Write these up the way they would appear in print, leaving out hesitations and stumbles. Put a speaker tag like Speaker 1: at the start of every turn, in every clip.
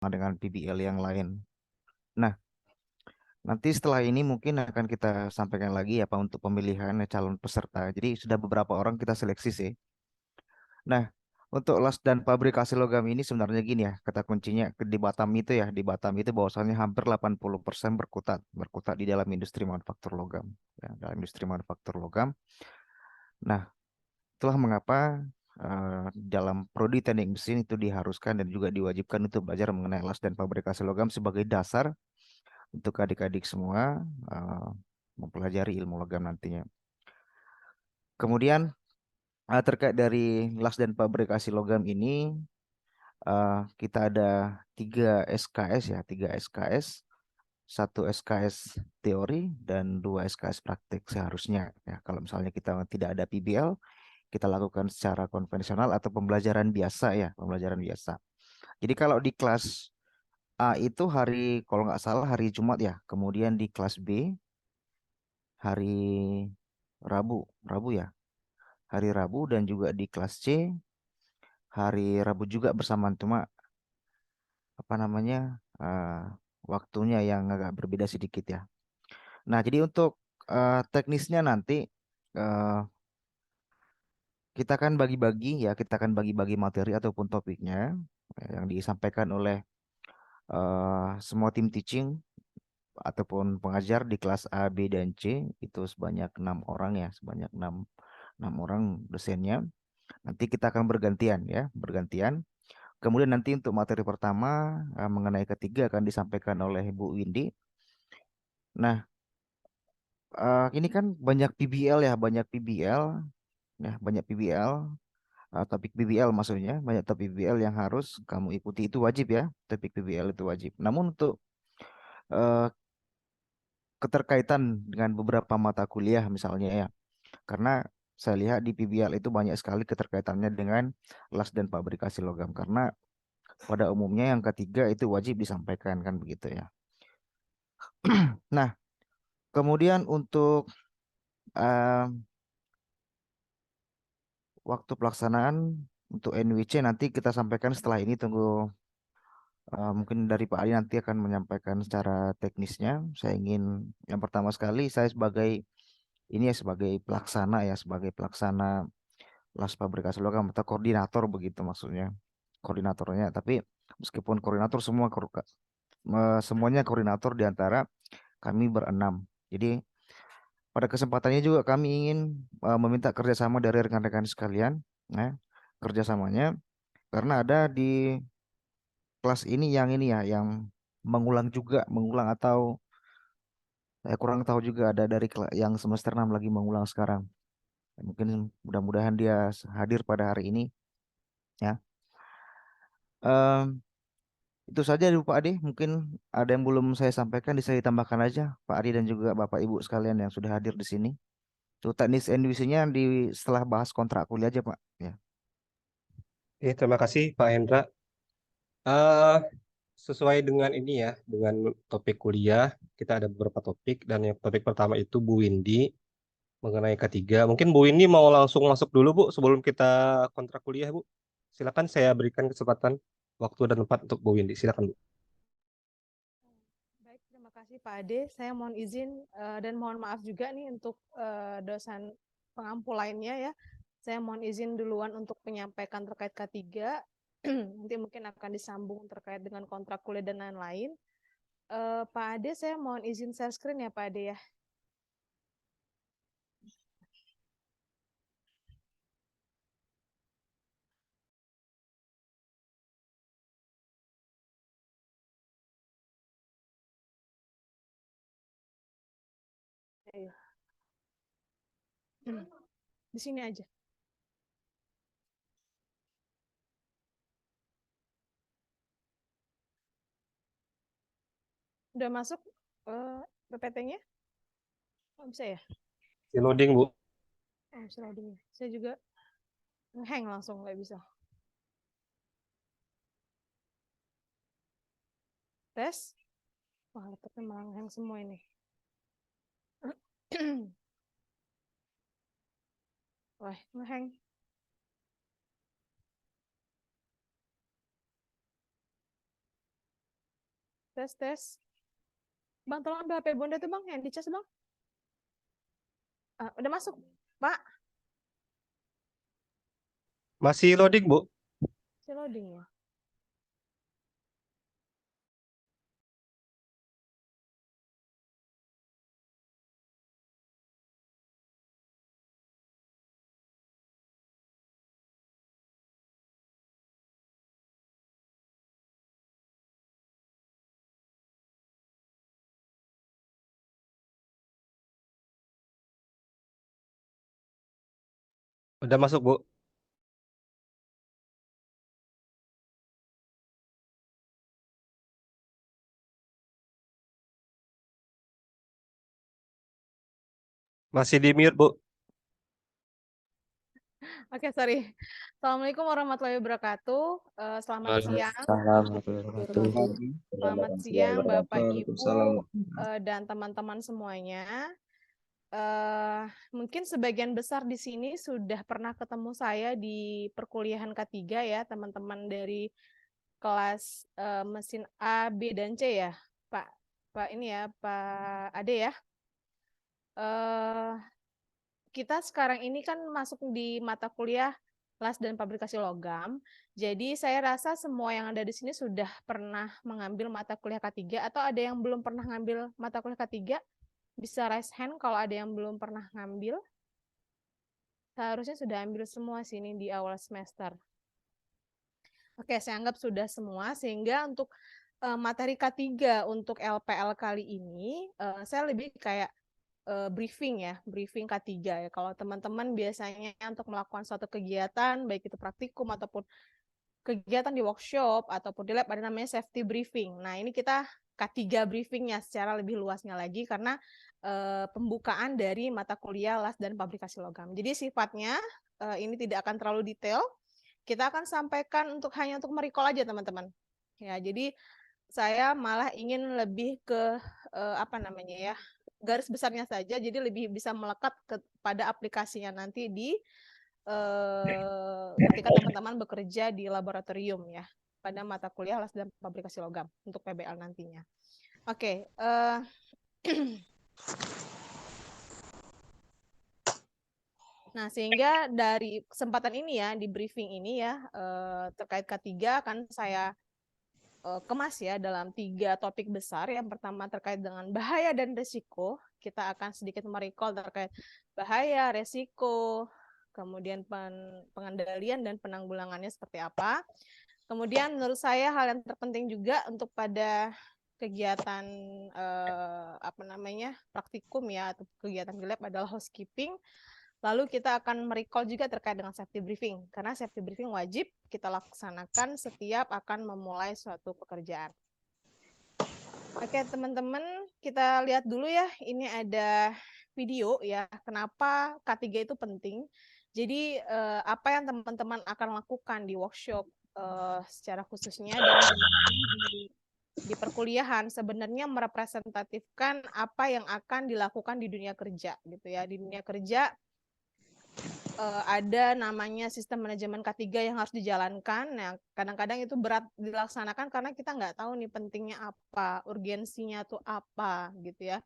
Speaker 1: dengan PBL yang lain. Nah, nanti setelah ini mungkin akan kita sampaikan lagi apa untuk pemilihan calon peserta. Jadi sudah beberapa orang kita seleksi sih. Nah, untuk las dan pabrikasi logam ini sebenarnya gini ya, kata kuncinya di Batam itu ya, di Batam itu bahwasannya hampir 80% berkutat, berkutat di dalam industri manufaktur logam, ya, dalam industri manufaktur logam. Nah, itulah mengapa dalam prodi teknik mesin itu diharuskan dan juga diwajibkan untuk belajar mengenai las dan pabrikasi logam sebagai dasar untuk adik-adik semua eh, mempelajari ilmu logam nantinya. Kemudian terkait dari las dan pabrikasi logam ini kita ada 3 SKS ya, 3 SKS, 1 SKS teori dan 2 SKS praktik seharusnya ya. Kalau misalnya kita tidak ada PBL, kita lakukan secara konvensional atau pembelajaran biasa ya, pembelajaran biasa. Jadi kalau di kelas A itu kalau nggak salah hari Jumat ya, kemudian di kelas B hari Rabu, Rabu ya, hari Rabu dan juga di kelas C hari Rabu juga bersamaan, cuma apa namanya waktunya yang agak berbeda sedikit ya. Nah, jadi untuk teknisnya nanti eh, kita akan bagi-bagi ya, kita akan bagi-bagi materi ataupun topiknya yang disampaikan oleh semua tim teaching ataupun pengajar di kelas A, B, dan C itu sebanyak 6 orang ya, sebanyak enam orang dosennya. Nanti kita akan bergantian ya, bergantian. Kemudian nanti untuk materi pertama mengenai ketiga akan disampaikan oleh Bu Windy. Nah, ini kan banyak PBL ya, banyak PBL, ya, banyak PBL, topik PBL maksudnya, banyak topik PBL yang harus kamu ikuti itu wajib ya, topik PBL itu wajib. Namun untuk eh, keterkaitan dengan beberapa mata kuliah misalnya ya, karena saya lihat di PBL itu banyak sekali keterkaitannya dengan las dan pabrikasi logam, karena pada umumnya yang ketiga itu wajib disampaikan kan begitu ya. Nah, kemudian untuk eh, waktu pelaksanaan untuk NWC nanti kita sampaikan setelah ini, tunggu mungkin dari Pak Ali nanti akan menyampaikan secara teknisnya. Saya ingin yang pertama sekali saya sebagai ini ya sebagai pelaksana ya, sebagai pelaksana las pabrikasi logam atau koordinator begitu maksudnya. Koordinatornya, tapi meskipun koordinator semuanya koordinator di antara kami berenam. Jadi pada kesempatannya juga kami ingin meminta kerjasama dari rekan-rekan sekalian, ya, kerjasamanya karena ada di kelas ini ya, yang mengulang juga, mengulang atau saya kurang tahu juga ada dari yang semester 6 lagi mengulang sekarang. Mungkin mudah-mudahan dia hadir pada hari ini, ya. Em, itu saja dulu Pak Adi. Mungkin ada yang belum saya sampaikan, bisa ditambahkan aja Pak Adi dan juga Bapak Ibu sekalian yang sudah hadir di sini. Itu teknis NDWC-nya di setelah bahas kontrak kuliah aja Pak. Ya.
Speaker 2: Terima kasih Pak Hendra. Eh, Sesuai dengan ini ya, dengan topik kuliah, kita ada beberapa topik dan yang topik pertama itu Bu Windy mengenai ketiga. Mungkin Bu Windy mau langsung masuk dulu Bu sebelum kita kontrak kuliah Bu. Silakan saya berikan kesempatan waktu dan tempat untuk Bu Windy. Silakan Bu.
Speaker 3: Baik, terima kasih Pak Ade. Saya mohon izin dan mohon maaf juga nih untuk dosen pengampu lainnya ya. Saya mohon izin duluan untuk menyampaikan terkait K3. Nanti mungkin akan disambung terkait dengan kontrak kuliah dan lain-lain. Pak Ade, saya mohon izin share screen ya Pak Ade ya. Ayo. Di sini aja. Udah masuk PPT-nya? Oh, bisa ya?
Speaker 2: Si loading Bu.
Speaker 3: Oh, bisa loading. Saya juga hang langsung nggak bisa. Tes. Wah, laptopnya malah hang semua ini. Wah, ngehang. Tes, tes. Bang, tolong ambil HP Bunda tuh, Bang, yang dicas, Bang. Udah masuk, Pak.
Speaker 2: Masih loading, Bu.
Speaker 3: Si loading ya.
Speaker 2: Udah masuk, Bu. Masih di mute, Bu.
Speaker 3: Oke, sorry. Assalamualaikum warahmatullahi wabarakatuh. Selamat siang.
Speaker 4: Waalaikumsalam warahmatullahi wabarakatuh.
Speaker 3: Selamat siang, Bapak, Ibu, dan teman-teman semuanya. Mungkin sebagian besar di sini sudah pernah ketemu saya di perkuliahan K3 ya, teman-teman dari kelas mesin A, B, dan C ya, Pak. Pak ini ya, Pak Ade ya. Kita sekarang ini kan masuk di mata kuliah las dan fabrikasi logam. Jadi saya rasa semua yang ada di sini sudah pernah mengambil mata kuliah K3 atau ada yang belum pernah ngambil mata kuliah K3? Bisa raise hand kalau ada yang belum pernah ngambil. Seharusnya sudah ambil semua sini di awal semester. Oke, saya anggap sudah semua sehingga untuk materi K3 untuk LPL kali ini saya lebih kayak briefing ya, briefing K3 ya. Kalau teman-teman biasanya untuk melakukan suatu kegiatan, baik itu praktikum ataupun kegiatan di workshop ataupun di lab, ada namanya safety briefing. Nah, ini kita K3 briefingnya secara lebih luasnya lagi karena pembukaan dari mata kuliah las dan fabrikasi logam. Jadi sifatnya ini tidak akan terlalu detail. Kita akan sampaikan hanya untuk merecall aja teman-teman. Ya, jadi saya malah ingin lebih ke apa namanya ya, garis besarnya saja, jadi lebih bisa melekat kepada aplikasinya nanti di ketika teman-teman bekerja di laboratorium ya, pada mata kuliah las dan fabrikasi logam untuk PBL nantinya. Oke, nah sehingga dari kesempatan ini ya, di briefing ini ya, terkait K3 akan saya kemas ya dalam 3 topik besar. Yang pertama terkait dengan bahaya dan resiko. Kita akan sedikit merecall terkait bahaya, resiko, kemudian pengendalian dan penanggulangannya seperti apa. Kemudian menurut saya hal yang terpenting juga untuk pada kegiatan apa namanya praktikum ya atau kegiatan di lab adalah housekeeping. Lalu kita akan merecall juga terkait dengan safety briefing, karena safety briefing wajib kita laksanakan setiap akan memulai suatu pekerjaan. Oke teman-teman, kita lihat dulu ya, ini ada video ya, kenapa K3 itu penting. Jadi apa yang teman-teman akan lakukan di workshop secara khususnya dan di perkuliahan sebenarnya merepresentatifkan apa yang akan dilakukan di dunia kerja gitu ya. Di dunia kerja ada namanya sistem manajemen K3 yang harus dijalankan. Nah, kadang-kadang itu berat dilaksanakan karena kita nggak tahu nih pentingnya apa, urgensinya tuh apa gitu ya.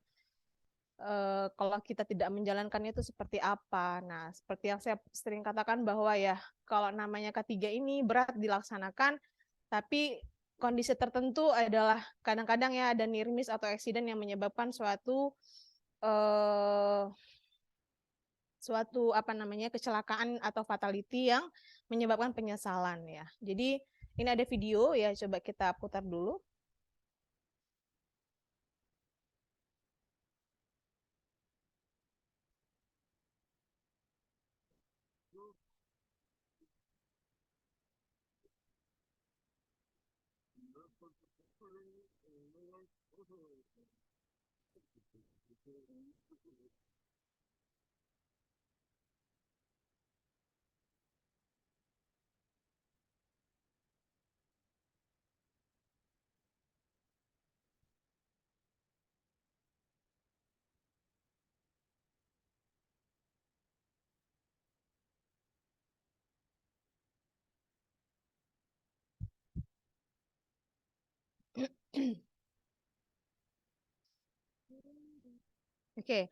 Speaker 3: Kalau kita tidak menjalankannya itu seperti apa. Nah, seperti yang saya sering katakan bahwa ya kalau namanya K3 ini berat dilaksanakan, tapi kondisi tertentu adalah kadang-kadang ya ada near miss atau accident yang menyebabkan suatu apa namanya kecelakaan atau fatality yang menyebabkan penyesalan ya. Jadi ini ada video ya, coba kita putar dulu. Oke.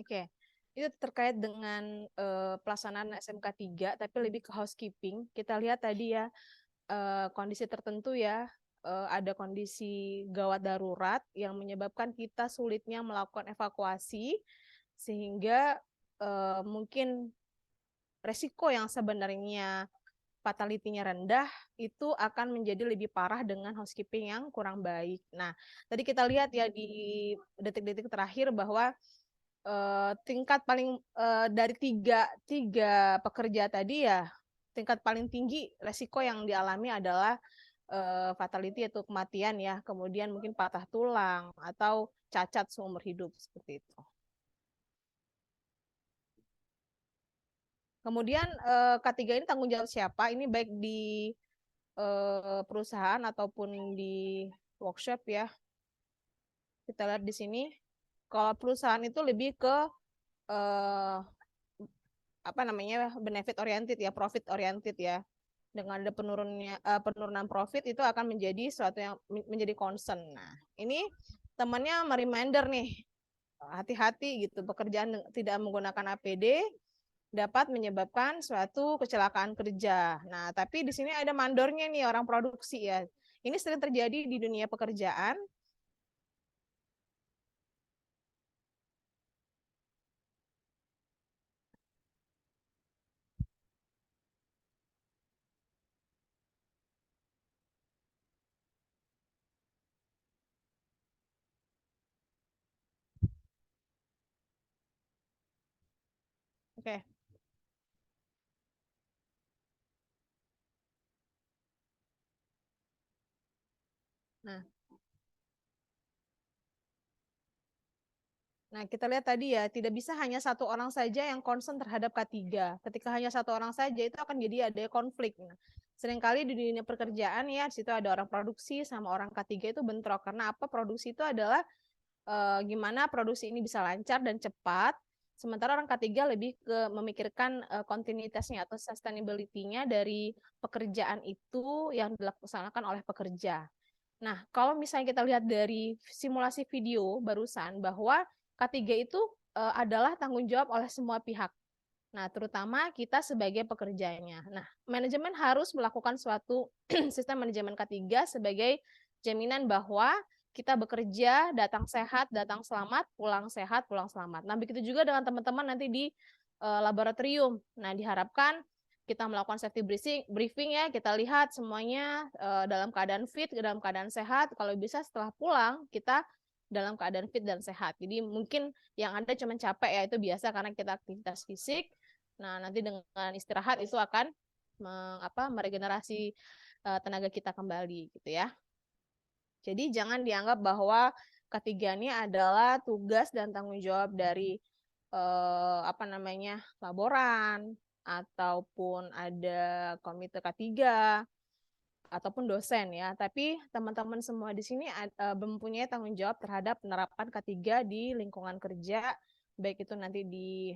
Speaker 3: Oke, itu terkait dengan pelaksanaan SMK 3, tapi lebih ke housekeeping. Kita lihat tadi ya, kondisi tertentu ya, ada kondisi gawat darurat yang menyebabkan kita sulitnya melakukan evakuasi, sehingga mungkin resiko yang sebenarnya fatality-nya rendah itu akan menjadi lebih parah dengan housekeeping yang kurang baik. Nah, tadi kita lihat ya di detik-detik terakhir bahwa tingkat paling dari tiga pekerja tadi ya, tingkat paling tinggi resiko yang dialami adalah fatality atau kematian ya, kemudian mungkin patah tulang atau cacat seumur hidup seperti itu. Kemudian K3 ini tanggung jawab siapa? Ini baik di perusahaan ataupun di workshop ya. Kita lihat di sini. Kalau perusahaan itu lebih ke benefit oriented ya, profit oriented ya. Dengan ada penurunan profit itu akan menjadi suatu yang menjadi concern. Nah, ini temannya reminder nih, hati-hati gitu, pekerjaan tidak menggunakan APD dapat menyebabkan suatu kecelakaan kerja. Nah, tapi di sini ada mandornya nih, orang produksi ya. Ini sering terjadi di dunia pekerjaan. Oke. Nah, kita lihat tadi ya, tidak bisa hanya satu orang saja yang concern terhadap K3. Ketika hanya satu orang saja, itu akan jadi ada konflik. Nah, seringkali di dunia pekerjaan ya, di situ ada orang produksi sama orang K3 itu bentrok. Karena apa? Produksi itu adalah gimana produksi ini bisa lancar dan cepat, sementara orang K3 lebih ke memikirkan kontinuitasnya atau sustainability-nya dari pekerjaan itu yang dilaksanakan oleh pekerja. Nah, kalau misalnya kita lihat dari simulasi video barusan bahwa K3 itu adalah tanggung jawab oleh semua pihak. Nah, terutama kita sebagai pekerjanya. Nah, manajemen harus melakukan suatu sistem manajemen K3 sebagai jaminan bahwa kita bekerja, datang sehat, datang selamat, pulang sehat, pulang selamat. Nah, begitu juga dengan teman-teman nanti di laboratorium. Nah, diharapkan kita melakukan safety briefing ya, kita lihat semuanya dalam keadaan fit, dalam keadaan sehat. Kalau bisa setelah pulang, kita dalam keadaan fit dan sehat. Jadi mungkin yang ada cuma capek ya, itu biasa karena kita aktivitas fisik. Nah, nanti dengan istirahat itu akan meregenerasi tenaga kita kembali gitu ya. Jadi jangan dianggap bahwa K3 ini adalah tugas dan tanggung jawab dari laboran ataupun ada komite K3 ataupun dosen ya. Tapi teman-teman semua di sini mempunyai tanggung jawab terhadap penerapan K3 di lingkungan kerja, baik itu nanti di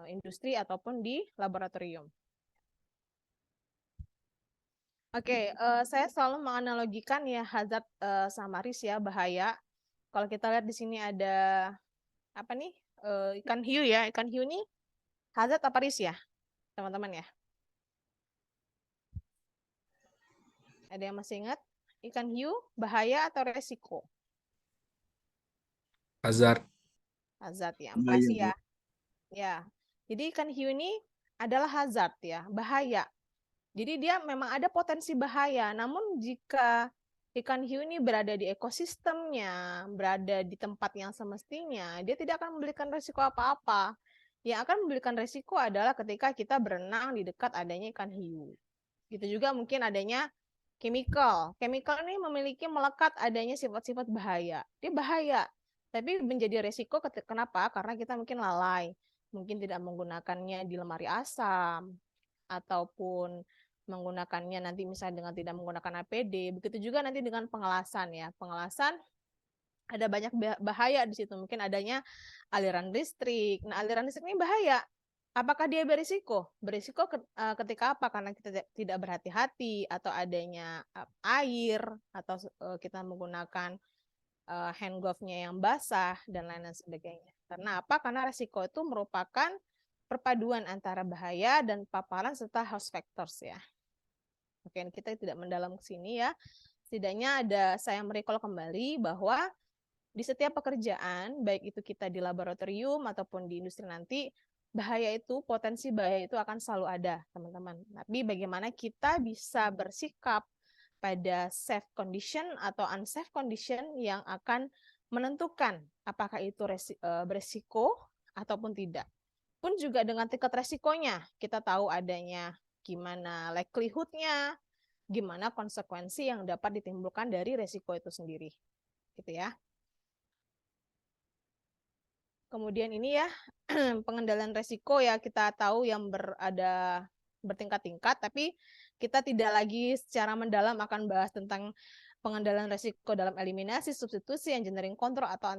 Speaker 3: industri ataupun di laboratorium. Oke, saya selalu menganalogikan ya hazard sama risk ya, bahaya. Kalau kita lihat di sini ada apa nih? Ikan hiu ya. Ikan hiu ini hazard apa risk ya, teman-teman ya? Ada yang masih ingat? Ikan hiu bahaya atau resiko?
Speaker 4: Hazard.
Speaker 3: Hazard ya. Makasih ya. Ya. Jadi ikan hiu ini adalah hazard ya, bahaya. Jadi dia memang ada potensi bahaya, namun jika ikan hiu ini berada di ekosistemnya, berada di tempat yang semestinya, dia tidak akan memberikan risiko apa-apa. Yang akan memberikan risiko adalah ketika kita berenang di dekat adanya ikan hiu. Gitu juga mungkin adanya chemical. Chemical ini memiliki melekat adanya sifat-sifat bahaya. Dia bahaya, tapi menjadi risiko kenapa? Karena kita mungkin lalai, mungkin tidak menggunakannya di lemari asam, ataupun menggunakannya nanti misalnya dengan tidak menggunakan APD. Begitu juga nanti dengan pengelasan ya. Pengelasan ada banyak bahaya di situ. Mungkin adanya aliran listrik. Nah, aliran listrik ini bahaya. Apakah dia berisiko? Berisiko ketika apa? Karena kita tidak berhati-hati atau adanya air atau kita menggunakan hand glove-nya yang basah dan lain-lain sebagainya. Karena apa? Karena resiko itu merupakan perpaduan antara bahaya dan paparan serta host factors ya. Oke, kita tidak mendalam ke sini ya. Setidaknya saya merecall kembali bahwa di setiap pekerjaan, baik itu kita di laboratorium ataupun di industri nanti, potensi bahaya itu akan selalu ada, teman-teman. Tapi bagaimana kita bisa bersikap pada safe condition atau unsafe condition yang akan menentukan apakah itu beresiko ataupun tidak. Pun juga dengan tingkat resikonya, kita tahu adanya gimana likelihood-nya, gimana konsekuensi yang dapat ditimbulkan dari resiko itu sendiri. Gitu ya. Kemudian ini ya, pengendalian resiko ya, kita tahu yang bertingkat-tingkat, tapi kita tidak lagi secara mendalam akan bahas tentang pengendalian resiko dalam eliminasi, substitusi, engineering control, atau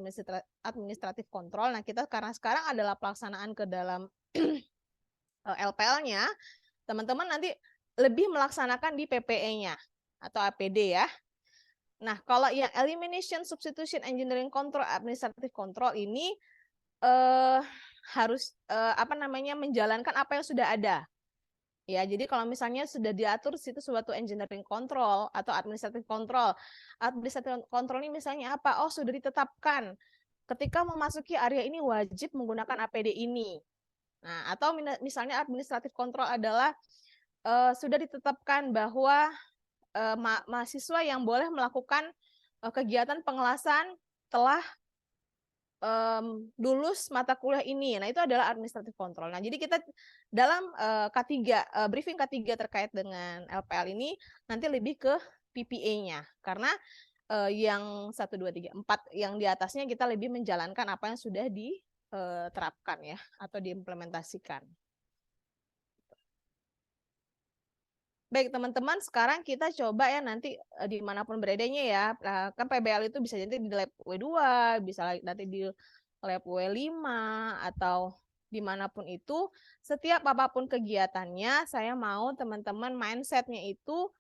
Speaker 3: administratif control. Nah, kita karena sekarang adalah pelaksanaan ke dalam LPL-nya, teman-teman nanti lebih melaksanakan di PPE-nya atau APD ya. Nah, kalau yang elimination, substitution, engineering control, administrative control ini harus menjalankan apa yang sudah ada. Ya, jadi kalau misalnya sudah diatur situ suatu engineering control atau administrative control. Administrative control ini misalnya apa? Oh, sudah ditetapkan ketika memasuki area ini wajib menggunakan APD ini. Nah, atau misalnya administrative control adalah sudah ditetapkan bahwa mahasiswa yang boleh melakukan kegiatan pengelasan telah lulus mata kuliah ini. Nah, itu adalah administrative control. Nah, jadi kita dalam K3 briefing K3 terkait dengan LPL ini nanti lebih ke PPA-nya. Karena yang 1 2 3 4 yang di atasnya kita lebih menjalankan apa yang sudah diterapkan ya atau diimplementasikan. Baik teman-teman, sekarang kita coba ya nanti dimanapun beradanya ya, kan PBL itu bisa jadi di lab W2, bisa nanti di lab W5, atau dimanapun itu, setiap apapun kegiatannya, saya mau teman-teman mindsetnya itu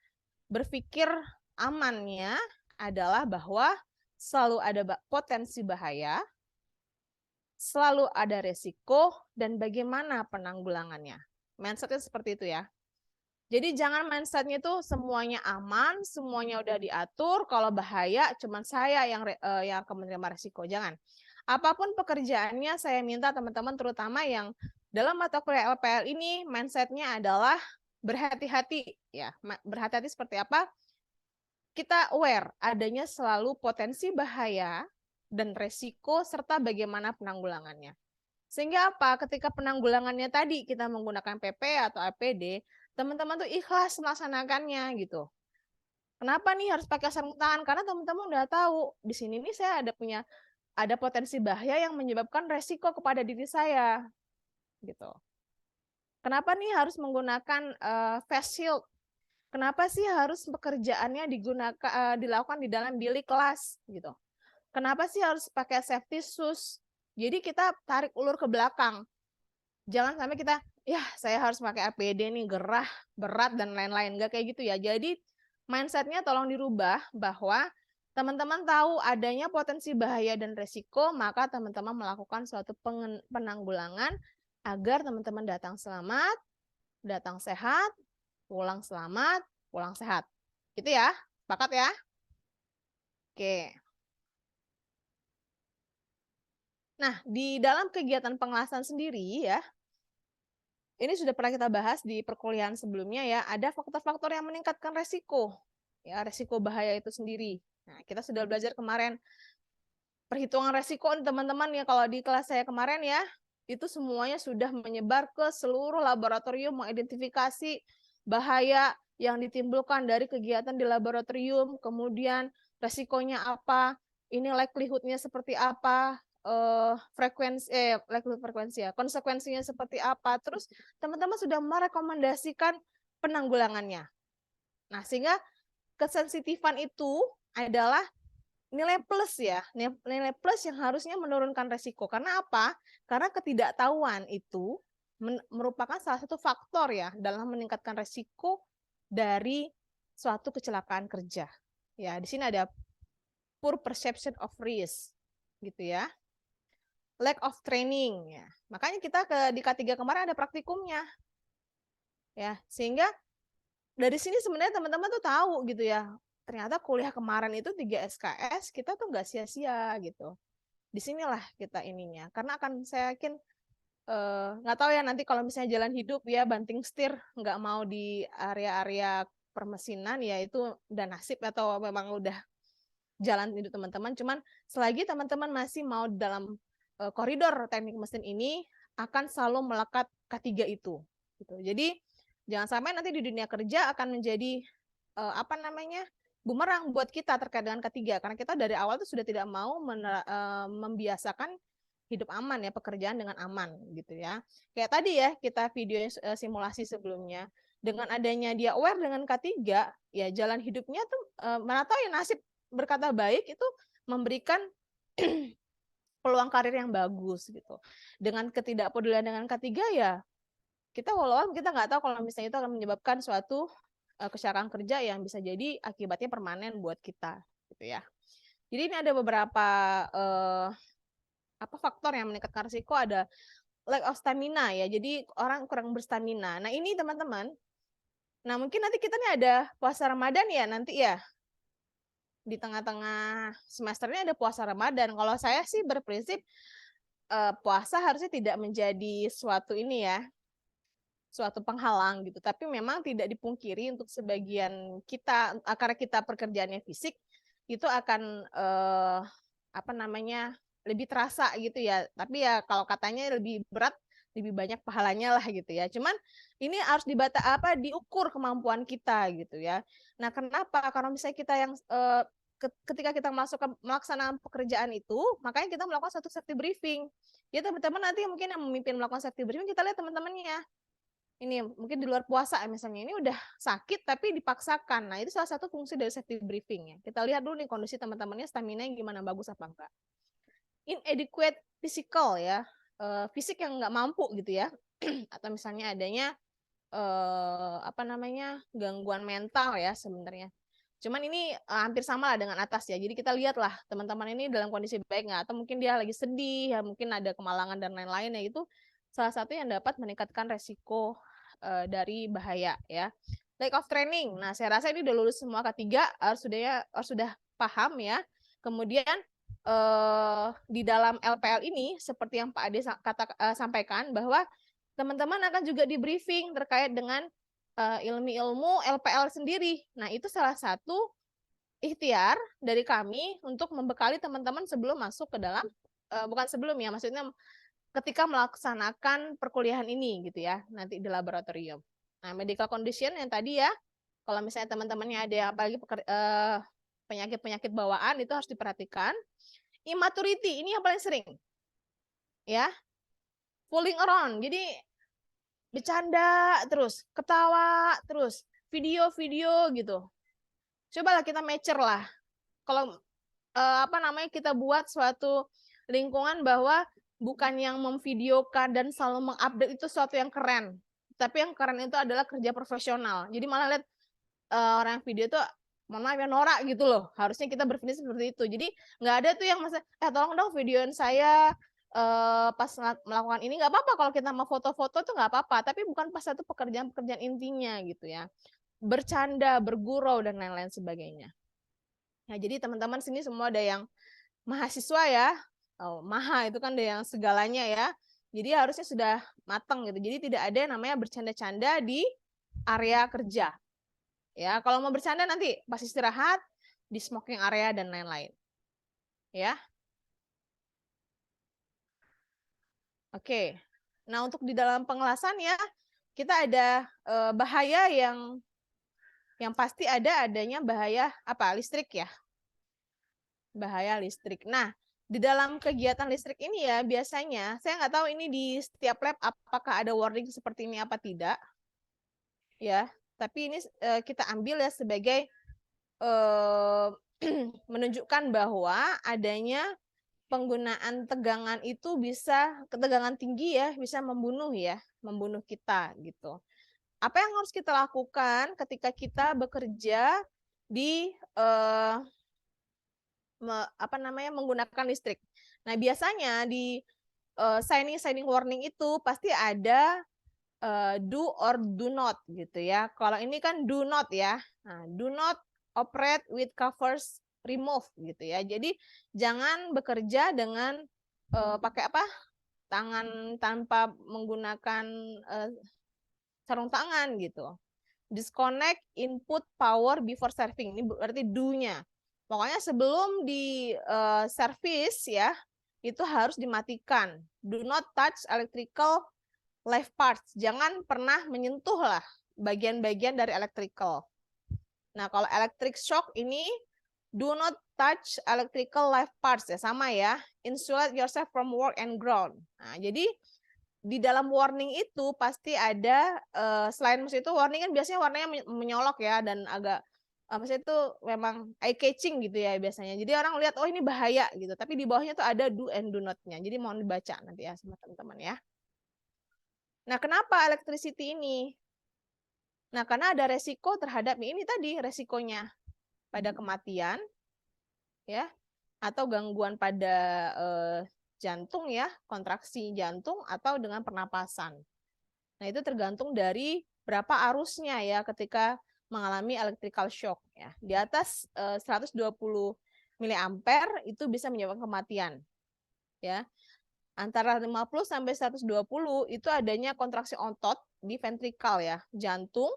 Speaker 3: berpikir amannya adalah bahwa selalu ada potensi bahaya, selalu ada resiko, dan bagaimana penanggulangannya. Mindsetnya seperti itu ya. Jadi jangan mindsetnya itu semuanya aman, semuanya udah diatur, kalau bahaya cuman saya yang akan menerima resiko. Jangan. Apapun pekerjaannya saya minta teman-teman terutama yang dalam mata kuliah LPL ini mindsetnya adalah berhati-hati ya. Berhati-hati seperti apa? Kita aware adanya selalu potensi bahaya dan resiko serta bagaimana penanggulangannya. Sehingga apa? Ketika penanggulangannya tadi kita menggunakan PP atau APD, teman-teman tuh ikhlas melaksanakannya gitu. Kenapa nih harus pakai sarung tangan? Karena teman-teman udah tahu di sini nih saya ada potensi bahaya yang menyebabkan resiko kepada diri saya gitu. Kenapa nih harus menggunakan face shield? Kenapa sih harus pekerjaannya dilakukan di dalam bilik kelas gitu? Kenapa sih harus pakai safety shoes? Jadi kita tarik ulur ke belakang. Jangan sampai kita, ya saya harus pakai APD nih, gerah, berat, dan lain-lain. Nggak kayak gitu ya. Jadi mindsetnya tolong dirubah bahwa teman-teman tahu adanya potensi bahaya dan resiko, maka teman-teman melakukan suatu penanggulangan agar teman-teman datang selamat, datang sehat, pulang selamat, pulang sehat. Gitu ya, sepakat ya? Oke. Nah, di dalam kegiatan pengelasan sendiri ya, ini sudah pernah kita bahas di perkuliahan sebelumnya ya, ada faktor-faktor yang meningkatkan resiko. Ya, resiko bahaya itu sendiri. Nah, kita sudah belajar kemarin perhitungan resiko teman-teman ya, kalau di kelas saya kemarin ya, itu semuanya sudah menyebar ke seluruh laboratorium mengidentifikasi bahaya yang ditimbulkan dari kegiatan di laboratorium, kemudian resikonya apa, ini likelihood-nya seperti apa, frekuensi ya, konsekuensinya seperti apa. Terus teman-teman sudah merekomendasikan penanggulangannya. Nah, sehingga kesensitifan itu adalah nilai plus ya, nilai plus yang harusnya menurunkan resiko. Karena apa? Karena ketidaktahuan itu merupakan salah satu faktor ya dalam meningkatkan resiko dari suatu kecelakaan kerja. Ya, di sini ada poor perception of risk, gitu ya. Lack of training, ya. Makanya kita di K3 kemarin ada praktikumnya, ya. Sehingga dari sini sebenarnya teman-teman tuh tahu gitu ya. Ternyata kuliah kemarin itu 3 SKS kita tuh nggak sia-sia gitu. Disinilah kita ininya. Karena akan saya yakin nggak tahu ya nanti kalau misalnya jalan hidup ya banting setir nggak mau di area-area permesinan ya itu udah nasib atau memang udah jalan hidup teman-teman. Cuman selagi teman-teman masih mau dalam koridor teknik mesin ini akan selalu melekat K3 itu. Gitu. Jadi jangan sampai nanti di dunia kerja akan menjadi bumerang buat kita terkait dengan K3 karena kita dari awal tuh sudah tidak mau membiasakan hidup aman ya, pekerjaan dengan aman gitu ya. Kayak tadi ya kita video simulasi sebelumnya dengan adanya dia aware dengan K3 ya jalan hidupnya tuh mana tahu ya nasib berkata baik itu memberikan peluang karir yang bagus gitu. Dengan ketidakpedulian dengan K3 ya kita walau kita nggak tahu kalau misalnya itu akan menyebabkan suatu kecelakaan kerja yang bisa jadi akibatnya permanen buat kita gitu ya. Jadi ini ada beberapa faktor yang meningkatkan risiko, ada lack of stamina ya. Jadi orang kurang berstamina. Nah, ini teman-teman. Nah, mungkin nanti kita nih ada puasa Ramadan ya nanti ya. Di tengah-tengah semesternya ada puasa Ramadan. Kalau saya sih berprinsip puasa harusnya tidak menjadi suatu ini ya, suatu penghalang gitu. Tapi memang tidak dipungkiri untuk sebagian kita karena kita pekerjaannya fisik itu akan lebih terasa gitu ya. Tapi ya kalau katanya lebih berat, lebih banyak pahalanya lah gitu ya. Cuman ini harus diukur kemampuan kita gitu ya. Nah, kenapa? Karena misalnya kita yang ketika kita masuk ke melaksanakan pekerjaan itu, makanya kita melakukan satu safety briefing. Ya teman-teman nanti mungkin yang memimpin melakukan safety briefing kita lihat teman-temannya. Ini mungkin di luar puasa misalnya ini udah sakit tapi dipaksakan. Nah, itu salah satu fungsi dari safety briefing ya. Kita lihat dulu nih kondisi teman-temannya stamina gimana, bagus apa enggak. Inadequate physical ya, fisik yang nggak mampu gitu ya, atau misalnya adanya gangguan mental ya sebenarnya. Cuman ini hampir sama lah dengan atas ya. Jadi kita lihatlah teman-teman ini dalam kondisi baik nggak, atau mungkin dia lagi sedih ya, mungkin ada kemalangan dan lain-lain ya, itu salah satu yang dapat meningkatkan resiko dari bahaya ya. Lack of training. Nah, saya rasa ini udah lulus semua K3 harus sudah paham ya. Kemudian di dalam LPL ini seperti yang Pak Ade sampaikan bahwa teman-teman akan juga di briefing terkait dengan ilmu-ilmu LPL sendiri. Nah, itu salah satu ikhtiar dari kami untuk membekali teman-teman sebelum masuk ke dalam bukan sebelum ya, maksudnya ketika melaksanakan perkuliahan ini gitu ya, nanti di laboratorium. Nah, medical condition yang tadi ya, kalau misalnya teman-temannya ada yang apalagi penyakit-penyakit bawaan itu harus diperhatikan. Immaturity, ini yang paling sering. Ya. Fooling around. Jadi bercanda terus, ketawa terus, video-video gitu. Cobalah kita matcher lah. Kalau kita buat suatu lingkungan bahwa bukan yang memvideokan dan selalu mengupdate itu sesuatu yang keren. Tapi yang keren itu adalah kerja profesional. Jadi malah lihat orang yang video itu mohon maaf ya norak gitu loh. Harusnya kita berpikir seperti itu. Jadi nggak ada tuh yang tolong dong videoin saya pas melakukan ini. Nggak apa-apa kalau kita mau foto-foto tuh nggak apa-apa. Tapi bukan pas satu pekerjaan-pekerjaan intinya gitu ya. Bercanda, bergurau dan lain-lain sebagainya. Nah, jadi teman-teman sini semua ada yang mahasiswa ya. Maha itu kan ada yang segalanya ya. Jadi harusnya sudah matang gitu. Jadi tidak ada yang namanya bercanda-canda di area kerja. Ya, kalau mau bercanda nanti pas istirahat di smoking area dan lain-lain. Ya. Oke. Nah, untuk di dalam pengelasan ya, kita ada bahaya yang pasti adanya bahaya listrik ya. Bahaya listrik. Nah, di dalam kegiatan listrik ini ya biasanya saya nggak tahu ini di setiap lab apakah ada warning seperti ini apa tidak. Ya, tapi ini kita ambil ya sebagai menunjukkan bahwa adanya penggunaan tegangan itu bisa ketegangan tinggi ya, bisa membunuh kita gitu. Apa yang harus kita lakukan ketika kita bekerja di menggunakan listrik? Nah, biasanya di signing warning itu pasti ada do or do not gitu ya. Kalau ini kan do not ya. Nah, do not operate with covers remove gitu ya. Jadi jangan bekerja dengan pakai tangan tanpa menggunakan sarung tangan gitu. Disconnect input power before serving. Ini berarti do-nya. Pokoknya sebelum di service ya, itu harus dimatikan. Do not touch electrical live parts. Jangan pernah menyentuh lah bagian-bagian dari electrical. Nah, kalau electric shock ini do not touch electrical live parts ya, sama ya. Insulate yourself from work and ground. Nah, jadi di dalam warning itu pasti ada selain itu warning kan biasanya warnanya menyolok ya dan agak maksudnya itu memang eye catching gitu ya biasanya. Jadi orang lihat oh ini bahaya gitu, tapi di bawahnya tuh ada do and do not-nya. Jadi mohon dibaca nanti ya sama teman-teman ya. Nah, kenapa electricity ini? Nah, karena ada resiko terhadap ini tadi resikonya pada kematian ya atau gangguan pada jantung ya, kontraksi jantung atau dengan pernapasan. Nah, itu tergantung dari berapa arusnya ya ketika mengalami electrical shock ya. Di atas 120 mA itu bisa menyebabkan kematian. Ya. Antara 50 sampai 120 itu adanya kontraksi otot di ventrikal ya, jantung.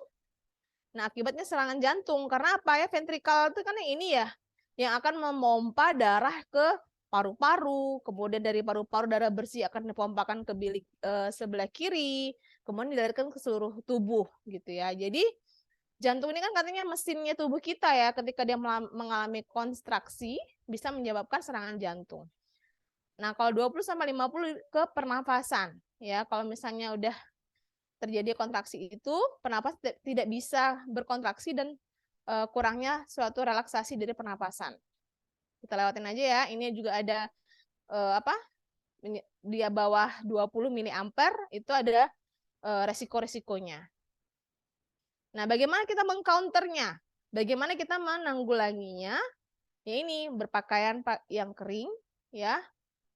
Speaker 3: Nah, akibatnya serangan jantung. Karena apa ya? Ventrikal itu kan ini ya, yang akan memompa darah ke paru-paru, kemudian dari paru-paru darah bersih akan dipompakan ke bilik sebelah kiri, kemudian dilarikan ke seluruh tubuh gitu ya. Jadi jantung ini kan katanya mesinnya tubuh kita ya, ketika dia mengalami kontraksi bisa menyebabkan serangan jantung. Nah, kalau 20 sampai 50 ke pernafasan ya. Kalau misalnya udah terjadi kontraksi itu, pernapas tidak bisa berkontraksi dan kurangnya suatu relaksasi dari pernapasan. Kita lewatin aja ya. Ini juga ada di bawah 20 mA itu ada resiko-resikonya. Nah, bagaimana kita mengcounternya? Bagaimana kita menanggulanginya? Ya ini berpakaian yang kering ya.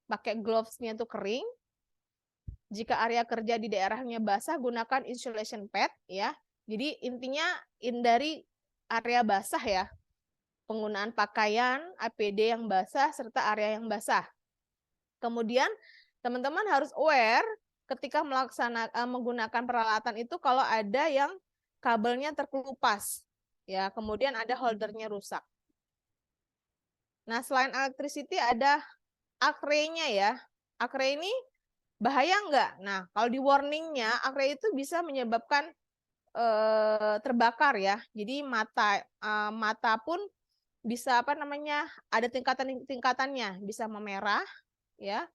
Speaker 3: Pakai gloves-nya itu kering. Jika area kerja di daerahnya basah, gunakan insulation pad ya. Jadi intinya hindari area basah ya. Penggunaan pakaian, APD yang basah serta area yang basah. Kemudian teman-teman harus aware ketika menggunakan peralatan itu kalau ada yang kabelnya terkelupas ya, kemudian ada holdernya rusak. Nah, selain electricity ada Acre-nya ya. Acre ini bahaya enggak? Nah, kalau di warningnya, Acre itu bisa menyebabkan terbakar ya. Jadi mata pun bisa ada tingkatannya, bisa memerah ya,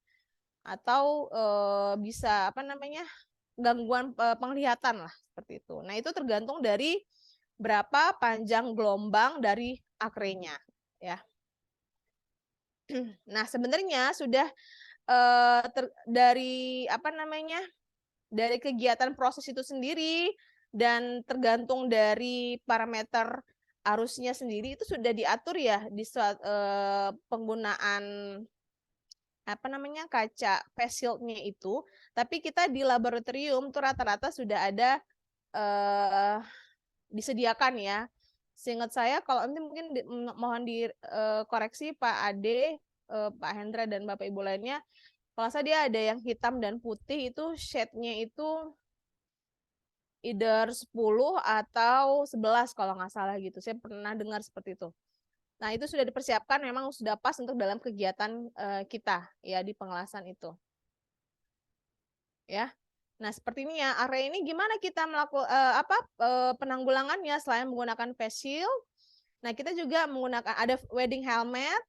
Speaker 3: atau bisa gangguan penglihatan lah seperti itu. Nah, itu tergantung dari berapa panjang gelombang dari Acre-nya ya. Nah, sebenarnya sudah dari dari kegiatan proses itu sendiri dan tergantung dari parameter arusnya sendiri itu sudah diatur ya di penggunaan kaca face shield-nya itu. Tapi kita di laboratorium tuh rata-rata sudah ada disediakan ya. Seingat saya kalau nanti mungkin mohon dikoreksi Pak Ade, Pak Hendra dan Bapak Ibu lainnya, kalau saya dia ada yang hitam dan putih itu shade-nya itu either 10 atau 11 kalau nggak salah gitu. Saya pernah dengar seperti itu. Nah, itu sudah dipersiapkan memang sudah pas untuk dalam kegiatan kita ya di pengelasan itu. Ya. Nah, seperti ini ya. Area ini gimana kita melakukan penanggulangannya selain menggunakan face shield. Nah, kita juga menggunakan ada wedding helmet.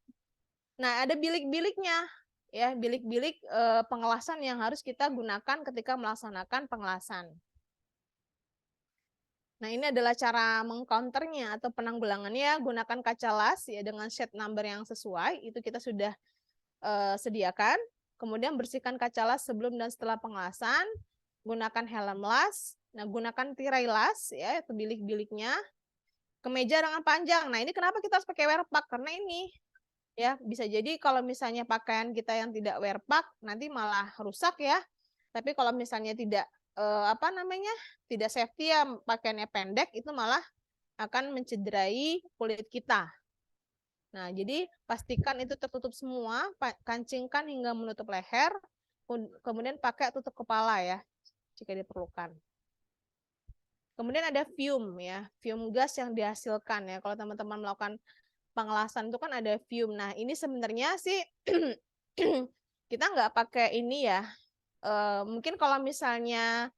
Speaker 3: Nah, ada bilik-biliknya ya, bilik-bilik pengelasan yang harus kita gunakan ketika melaksanakan pengelasan. Nah, ini adalah cara mengcounternya atau penanggulangannya. Gunakan kaca las ya dengan shade number yang sesuai. Itu kita sudah sediakan. Kemudian bersihkan kaca las sebelum dan setelah pengelasan. Gunakan helm las. Nah, gunakan tirai las ya, itu bilik-biliknya. Kemeja dengan panjang. Nah, ini kenapa kita harus pakai wear pack? Karena ini ya bisa jadi kalau misalnya pakaian kita yang tidak wear pack nanti malah rusak ya. Tapi kalau misalnya tidak tidak safety ya, pakaiannya pendek, itu malah akan mencederai kulit kita. Nah, jadi pastikan itu tertutup semua, kancingkan hingga menutup leher, kemudian pakai tutup kepala ya, jika diperlukan. Kemudian ada fume ya, fume gas yang dihasilkan ya. Kalau teman-teman melakukan pengelasan itu kan ada fume. Nah, ini sebenarnya sih kita nggak pakai ini ya. Mungkin kalau misalnya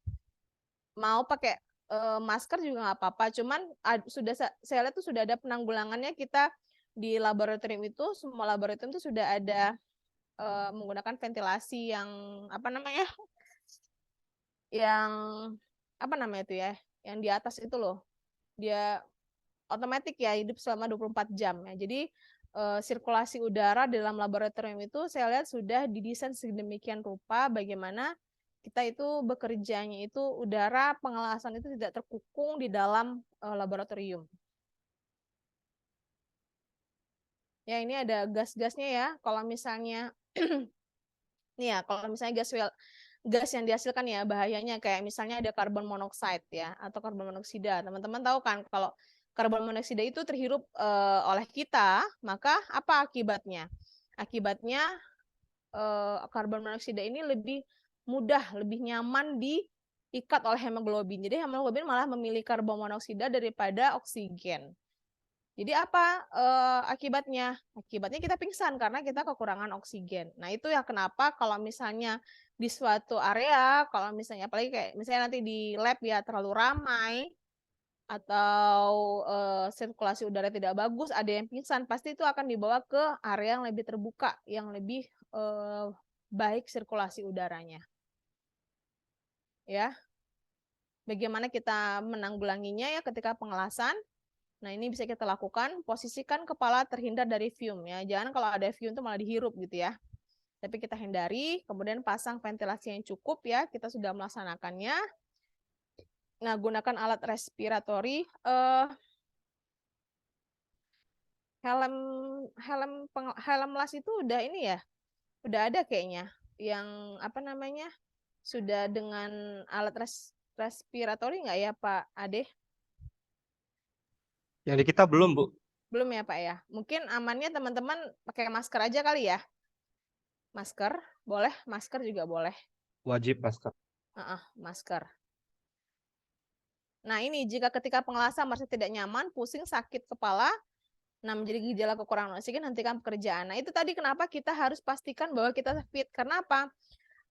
Speaker 3: mau pakai masker juga nggak apa-apa. Cuman saya lihat tuh sudah ada penanggulangannya. Kita di laboratorium itu, semua laboratorium itu sudah ada menggunakan ventilasi yang itu ya, yang di atas itu loh. Dia otomatis ya, hidup selama 24 jam ya. Jadi sirkulasi udara dalam laboratorium itu saya lihat sudah didesain sedemikian rupa bagaimana kita itu bekerjanya itu udara pengelasan itu tidak terkukung di dalam laboratorium. Ya, ini ada gas-gasnya ya. Kalau misalnya nih ya, kalau misalnya gas yang dihasilkan ya bahayanya kayak misalnya ada karbon monoksida ya atau karbon monoksida. Teman-teman tahu kan kalau karbon monoksida itu terhirup oleh kita, maka apa akibatnya? Akibatnya karbon monoksida ini lebih mudah, lebih nyaman diikat oleh hemoglobin. Jadi hemoglobin malah memilih karbon monoksida daripada oksigen. Jadi apa akibatnya? Akibatnya kita pingsan karena kita kekurangan oksigen. Nah, itu ya kenapa kalau misalnya di suatu area, kalau misalnya apalagi kayak misalnya nanti di lab ya terlalu ramai atau sirkulasi udara tidak bagus, ada yang pingsan, pasti itu akan dibawa ke area yang lebih terbuka, yang lebih baik sirkulasi udaranya. Ya. Bagaimana kita menanggulanginya ya ketika pengelasan? Nah, ini bisa kita lakukan, posisikan kepala terhindar dari fume ya. Jangan kalau ada fume itu malah dihirup gitu ya. Tapi kita hindari, kemudian pasang ventilasi yang cukup ya. Kita sudah melaksanakannya. Nah, gunakan alat respiratori. Helm las itu udah ini ya. Udah ada kayaknya yang sudah dengan alat respiratori nggak ya Pak Ade?
Speaker 2: Yang di kita belum, Bu.
Speaker 3: Belum ya Pak ya. Mungkin amannya teman-teman pakai masker aja kali ya. Masker boleh, masker juga boleh.
Speaker 2: Wajib masker.
Speaker 3: Masker. Nah, ini jika ketika pengelasan merasa tidak nyaman, pusing, sakit kepala, nah menjadi gejala kekurangan oksigen, hentikan pekerjaan. Nah, itu tadi kenapa kita harus pastikan bahwa kita fit. Karena apa?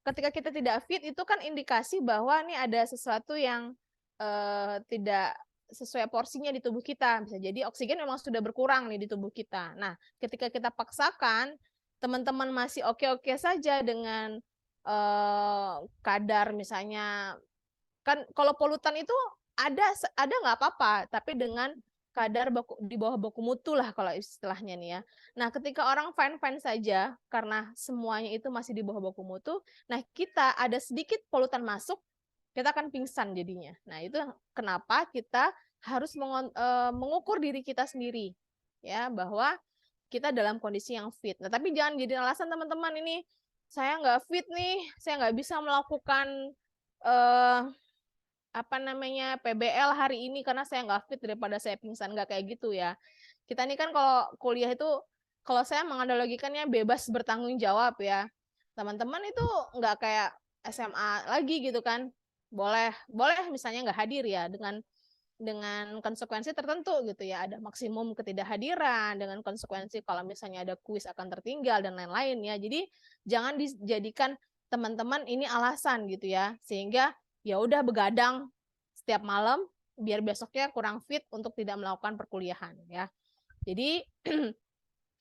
Speaker 3: Ketika kita tidak fit itu kan indikasi bahwa ini ada sesuatu yang tidak sesuai porsinya di tubuh kita. Bisa jadi oksigen memang sudah berkurang nih di tubuh kita. Nah, ketika kita paksakan, teman-teman masih oke-oke saja dengan kadar misalnya, kan kalau polutan itu ada nggak apa-apa, tapi dengan kadar di bawah baku mutu lah kalau istilahnya nih ya. Nah, ketika orang fine-fine saja karena semuanya itu masih di bawah baku mutu, nah kita ada sedikit polutan masuk, kita akan pingsan jadinya. Nah, itu kenapa kita harus mengukur diri kita sendiri ya, bahwa kita dalam kondisi yang fit. Nah, tapi jangan jadi alasan teman-teman ini saya nggak fit nih, saya nggak bisa melakukan PBL hari ini karena saya nggak fit daripada saya pingsan. Nggak kayak gitu ya. Kita ini kan kalau kuliah itu, kalau saya menganalogikannya bebas bertanggung jawab ya. Teman-teman itu nggak kayak SMA lagi gitu kan. Boleh misalnya nggak hadir ya dengan konsekuensi tertentu gitu ya. Ada maksimum ketidakhadiran, dengan konsekuensi kalau misalnya ada kuis akan tertinggal dan lain-lain ya. Jadi jangan dijadikan teman-teman ini alasan gitu ya. Sehingga ya udah begadang setiap malam biar besoknya kurang fit untuk tidak melakukan perkuliahan ya. Jadi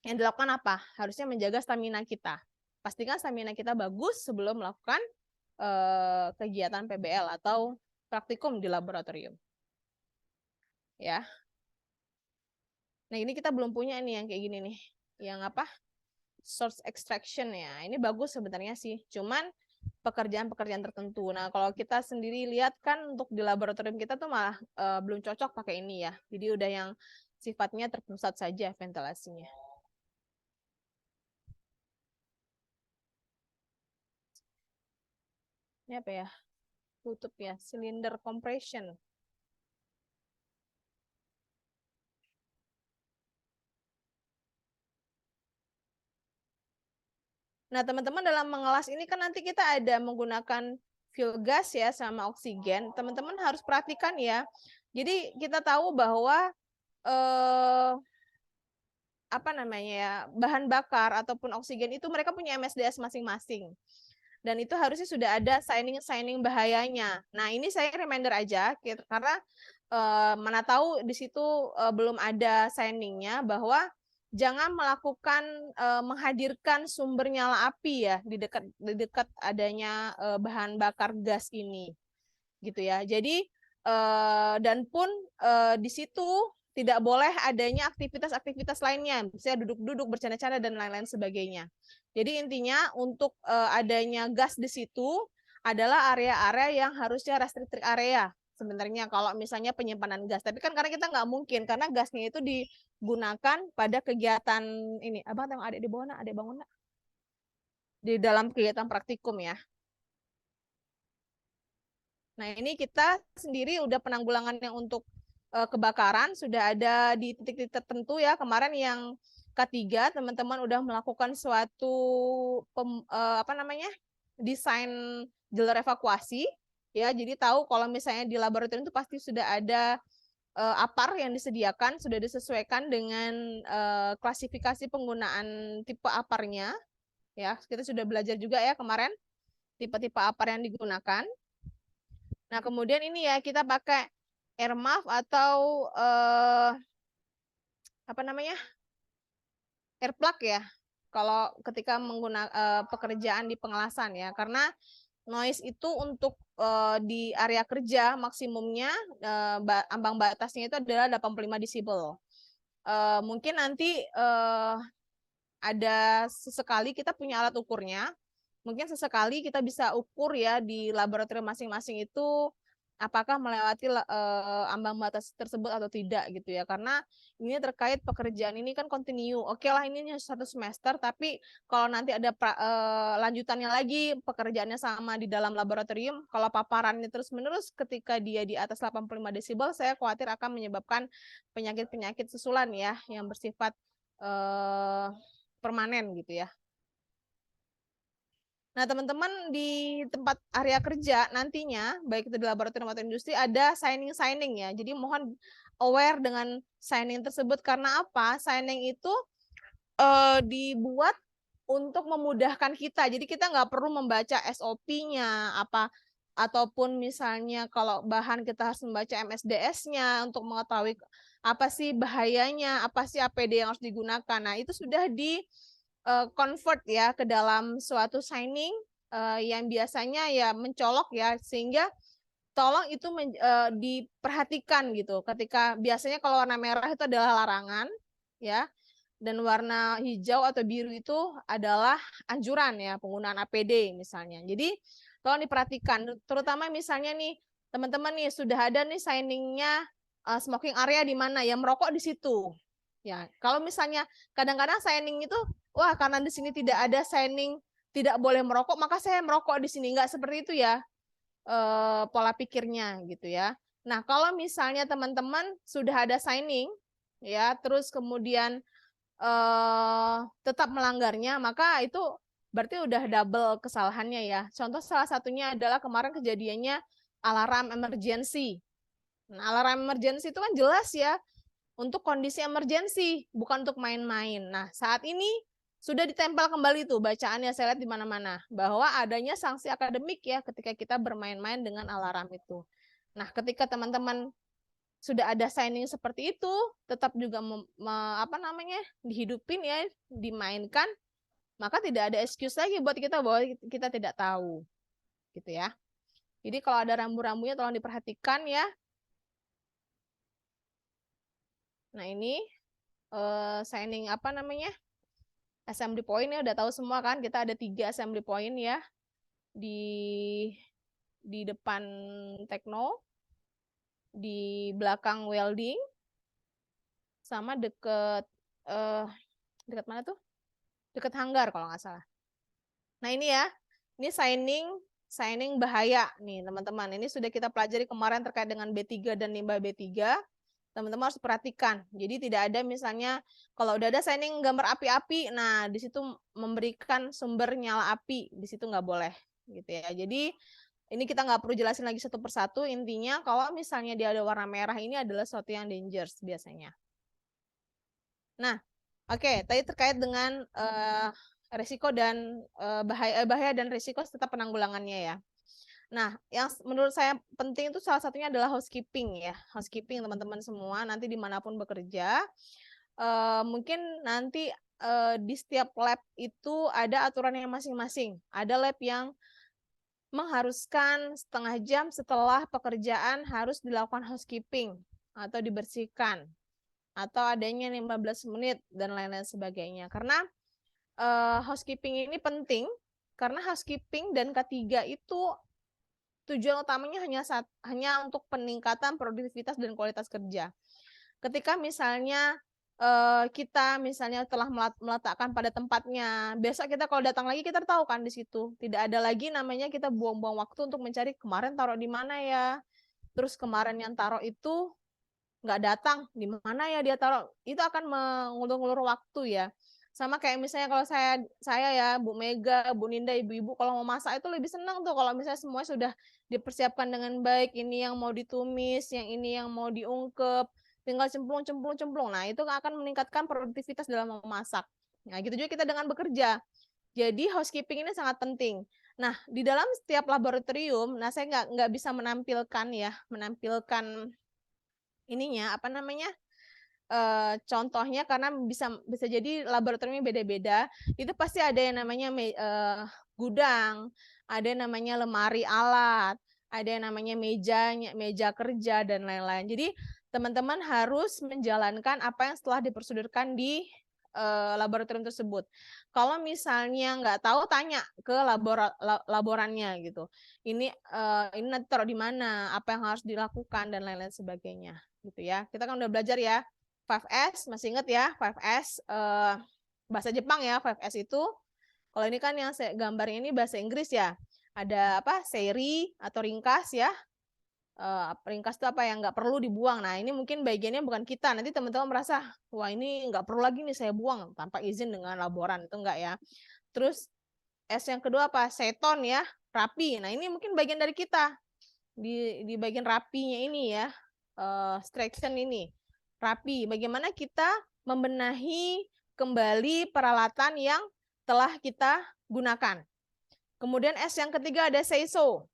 Speaker 3: yang dilakukan apa? Harusnya menjaga stamina kita. Pastikan stamina kita bagus sebelum melakukan kegiatan PBL atau praktikum di laboratorium. Ya. Nah, ini kita belum punya nih yang kayak gini nih. Yang source extraction ya. Ini bagus sebenarnya sih. Cuman pekerjaan-pekerjaan tertentu. Nah, kalau kita sendiri lihat kan untuk di laboratorium kita tuh malah belum cocok pakai ini ya. Jadi udah yang sifatnya terpusat saja ventilasinya. Ini apa ya? Tutup ya, cylinder compression. Nah, teman-teman dalam mengelas ini kan nanti kita ada menggunakan fuel gas ya sama oksigen. Teman-teman harus perhatikan ya. Jadi kita tahu bahwa apa namanya ya, bahan bakar ataupun oksigen itu mereka punya MSDS masing-masing. Dan itu harusnya sudah ada signing bahayanya. Nah, ini saya reminder aja karena mana tahu di situ belum ada signingnya bahwa jangan melakukan menghadirkan sumber nyala api ya di dekat adanya bahan bakar gas ini, gitu ya. Jadi dan pun di situ tidak boleh adanya aktivitas-aktivitas lainnya, misalnya duduk-duduk, bercanda-canda dan lain-lain sebagainya. Jadi intinya untuk adanya gas di situ adalah area-area yang harusnya restricted area. Sebenarnya kalau misalnya penyimpanan gas, tapi kan karena kita nggak mungkin karena gasnya itu digunakan pada kegiatan ini. Abang tengok adik di bawah nak, adik bangun nak. Di dalam kegiatan praktikum ya. Nah ini kita sendiri udah penanggulangan yang untuk kebakaran sudah ada di titik-titik tertentu ya. Kemarin yang ketiga teman-teman udah melakukan suatu apa namanya desain jalur evakuasi ya. Jadi tahu kalau misalnya di laboratorium itu pasti sudah ada APAR yang disediakan, sudah disesuaikan dengan klasifikasi penggunaan tipe APAR-nya ya. Kita sudah belajar juga ya kemarin tipe-tipe APAR yang digunakan. Nah kemudian ini ya kita pakai air muff atau apa namanya air plug ya kalau ketika menggunakan pekerjaan di pengelasan ya, karena noise itu untuk di area kerja maksimumnya ambang batasnya itu adalah 85 desibel. Mungkin nanti ada sesekali kita punya alat ukurnya, mungkin sesekali kita bisa ukur ya di laboratorium masing-masing itu apakah melewati ambang batas tersebut atau tidak gitu ya, karena ini terkait pekerjaan ini kan kontinu. Oke lah ini hanya 1 semester, tapi kalau nanti ada lanjutannya lagi pekerjaannya sama di dalam laboratorium, kalau paparannya terus-menerus ketika dia di atas 85 desibel, saya khawatir akan menyebabkan penyakit-penyakit susulan ya yang bersifat permanen gitu ya. Nah, teman-teman di tempat area kerja nantinya, baik itu di laboratorium atau industri, ada signing ya. Jadi mohon aware dengan signing tersebut karena apa? Signing itu dibuat untuk memudahkan kita. Jadi kita nggak perlu membaca SOP-nya apa ataupun misalnya kalau bahan kita harus membaca MSDS-nya untuk mengetahui apa sih bahayanya, apa sih APD yang harus digunakan. Nah, itu sudah di convert ya ke dalam suatu signing yang biasanya ya mencolok ya, sehingga tolong itu diperhatikan gitu. Ketika biasanya kalau warna merah itu adalah larangan ya, dan warna hijau atau biru itu adalah anjuran ya penggunaan APD misalnya. Jadi tolong diperhatikan, terutama misalnya nih teman-teman nih sudah ada nih signingnya smoking area di mana ya, merokok di situ. Ya, kalau misalnya kadang-kadang signing itu, wah karena di sini tidak ada signing tidak boleh merokok, maka saya merokok di sini. Enggak seperti itu ya pola pikirnya gitu ya. Nah, kalau misalnya teman-teman sudah ada signing, ya, terus kemudian tetap melanggarnya, maka itu berarti udah double kesalahannya ya. Contoh salah satunya adalah kemarin kejadiannya alarm emergency. Nah, alarm emergency itu kan jelas ya, untuk kondisi emergensi, bukan untuk main-main. Nah, saat ini sudah ditempel kembali tuh bacaannya, saya lihat di mana-mana, bahwa adanya sanksi akademik ya ketika kita bermain-main dengan alarm itu. Nah, ketika teman-teman sudah ada signing seperti itu, tetap juga apa namanya dihidupin ya, dimainkan, maka tidak ada excuse lagi buat kita bahwa kita tidak tahu, gitu ya. Jadi kalau ada rambu-rambunya tolong diperhatikan ya. Nah ini signing apa namanya assembly point ya udah tahu semua kan, kita ada 3 assembly point ya di depan tekno, di belakang welding, sama deket deket mana tuh? Deket hanggar kalau nggak salah. Nah ini ya, ini signing bahaya nih teman-teman. Ini sudah kita pelajari kemarin terkait dengan B3 dan limbah B3. Teman-teman harus perhatikan. Jadi tidak ada misalnya kalau udah ada signing gambar api-api, nah di situ memberikan sumber nyala api, di situ nggak boleh gitu ya. Jadi ini kita nggak perlu jelasin lagi satu persatu. Intinya kalau misalnya dia ada warna merah ini adalah sesuatu yang dangerous biasanya. Nah, oke, tadi terkait dengan risiko dan bahaya dan risiko serta penanggulangannya ya. Nah, yang menurut saya penting itu salah satunya adalah housekeeping ya. Housekeeping teman-teman semua nanti dimanapun bekerja. Mungkin nanti di setiap lab itu ada aturannya masing-masing. Ada lab yang mengharuskan setengah jam setelah pekerjaan harus dilakukan housekeeping atau dibersihkan. Atau adanya 15 menit dan lain-lain sebagainya. Karena housekeeping ini penting, karena housekeeping dan K3 itu tujuan utamanya hanya untuk peningkatan produktivitas dan kualitas kerja. Ketika misalnya kita misalnya telah meletakkan pada tempatnya, besok kita kalau datang lagi kita tahu kan di situ. Tidak ada lagi namanya kita buang-buang waktu untuk mencari kemarin taruh di mana ya. Terus kemarin yang taruh itu nggak datang, di mana ya dia taruh. Itu akan mengulur-ulur waktu ya. Sama kayak misalnya kalau saya ya Bu Mega, Bu Ninda, ibu-ibu kalau mau masak itu lebih senang tuh kalau misalnya semua sudah dipersiapkan dengan baik, ini yang mau ditumis, yang ini yang mau diungkep, tinggal cemplung. Nah, itu akan meningkatkan produktivitas dalam memasak. Nah, gitu juga kita dengan bekerja. Jadi housekeeping ini sangat penting. Nah, di dalam setiap laboratorium, nah saya nggak bisa menampilkan ininya apa namanya? Contohnya karena bisa jadi laboratoriumnya beda-beda. Itu pasti ada yang namanya gudang, ada yang namanya lemari alat, ada yang namanya meja kerja dan lain-lain. Jadi teman-teman harus menjalankan apa yang setelah diprosedurkan di laboratorium tersebut. Kalau misalnya nggak tahu, tanya ke laborannya gitu. Ini nanti taruh di mana, apa yang harus dilakukan dan lain-lain sebagainya gitu ya. Kita kan udah belajar ya 5S, masih ingat ya 5S bahasa Jepang ya. 5S itu kalau ini kan yang saya gambarnya ini bahasa Inggris ya. Ada apa? Seri atau ringkas ya. Ringkas itu apa yang nggak perlu dibuang. Nah ini mungkin bagiannya bukan kita. Nanti teman-teman merasa wah ini nggak perlu lagi nih saya buang tanpa izin dengan laboran, itu enggak ya. Terus S yang kedua apa? Seton ya, rapi. Nah ini mungkin bagian dari kita di bagian rapinya ini ya, extraction ini rapi. Bagaimana kita membenahi kembali peralatan yang telah kita gunakan. Kemudian S yang ketiga ada seiso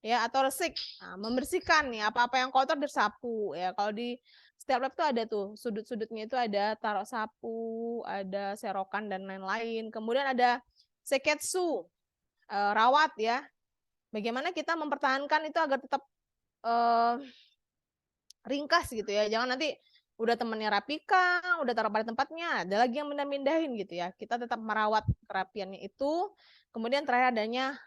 Speaker 3: ya, atau resik. Nah, membersihkan nih apa-apa yang kotor disapu ya. Kalau di setiap lab tuh ada tuh sudut-sudutnya itu ada taruh sapu, ada serokan dan lain-lain. Kemudian ada seketsu, rawat ya. Bagaimana kita mempertahankan itu agar tetap ringkas gitu ya. Jangan nanti udah temennya rapikan, udah taruh pada tempatnya, ada lagi yang mindah-mindahin gitu ya. Kita tetap merawat kerapiannya itu. Kemudian terakhir adanya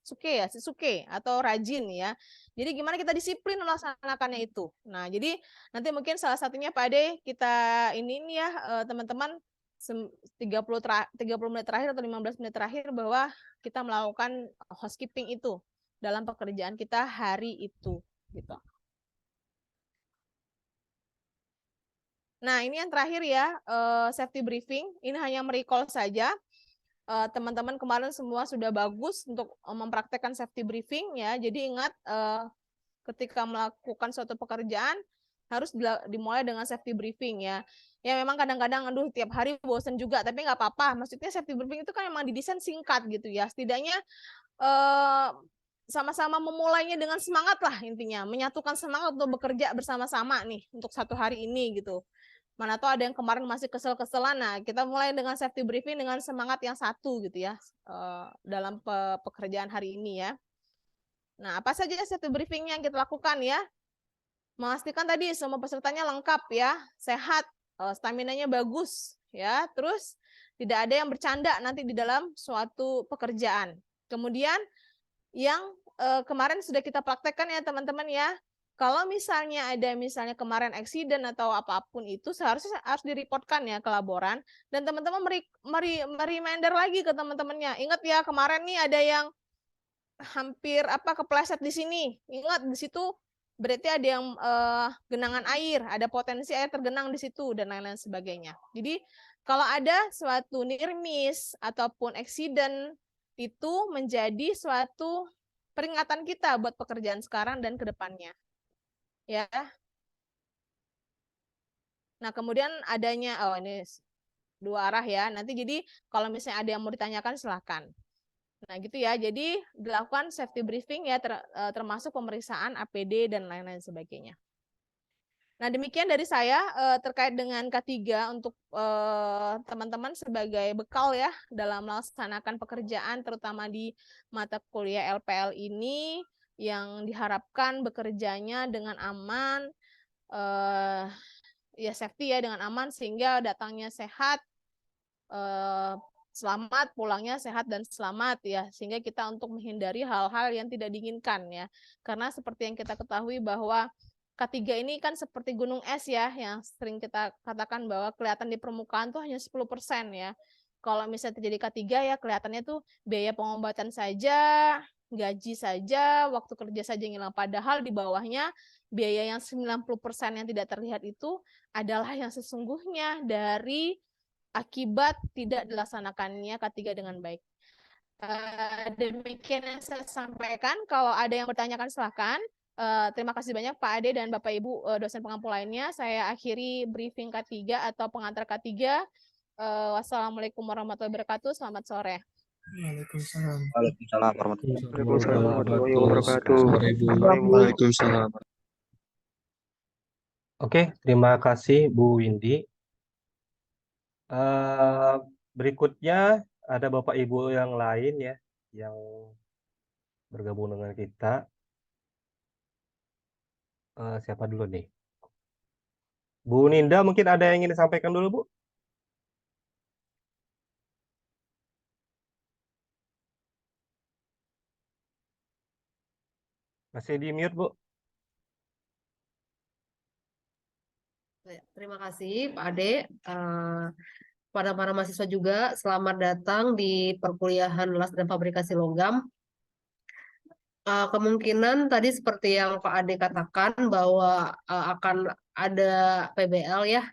Speaker 3: suke atau rajin ya. Jadi gimana kita disiplin melaksanakannya itu. Nah, jadi nanti mungkin salah satunya Pak Ade kita ini ya teman-teman 30 menit terakhir atau 15 menit terakhir bahwa kita melakukan housekeeping itu dalam pekerjaan kita hari itu gitu. Nah, ini yang terakhir ya, safety briefing. Ini hanya merecall saja. Teman-teman kemarin semua sudah bagus untuk mempraktekkan safety briefing ya. Jadi ingat ketika melakukan suatu pekerjaan harus dimulai dengan safety briefing ya. Ya memang kadang-kadang aduh tiap hari bosan juga, tapi nggak apa-apa. Maksudnya safety briefing itu kan memang didesain singkat gitu ya. Setidaknya sama-sama memulainya dengan semangat lah intinya. Menyatukan semangat untuk bekerja bersama-sama nih untuk satu hari ini gitu. Mana tahu ada yang kemarin masih kesel-keselan. Nah, kita mulai dengan safety briefing dengan semangat yang satu gitu ya dalam pekerjaan hari ini ya. Nah, apa saja safety briefing yang kita lakukan ya? Memastikan tadi semua pesertanya lengkap ya, sehat, stamina-nya bagus, ya. Terus tidak ada yang bercanda nanti di dalam suatu pekerjaan. Kemudian yang kemarin sudah kita praktekkan ya teman-teman ya. Kalau misalnya ada misalnya kemarin accident atau apapun itu seharusnya harus direportkan ya ke laboran, dan teman-teman reminder lagi ke teman-temannya. Ingat ya kemarin nih ada yang hampir kepleset di sini. Ingat di situ berarti ada yang genangan air, ada potensi air tergenang di situ dan lain-lain sebagainya. Jadi kalau ada suatu near miss ataupun accident itu menjadi suatu peringatan kita buat pekerjaan sekarang dan ke depannya. Ya. Nah, kemudian adanya ini dua arah ya. Nanti jadi kalau misalnya ada yang mau ditanyakan silahkan. Nah, gitu ya. Jadi dilakukan safety briefing ya termasuk pemeriksaan APD dan lain-lain sebagainya. Nah, demikian dari saya terkait dengan K3 untuk teman-teman sebagai bekal ya dalam melaksanakan pekerjaan terutama di mata kuliah LPL ini yang diharapkan bekerjanya dengan aman, ya safety ya dengan aman sehingga datangnya sehat, selamat, pulangnya sehat dan selamat ya, sehingga kita untuk menghindari hal-hal yang tidak diinginkan ya. Karena seperti yang kita ketahui bahwa K3 ini kan seperti gunung es ya, yang sering kita katakan bahwa kelihatan di permukaan tuh hanya 10% ya. Kalau misalnya terjadi K3 ya kelihatannya tuh biaya pengobatan saja, gaji saja, waktu kerja saja yang hilang. Padahal di bawahnya biaya yang 90% yang tidak terlihat itu adalah yang sesungguhnya dari akibat tidak dilaksanakannya K3 dengan baik. Demikian yang saya sampaikan. Kalau ada yang bertanyakan silahkan. Terima kasih banyak Pak Ade dan Bapak Ibu dosen pengampu lainnya. Saya akhiri briefing K3 atau pengantar K3. Wassalamualaikum warahmatullahi wabarakatuh. Selamat sore.
Speaker 4: Waalaikumsalam.
Speaker 5: Waalaikumsalam warahmatullahi
Speaker 4: Waalaikumsalam warahmatullahi
Speaker 5: wabarakatuh.
Speaker 4: wabarakatuh.
Speaker 5: Sore Bu.
Speaker 4: Waalaikumsalam.
Speaker 2: Oke, terima kasih Bu Windy. Berikutnya ada Bapak Ibu yang lain ya yang bergabung dengan kita. Siapa dulu nih? Bu Ninda mungkin ada yang ingin disampaikan dulu Bu? Masih di mute Bu?
Speaker 6: Terima kasih Pak Ade. Pada para mahasiswa juga, selamat datang di perkuliahan las dan fabrikasi logam. Kemungkinan tadi seperti yang Pak Ade katakan bahwa akan ada PBL ya,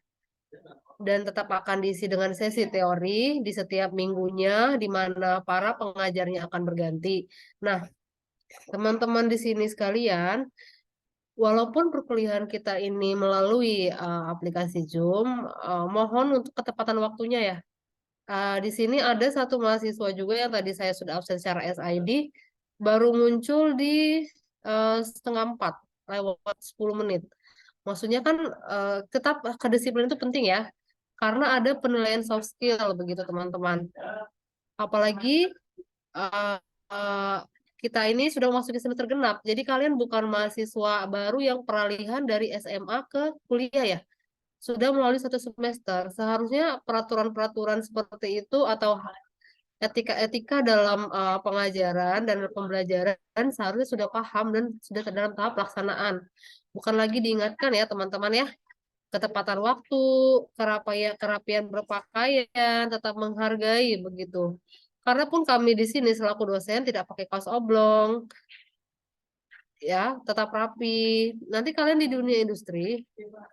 Speaker 6: dan tetap akan diisi dengan sesi teori di setiap minggunya, di mana para pengajarnya akan berganti. Nah, teman-teman di sini sekalian, walaupun perkuliahan kita ini melalui aplikasi Zoom, mohon untuk ketepatan waktunya ya. Di sini ada satu mahasiswa juga yang tadi saya sudah absen secara SID, baru muncul di 3:30 lewat 10 menit. Maksudnya kan tetap kedisiplinan itu penting ya, karena ada penilaian soft skill begitu teman-teman. Apalagi kita ini sudah masuk ke semester genap, jadi kalian bukan mahasiswa baru yang peralihan dari SMA ke kuliah ya, sudah melalui satu semester. Seharusnya peraturan-peraturan seperti itu atau etika-etika dalam pengajaran dan pembelajaran seharusnya sudah paham dan sudah dalam tahap pelaksanaan. Bukan lagi diingatkan ya teman-teman ya, ketepatan waktu, kerapian berpakaian, tetap menghargai begitu. Karena pun kami di sini selaku dosen tidak pakai kaos oblong, ya tetap rapi. Nanti kalian di dunia industri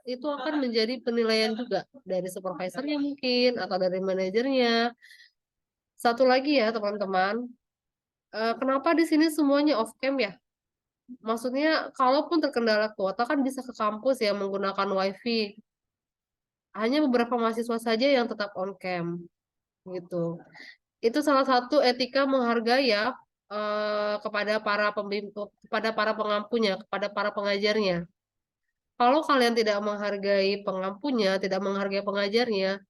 Speaker 6: itu akan menjadi penilaian juga dari supervisornya mungkin atau dari manajernya. Satu lagi ya teman-teman, kenapa di sini semuanya off cam ya? Maksudnya kalaupun terkendala kuota kan bisa ke kampus ya menggunakan wifi. Hanya beberapa mahasiswa saja yang tetap on cam gitu. Itu salah satu etika menghargai ya kepada para pengampunya, kepada para pengajarnya. Kalau kalian tidak menghargai pengampunya, tidak menghargai pengajarnya,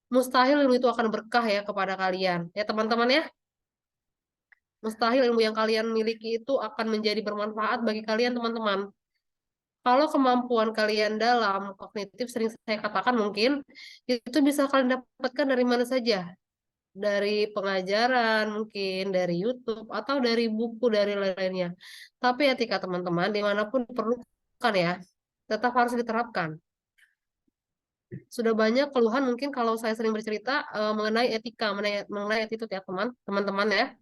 Speaker 6: mustahil ilmu itu akan berkah ya kepada kalian. Ya teman-teman ya. Mustahil ilmu yang kalian miliki itu akan menjadi bermanfaat bagi kalian teman-teman. Kalau kemampuan kalian dalam kognitif sering saya katakan mungkin itu bisa kalian dapatkan dari mana saja. Dari pengajaran mungkin, dari YouTube, atau dari buku, dari lain-lainnya. Tapi etika teman-teman, dimanapun diperlukan ya, tetap harus diterapkan. Sudah banyak keluhan mungkin kalau saya sering bercerita mengenai etika, mengenai attitude ya teman-teman ya.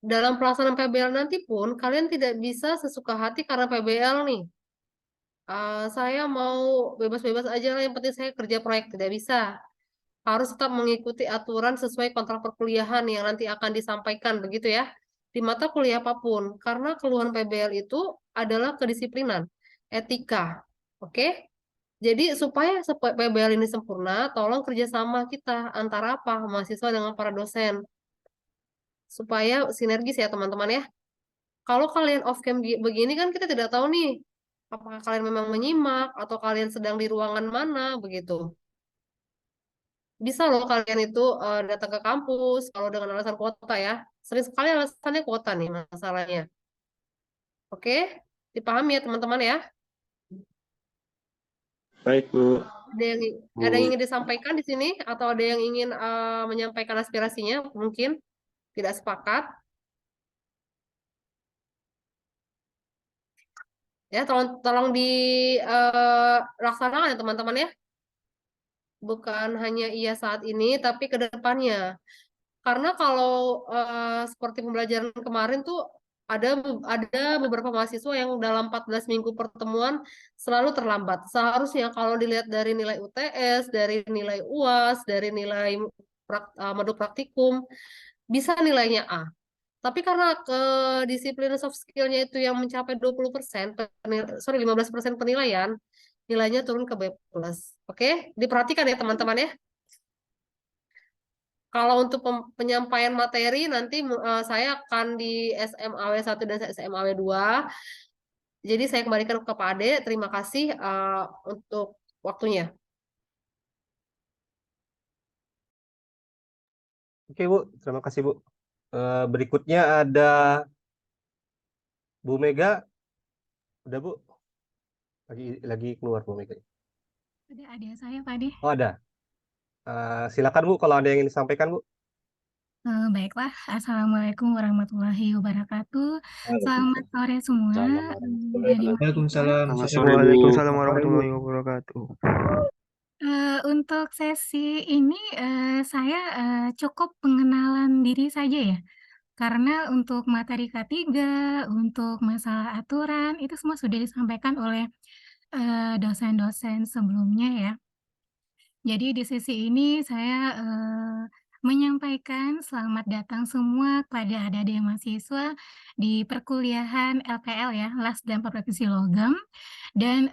Speaker 6: Dalam pelaksanaan PBL nanti pun, kalian tidak bisa sesuka hati karena PBL nih. Saya mau bebas-bebas aja lah, yang penting saya kerja proyek. Tidak bisa. Harus tetap mengikuti aturan sesuai kontrak perkuliahan yang nanti akan disampaikan, begitu ya. Di mata kuliah apapun. Karena keluhan PBL itu adalah kedisiplinan, etika. Oke? Jadi supaya PBL ini sempurna, tolong kerjasama kita antara apa? Mahasiswa dengan para dosen. Supaya sinergis ya teman-teman ya. Kalau kalian off cam begini kan kita tidak tahu nih, apakah kalian memang menyimak atau kalian sedang di ruangan mana begitu. Bisa loh kalian itu datang ke kampus kalau dengan alasan kuota ya. Sering sekali alasannya kuota nih masalahnya. Oke, dipahami ya teman-teman ya.
Speaker 4: Baik, Bu.
Speaker 6: Ada yang ingin disampaikan di sini atau ada yang ingin menyampaikan aspirasinya mungkin tidak sepakat. Ya, tolong dilaksanakan ya teman-teman ya. Bukan hanya iya saat ini tapi ke depannya. Karena kalau seperti pembelajaran kemarin tuh ada beberapa mahasiswa yang dalam 14 minggu pertemuan selalu terlambat. Seharusnya kalau dilihat dari nilai UTS, dari nilai UAS, dari nilai modul praktikum, bisa nilainya A. Tapi karena disiplin soft skill-nya itu yang mencapai 20%, 15% penilaian, nilainya turun ke B+. Oke, diperhatikan ya teman-teman ya. Kalau untuk penyampaian materi nanti saya akan di SMAW 1 dan SMAW 2. Jadi saya kembalikan ke Pak Ade. Terima kasih untuk waktunya.
Speaker 2: Oke, Bu. Terima kasih, Bu. Berikutnya ada Bu Mega. Udah, Bu? Lagi keluar Bu Mega.
Speaker 5: Ada saya, Pak Ade.
Speaker 2: Oh, ada. Silakan, Bu, kalau ada yang ingin disampaikan, Bu.
Speaker 5: Baiklah, Assalamualaikum warahmatullahi wabarakatuh. Selamat sore semua.
Speaker 4: Waalaikumsalam.
Speaker 1: Selamat
Speaker 4: sore, Bu.
Speaker 7: Waalaikumsalam warahmatullahi wabarakatuh.
Speaker 5: Untuk sesi ini saya cukup pengenalan diri saja ya. Karena untuk materi K3, untuk masalah aturan, itu semua sudah disampaikan oleh dosen-dosen sebelumnya ya. Jadi di sesi ini saya menyampaikan selamat datang semua kepada adik-adik mahasiswa di perkuliahan LPL ya, Las dan Profesi Logam. Dan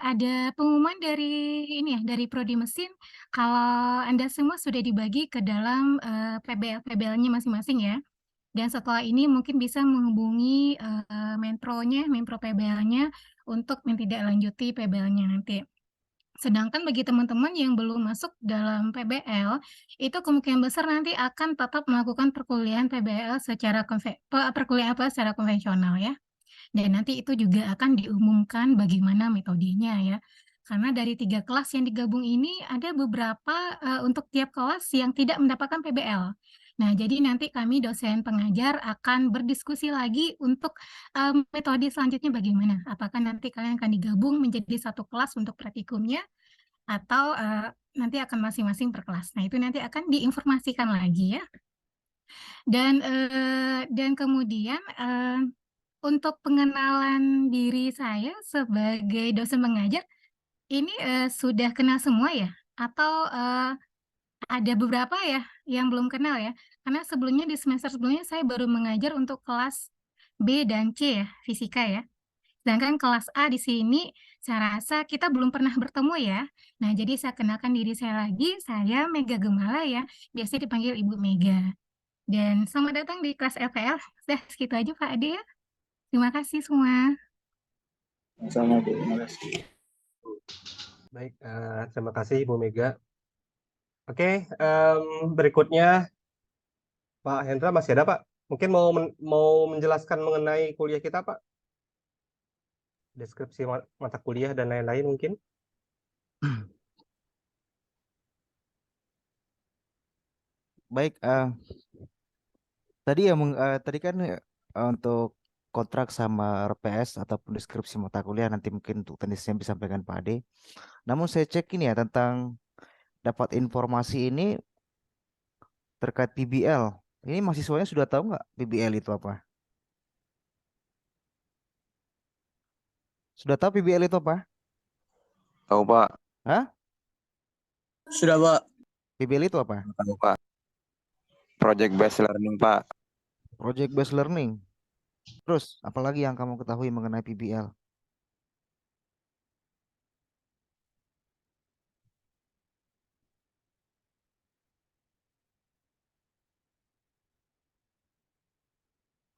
Speaker 5: ada pengumuman dari ini ya, dari Prodi Mesin kalau Anda semua sudah dibagi ke dalam PBL-PBL-nya masing-masing ya. Dan setelah ini mungkin bisa menghubungi Menpro PBL-nya untuk menindaklanjuti PBL-nya nanti. Sedangkan bagi teman-teman yang belum masuk dalam PBL, itu kemungkinan besar nanti akan tetap melakukan perkuliahan PBL secara secara konvensional ya. Dan nanti itu juga akan diumumkan bagaimana metodenya ya. Karena dari 3 kelas yang digabung ini ada beberapa untuk tiap kelas yang tidak mendapatkan PBL. Nah, jadi nanti kami dosen pengajar akan berdiskusi lagi untuk metode selanjutnya bagaimana. Apakah nanti kalian akan digabung menjadi satu kelas untuk praktikumnya atau nanti akan masing-masing per kelas. Nah, itu nanti akan diinformasikan lagi ya. Dan kemudian untuk pengenalan diri saya sebagai dosen pengajar, ini sudah kenal semua ya? Atau ada beberapa ya yang belum kenal ya? Karena sebelumnya di semester sebelumnya saya baru mengajar untuk kelas B dan C ya, fisika ya. Sedangkan kelas A di sini saya rasa kita belum pernah bertemu ya. Nah, jadi saya kenalkan diri saya lagi, saya Mega Gemala ya, biasa dipanggil Ibu Mega. Dan selamat datang di kelas LPL. Sudah segitu aja Pak Ade ya. Terima kasih semua.
Speaker 4: Sama, Bu. Terima kasih.
Speaker 2: Baik, terima kasih Bu Mega. Oke, berikutnya Pak Hendra masih ada, Pak? Mungkin mau menjelaskan mengenai kuliah kita, Pak? deskripsi mata kuliah dan lain-lain mungkin.
Speaker 1: Baik, tadi tadi kan untuk kontrak sama RPS ataupun deskripsi mata kuliah nanti mungkin untuk teknisnya disampaikan Pak Ade. Namun saya cek ini ya tentang dapat informasi ini terkait PBL. Ini mahasiswanya sudah tahu nggak PBL itu apa? Sudah tahu PBL itu apa?
Speaker 7: Tahu Pak,
Speaker 1: Hah?
Speaker 4: Sudah, Pak.
Speaker 1: PBL itu apa?
Speaker 7: tahu Pak. Project based learning Pak.
Speaker 1: Project based learning. Terus, apalagi yang kamu ketahui mengenai PBL?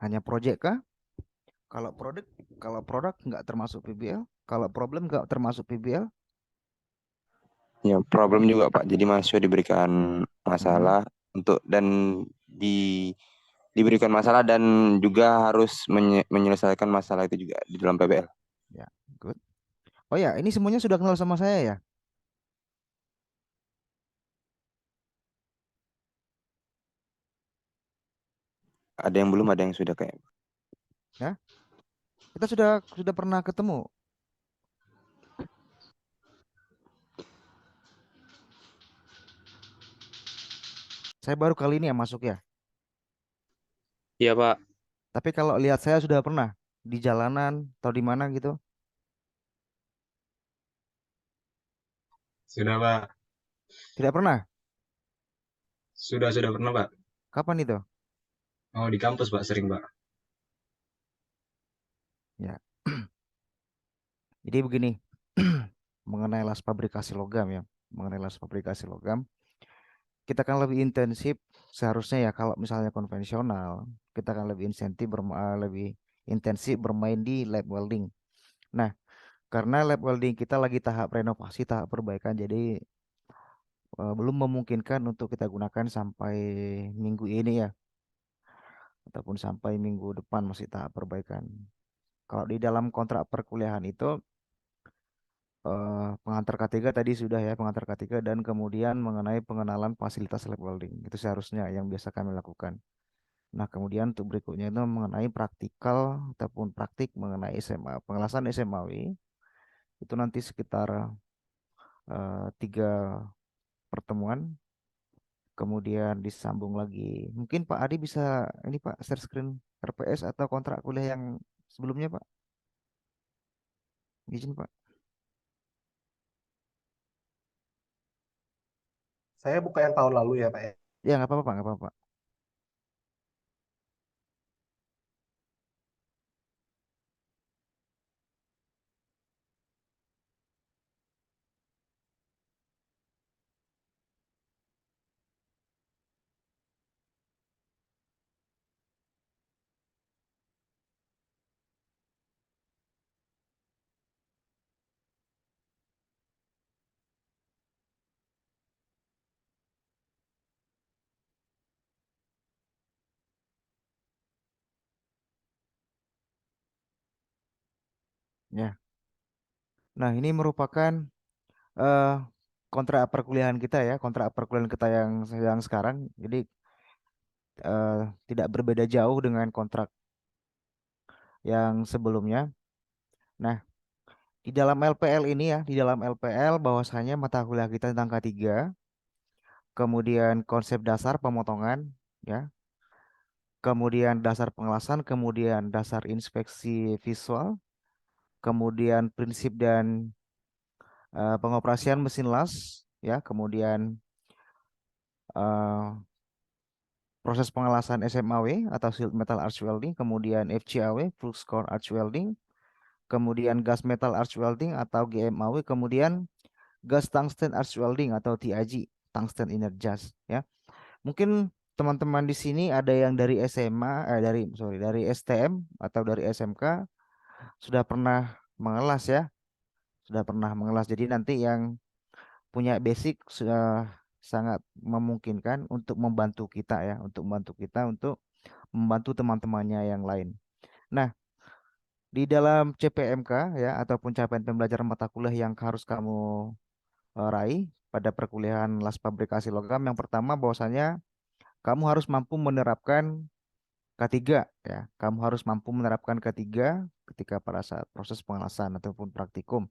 Speaker 1: Hanya project kah? Kalau produk nggak termasuk PBL, kalau problem nggak termasuk PBL.
Speaker 7: Ya, problem juga Pak. Jadi mahasiswa diberikan masalah untuk dan diberikan masalah dan juga harus menyelesaikan masalah itu juga di dalam PBL.
Speaker 1: Ya, good. Oh ya, ini semuanya sudah kenal sama saya ya?
Speaker 7: Ada yang belum, ada yang sudah kayak.
Speaker 1: Ya, kita sudah pernah ketemu. Saya baru kali ini ya masuk ya.
Speaker 7: Iya Pak.
Speaker 1: Tapi kalau lihat saya sudah pernah di jalanan atau di mana gitu.
Speaker 8: Sudah, Pak.
Speaker 1: Tidak pernah.
Speaker 8: Sudah pernah, Pak.
Speaker 1: Kapan itu?
Speaker 8: Oh, di kampus, Pak, sering, Pak.
Speaker 1: Ya. Jadi begini, mengenai las fabrikasi logam ya, mengenai las fabrikasi logam, kita akan lebih intensif seharusnya ya kalau misalnya konvensional, kita akan lebih intensif bermain di lab welding. Nah, karena lab welding kita lagi tahap renovasi, tahap perbaikan, jadi belum memungkinkan untuk kita gunakan sampai minggu ini ya, ataupun sampai minggu depan masih tahap perbaikan. Kalau di dalam kontrak perkuliahan itu pengantar K3 tadi sudah ya, pengantar K3 dan kemudian mengenai pengenalan fasilitas lab welding. Itu seharusnya yang biasa kami lakukan. Nah, kemudian untuk berikutnya itu mengenai praktikal ataupun praktik mengenai SMA, pengelasan SMAW itu nanti sekitar 3 pertemuan, kemudian disambung lagi. Mungkin Pak Adi bisa ini Pak share screen RPS atau kontrak kuliah yang sebelumnya Pak. Izin Pak.
Speaker 2: Saya buka yang tahun lalu ya, Pak ya.
Speaker 1: Ya nggak apa-apa Pak, nggak apa-apa. Ya. Nah, ini merupakan eh kontrak perkuliahan kita ya, kontrak perkuliahan kita yang sekarang. Jadi tidak berbeda jauh dengan kontrak yang sebelumnya. Nah, di dalam LPL ini ya, di dalam LPL bahwasanya mata kuliah kita tentang K3, kemudian konsep dasar pemotongan ya, kemudian dasar pengelasan, kemudian dasar inspeksi visual, kemudian prinsip dan pengoperasian mesin las ya, kemudian eh, proses pengelasan SMAW atau Shield Metal Arch Welding, kemudian FCAW, Flux Core Arch Welding, kemudian Gas Metal Arch Welding atau GMAW, kemudian Gas Tungsten Arch Welding atau TIG, Tungsten Energize ya. Mungkin teman-teman di sini ada yang dari SMA, dari STM atau dari SMK sudah pernah mengelas ya, sudah pernah mengelas. Jadi nanti yang punya basic sudah sangat memungkinkan untuk membantu kita ya, untuk membantu kita untuk membantu teman-temannya yang lain. Nah, Di dalam CPMK ya ataupun capaian pembelajaran mata kuliah yang harus kamu raih pada perkuliahan las fabrikasi logam, yang pertama bahwasanya kamu harus mampu menerapkan K3 ya. Kamu harus mampu menerapkan K3 ketika pada saat proses pengelasan ataupun praktikum.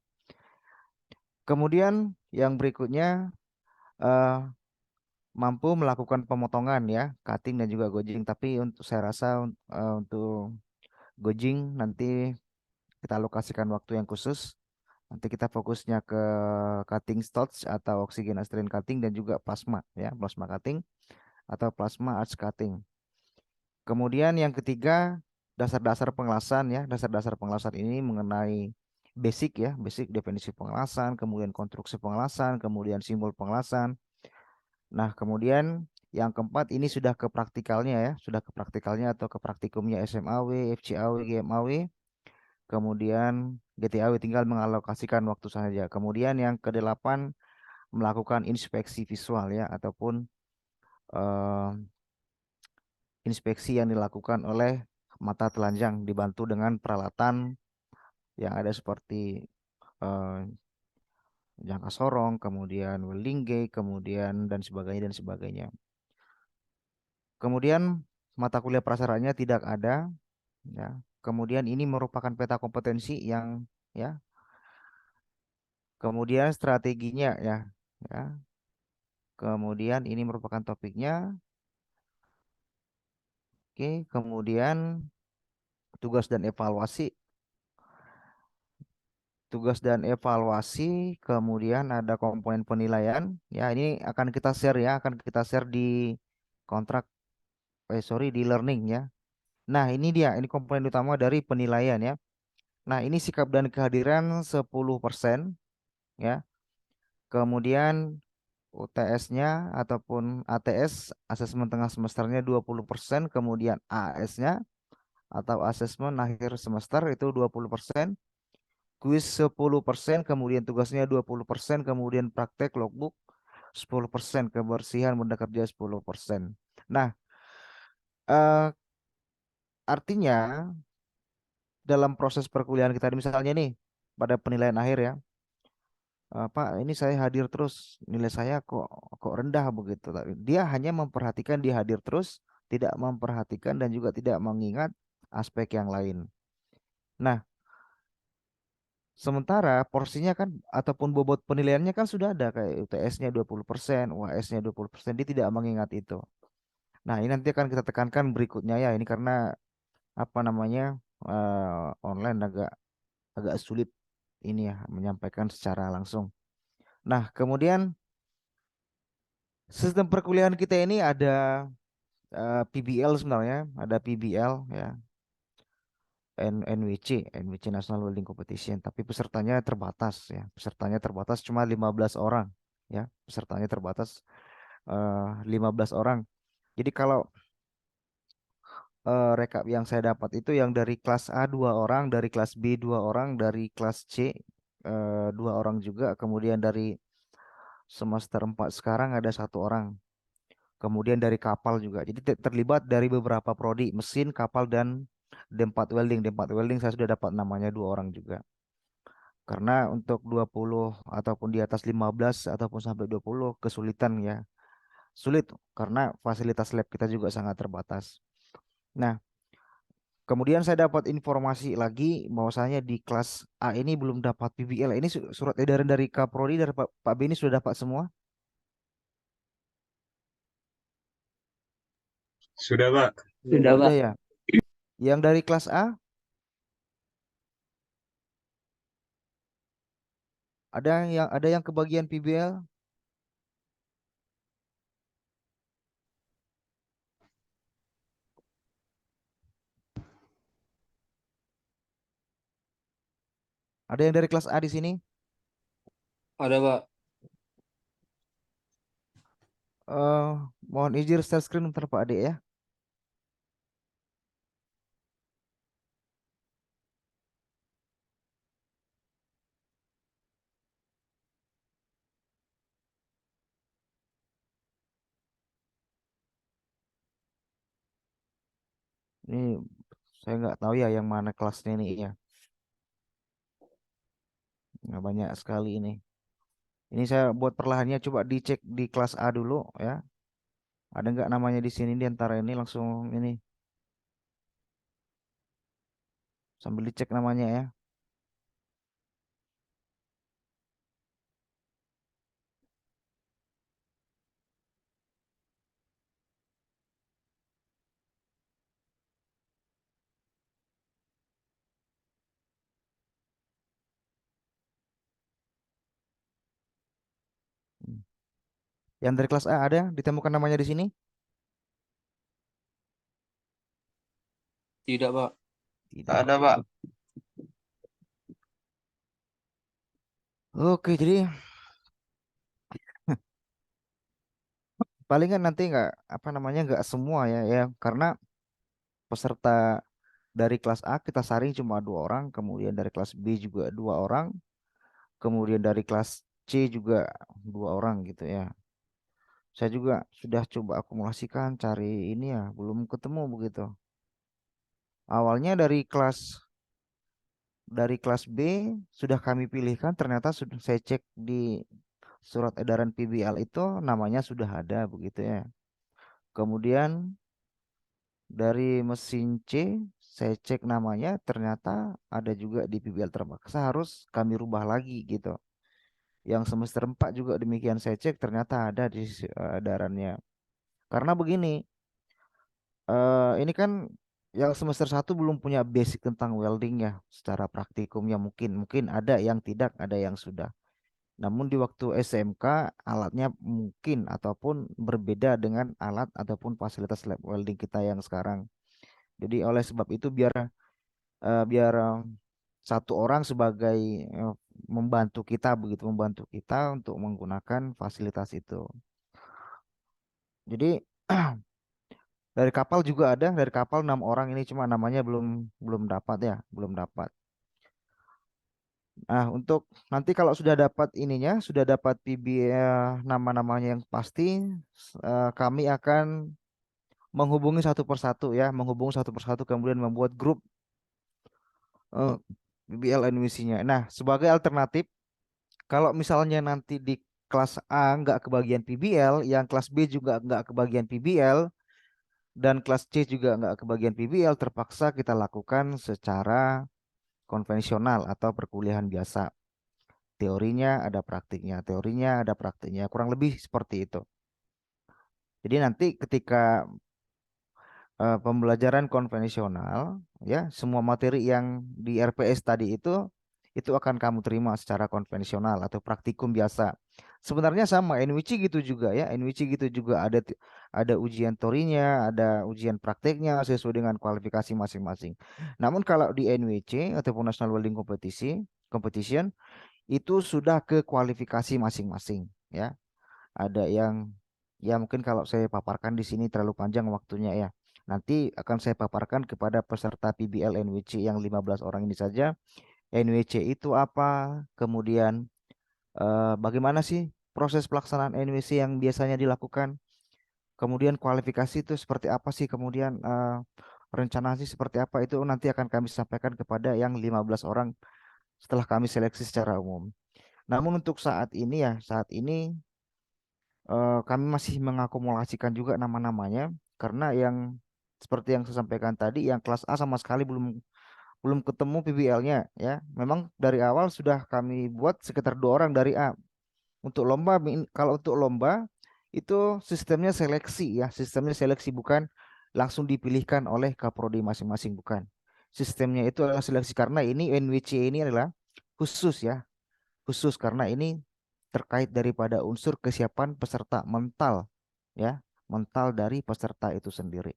Speaker 1: Kemudian yang berikutnya eh, mampu melakukan pemotongan ya, cutting dan juga gouging. Tapi untuk saya rasa untuk gouging nanti kita alokasikan waktu yang khusus. Nanti kita fokusnya ke cutting starch atau oksigen asteroid cutting dan juga plasma ya, plasma cutting atau plasma arch cutting. Kemudian yang ketiga, dasar-dasar pengelasan ya. Dasar-dasar pengelasan ini mengenai basic ya, basic definisi pengelasan, kemudian konstruksi pengelasan, kemudian simbol pengelasan. Nah, kemudian yang keempat ini sudah ke praktikalnya ya, sudah ke praktikalnya atau ke praktikumnya SMAW, FCAW, GMAW, kemudian GTAW tinggal mengalokasikan waktu saja. Kemudian yang kedelapan melakukan inspeksi visual ya ataupun eh, inspeksi yang dilakukan oleh mata telanjang dibantu dengan peralatan yang ada seperti eh, jangka sorong, kemudian welding gauge, kemudian dan sebagainya dan sebagainya. Kemudian mata kuliah prasarannya tidak ada ya. Kemudian ini merupakan peta kompetensi yang ya. Kemudian strateginya ya ya. Kemudian ini merupakan topiknya. Oke, kemudian tugas dan evaluasi. Tugas dan evaluasi, kemudian ada komponen penilaian. Ya, ini akan kita share ya, akan kita share di kontrak, sorry, di learning ya. Nah, ini dia, ini komponen utama dari penilaian ya. Nah, ini sikap dan kehadiran 10% ya. Kemudian UTS-nya ataupun ATS, asesmen tengah semesternya 20%, kemudian AS-nya atau asesmen akhir semester itu 20%. Kuis 10%, kemudian tugasnya 20%, kemudian praktek logbook 10%, kebersihan benda kerja 10%. Nah, eh, artinya dalam proses perkuliahan kita misalnya nih pada penilaian akhir ya, Pak, ini saya hadir terus, nilai saya kok rendah begitu. Tapi dia hanya memperhatikan dia hadir terus, tidak memperhatikan dan juga tidak mengingat aspek yang lain. Nah, sementara porsinya kan ataupun bobot penilaiannya kan sudah ada kayak UTS-nya 20%, UAS-nya 20%, dia tidak mengingat itu. Nah, ini nanti akan kita tekankan berikutnya ya, ini karena apa namanya online agak agak sulit ini ya menyampaikan secara langsung. Nah, kemudian sistem perkuliahan kita ini ada PBL sebenarnya, ada PBL ya, NWC National Welding Competition, tapi pesertanya terbatas ya. Pesertanya terbatas cuma 15 orang ya. Pesertanya terbatas 15 orang. Jadi kalau rekap yang saya dapat itu yang dari kelas A 2 orang, dari kelas B 2 orang, dari kelas C 2 orang juga, kemudian dari semester 4 sekarang ada 1 orang. Kemudian dari kapal juga. Jadi terlibat dari beberapa prodi, mesin, kapal dan D4 welding. D4 welding saya sudah dapat namanya 2 orang juga. Karena untuk 20 ataupun di atas 15 ataupun sampai 20 kesulitan ya. Sulit karena fasilitas lab kita juga sangat terbatas. Nah, kemudian saya dapat informasi lagi bahwasanya di kelas A ini belum dapat PBL. Ini surat edaran dari Kaprodi dari Pak Beni sudah dapat semua?
Speaker 8: Sudah, Pak.
Speaker 4: Sudah, Pak.
Speaker 1: Sudah ya. Yang dari kelas A ada yang kebagian PBL? Ada yang dari kelas A di sini?
Speaker 4: Ada, Pak.
Speaker 1: eh Mohon izin share screen bentar Pak Ade ya. Ini saya nggak tahu ya yang mana kelasnya ini ya. Nah, banyak sekali ini. Ini saya buat perlahannya, coba dicek di kelas A dulu ya. Ada nggak namanya di sini di antara ini, langsung ini sambil dicek namanya ya. Hmm. Yang dari kelas A ada ditemukan namanya di sini?
Speaker 4: Tidak, Pak.
Speaker 1: Tidak.
Speaker 7: Ada, Pak.
Speaker 1: Oke, jadi palingan nanti nggak apa namanya nggak semua ya ya, karena peserta dari kelas A kita saring cuma 2 orang, kemudian dari kelas B juga 2 orang, kemudian dari kelas C juga 2 orang gitu ya. Saya juga sudah coba akumulasikan cari ini ya, belum ketemu begitu. Awalnya dari kelas B sudah kami pilihkan, ternyata sudah saya cek di surat edaran PBL itu namanya sudah ada begitu ya. Kemudian dari mesin C saya cek namanya, ternyata ada juga di PBL, terpaksa harus kami rubah lagi gitu. Yang semester 4 juga demikian, saya cek ternyata ada di edarannya. Karena begini, ini kan yang semester 1 belum punya basic tentang welding ya, secara praktikumnya mungkin mungkin ada yang tidak, ada yang sudah. Namun di waktu SMK alatnya mungkin ataupun berbeda dengan alat ataupun fasilitas lab welding kita yang sekarang. Jadi oleh sebab itu biar 1 orang sebagai eh, membantu kita begitu, membantu kita untuk menggunakan fasilitas itu. Jadi dari kapal juga ada, dari kapal 6 orang ini, cuma namanya belum belum dapat ya, belum dapat. Nah, untuk nanti kalau sudah dapat ininya, sudah dapat PB nama-namanya yang pasti, kami akan menghubungi satu persatu ya, menghubungi satu persatu, kemudian membuat grup PBL NWC-nya. Nah, sebagai alternatif, kalau misalnya nanti di kelas A nggak kebagian PBL, yang kelas B juga nggak kebagian PBL, dan kelas C juga nggak kebagian PBL, terpaksa kita lakukan secara konvensional atau perkuliahan biasa. Teorinya ada praktiknya, teorinya ada praktiknya, kurang lebih seperti itu. Jadi nanti ketika pembelajaran konvensional ya, semua materi yang di RPS tadi itu akan kamu terima secara konvensional atau praktikum biasa. Sebenarnya sama NWC gitu juga ya, NWC gitu juga ada ujian teorinya, ada ujian prakteknya sesuai dengan kualifikasi masing-masing. Namun kalau di NWC ataupun National Welding Competition itu sudah ke kualifikasi masing-masing ya. Ada yang ya mungkin kalau saya paparkan di sini terlalu panjang waktunya ya. Nanti akan saya paparkan kepada peserta PBL NWC yang 15 orang ini saja. NWC itu apa? Kemudian bagaimana sih proses pelaksanaan NWC yang biasanya dilakukan? Kemudian kualifikasi itu seperti apa sih? Kemudian rencana sih seperti apa, itu nanti akan kami sampaikan kepada yang 15 orang setelah kami seleksi secara umum. Namun untuk saat ini ya, saat ini kami masih mengakumulasikan juga nama-namanya, karena yang seperti yang saya sampaikan tadi, yang kelas A sama sekali belum belum ketemu PBL-nya ya. Memang dari awal sudah kami buat sekitar 2 orang dari A. Untuk lomba, kalau untuk lomba itu sistemnya seleksi ya, sistemnya seleksi, bukan langsung dipilihkan oleh kaprodi masing-masing, bukan. Sistemnya itu adalah seleksi, karena ini NWC ini adalah khusus ya, khusus karena ini terkait daripada unsur kesiapan peserta mental ya, mental dari peserta itu sendiri.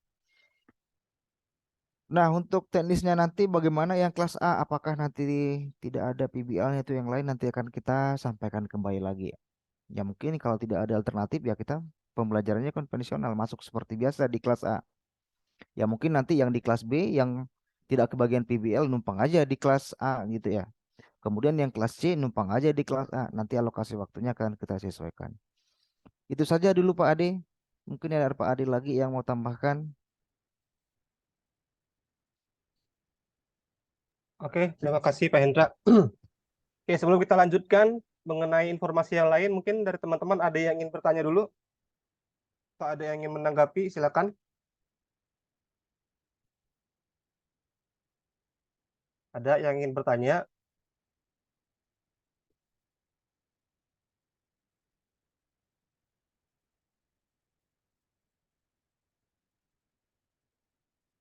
Speaker 1: Nah, untuk teknisnya nanti bagaimana yang kelas A, apakah nanti tidak ada PBL-nya, itu yang lain nanti akan kita sampaikan kembali lagi. Ya mungkin kalau tidak ada alternatif ya kita pembelajarannya konvensional, masuk seperti biasa di kelas A. Ya mungkin nanti yang di kelas B yang tidak kebagian PBL numpang aja di kelas A gitu ya. Kemudian yang kelas C numpang aja di kelas A. Nanti alokasi waktunya akan kita sesuaikan. Itu saja dulu Pak Ade. Mungkin ada Pak Ade lagi yang mau tambahkan.
Speaker 2: Oke, terima kasih Pak Hendra. Oke, sebelum kita lanjutkan mengenai informasi yang lain, mungkin dari teman-teman ada yang ingin bertanya dulu? Atau ada yang ingin menanggapi, silakan. Ada yang ingin bertanya?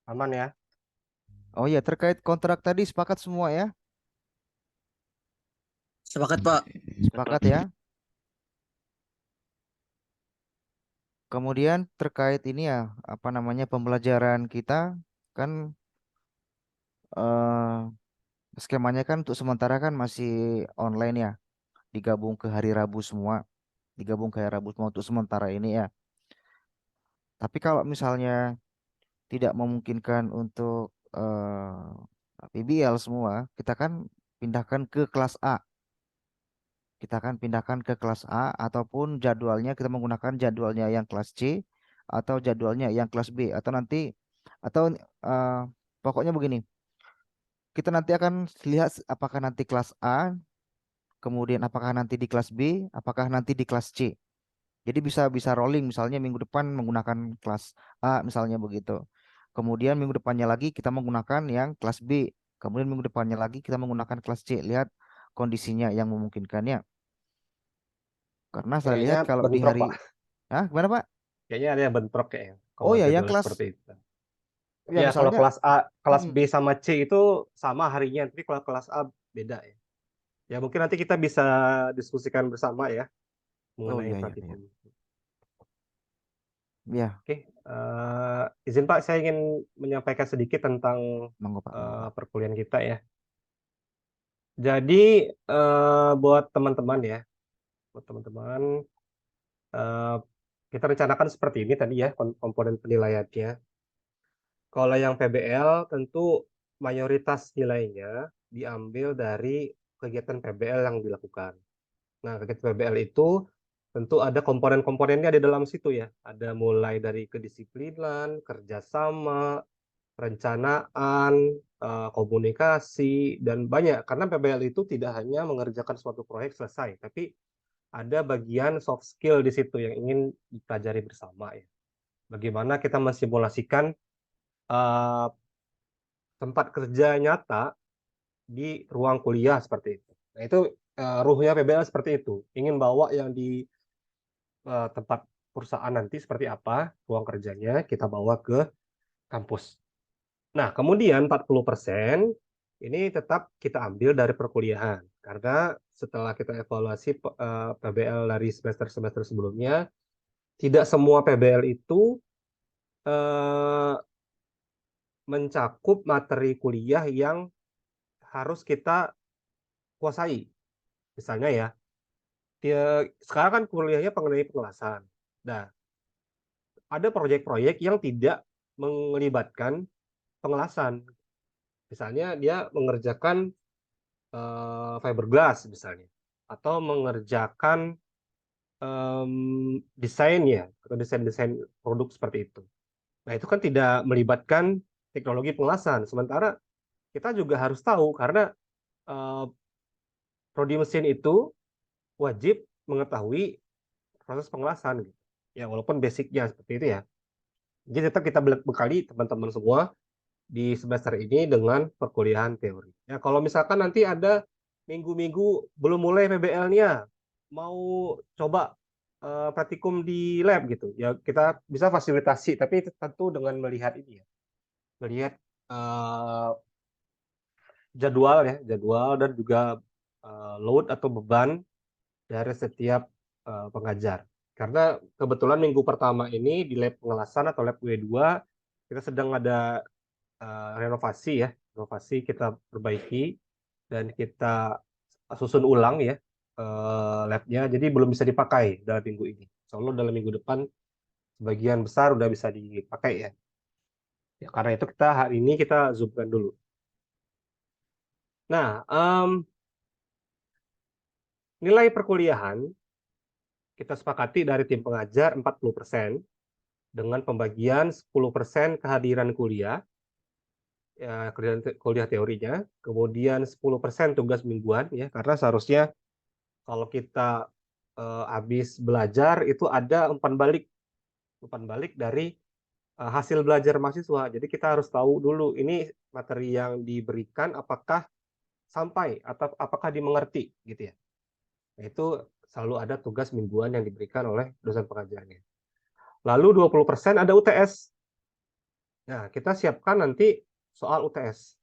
Speaker 2: Aman ya?
Speaker 1: Oh iya, terkait kontrak tadi sepakat semua ya?
Speaker 4: Sepakat, Pak.
Speaker 1: Sepakat ya? Kemudian terkait ini ya, apa namanya pembelajaran kita kan skemanya kan untuk sementara kan masih online ya, digabung ke hari Rabu semua, digabung ke hari Rabu semua untuk sementara ini ya. Tapi kalau misalnya tidak memungkinkan untuk PBL semua, kita kan pindahkan ke kelas A. Kita akan pindahkan ke kelas A ataupun jadwalnya kita menggunakan jadwalnya yang kelas C atau jadwalnya yang kelas B atau nanti atau eh, pokoknya begini. Kita nanti akan lihat apakah nanti kelas A, kemudian apakah nanti di kelas B, apakah nanti di kelas C. Jadi bisa bisa rolling misalnya minggu depan menggunakan kelas A misalnya begitu. Kemudian minggu depannya lagi kita menggunakan yang kelas B. Kemudian minggu depannya lagi kita menggunakan kelas C. Lihat kondisinya yang memungkinkannya. Karena saya
Speaker 2: Kayaknya
Speaker 1: lihat kalau di
Speaker 2: bentrok,
Speaker 1: hari,
Speaker 2: Pak.
Speaker 1: ah gimana Pak?
Speaker 2: Kayaknya ada yang bentrok kayaknya.
Speaker 1: Oh
Speaker 2: Kalau
Speaker 1: ya, yang
Speaker 2: jadwal
Speaker 1: kelas
Speaker 2: seperti itu.
Speaker 1: ya
Speaker 2: Ya, kalau
Speaker 1: misalnya,
Speaker 2: kelas A, kelas
Speaker 1: mm,
Speaker 2: B sama C itu sama harinya, tapi kalau kelas A beda ya. Ya, mungkin nanti kita bisa diskusikan bersama ya
Speaker 1: oh
Speaker 2: mengenai
Speaker 1: iya iya iya,
Speaker 2: praktikum.
Speaker 1: ya
Speaker 2: Oke, izin Pak, saya ingin menyampaikan sedikit tentang
Speaker 1: monggo Pak, monggo Pak.
Speaker 2: perkuliahan kita ya. Jadi buat teman-teman ya, buat teman-teman, eh, kita rencanakan seperti ini tadi ya komponen penilaiannya. Kalau yang PBL tentu mayoritas nilainya diambil dari kegiatan PBL yang dilakukan. Nah, kegiatan PBL itu tentu ada komponen-komponennya di dalam situ ya. Ada mulai dari kedisiplinan, kerjasama, perencanaan, komunikasi, dan banyak. Karena PBL itu tidak hanya mengerjakan suatu proyek selesai, tapi ada bagian soft skill di situ yang ingin dipelajari bersama ya. Bagaimana kita mensimulasikan uh, tempat kerja nyata di ruang kuliah seperti itu. Nah, itu ruhnya PBL seperti itu. Ingin bawa yang di tempat perusahaan nanti seperti apa ruang kerjanya kita bawa ke kampus. Nah, kemudian 40% ini tetap kita ambil dari perkuliahan. Karena setelah kita evaluasi PBL dari semester-semester sebelumnya, tidak semua PBL itu eh, mencakup materi kuliah yang harus kita kuasai. Misalnya ya, sekarang kan kuliahnya mengenai pengelasan. Nah, ada proyek-proyek yang tidak melibatkan pengelasan. Misalnya dia mengerjakan fiberglass misalnya, atau mengerjakan desain ya, atau desain-desain produk seperti itu. Nah, itu kan tidak melibatkan teknologi pengelasan. Sementara kita juga harus tahu karena eh, prodi mesin itu wajib mengetahui proses pengelasan gitu. Ya, walaupun basicnya seperti itu ya. Jadi tetap kita bekali teman-teman semua di semester ini dengan perkuliahan teori. Ya, kalau misalkan nanti ada minggu-minggu belum mulai PBL-nya, mau coba praktikum di lab gitu, ya kita bisa fasilitasi, tapi itu tentu dengan melihat ini ya, melihat uh, jadwal dan juga load atau beban dari setiap pengajar. Karena kebetulan minggu pertama ini di lab pengelasan atau lab W2 kita sedang ada renovasi ya, renovasi kita perbaiki dan kita susun ulang ya labnya, jadi belum bisa dipakai dalam minggu ini. Soalnya dalam minggu depan sebagian besar udah bisa dipakai ya. Ya karena itu kita hari ini kita zoomkan dulu. Nah, nilai perkuliahan kita sepakati dari tim pengajar 40% dengan pembagian 10% kehadiran kuliah ya kuliah teorinya, kemudian 10% tugas mingguan ya, karena seharusnya kalau kita habis belajar itu ada umpan balik dari hasil belajar mahasiswa. Jadi kita harus tahu dulu ini materi yang diberikan apakah sampai atau apakah dimengerti gitu ya. Nah, itu selalu ada tugas mingguan yang diberikan oleh dosen pengajarnya. Lalu 20% ada UTS. Nah, kita siapkan nanti soal UTS.